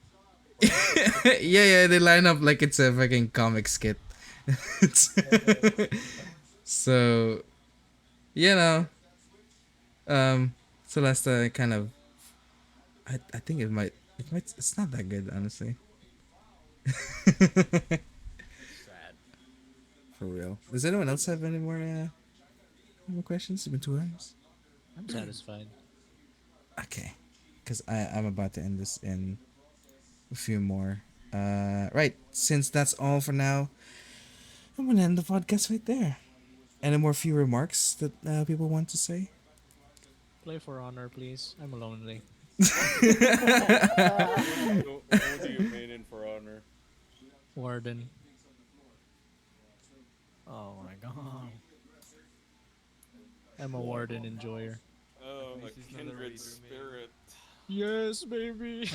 Yeah, they line up like it's a fucking comic skit. So, you know, Celesta kind of, I think it's not that good, honestly. Sad. For real. Does anyone else have any more questions? It's been 2 hours. I'm satisfied. Okay, because I'm about to end this in a few more. Right, since that's all for now, I'm gonna end the podcast right there. Any more few remarks that people want to say? Play For Honor, please. I'm lonely. Who do you main in For Honor? Warden. Oh my god. I'm a Warden enjoyer. Oh, a This is not a kindred raider, spirit. Yes, baby.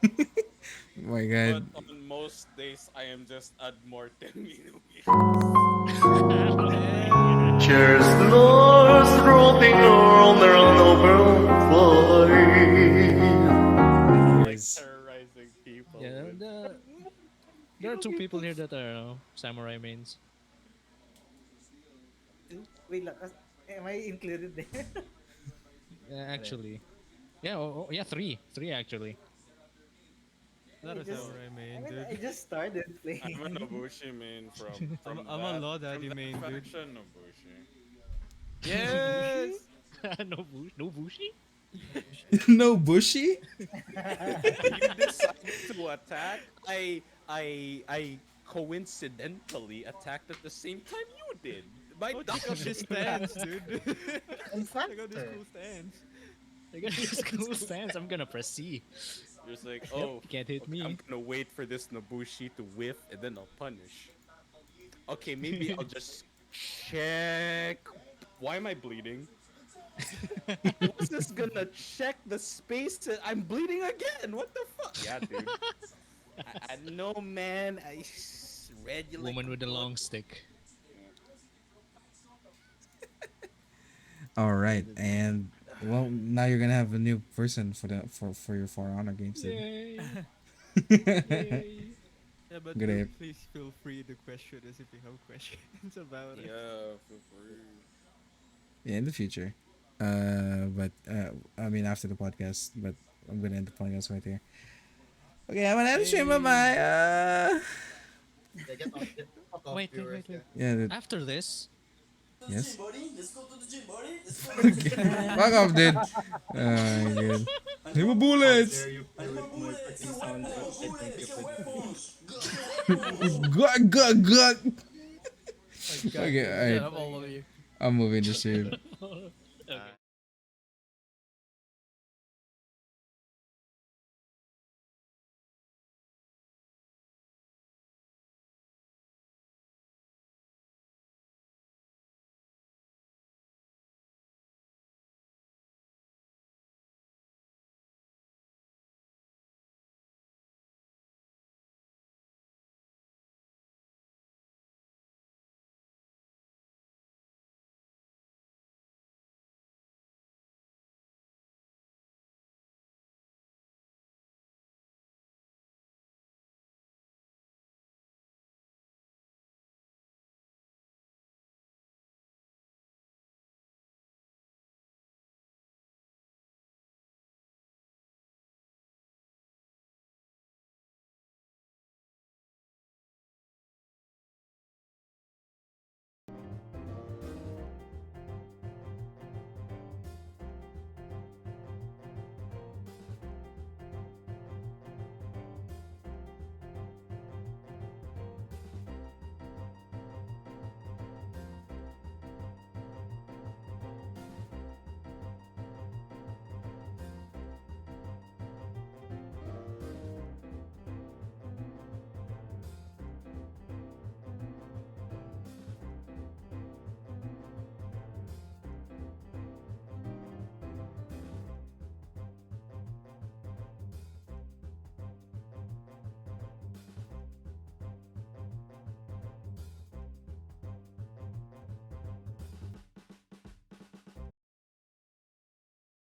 Oh my god. But on most days, I am just ad mortem. Cheers, Lord's rolling on their Like terrorizing people. Yeah, there are 2 people here that are samurai mains. Wait lang, am I included there? Yeah, actually. Yeah, yeah, 3. 3 actually. Not a I just- samurai main, I dude. just started playing. I'm a Nobushi main from I'm a Law Daddy main, dude. faction Nobushi. Yes! No bushi? No bushy? You decided to attack. I coincidentally attacked at the same time you did. My Oh, check out this stance, dude. In Check out this fact, cool stance. I got this cool stance. I'm gonna press C. Just like, oh, You can't hit okay, me. I'm gonna wait for this Nobushi to whiff and then I'll punish. Okay, maybe I'll just check. Why am I bleeding? Who's this gonna check the space? I'm bleeding again. What the fuck? Yeah, dude. I know, man. I read you like Woman a with the book. long stick. All right, and well, now you're gonna have a new person for your For Honor games. Then. Yay! Yeah, but Good ape. please feel free to question us if you have questions about it. Yeah, feel free. Yeah, in the future. But I mean after the podcast. But I'm gonna end the podcast right here. Okay, I'm gonna end the stream. Bye bye. yeah, get fuck off, Wait. viewers, yeah. Yeah. After this, Yes. Let's go to the gym, buddy. Let's go Fuck off, dude. Good. Need more bullets. Dare you play with my freaking sound Gug. Okay, Okay, alright. all of you. I'm moving the stream.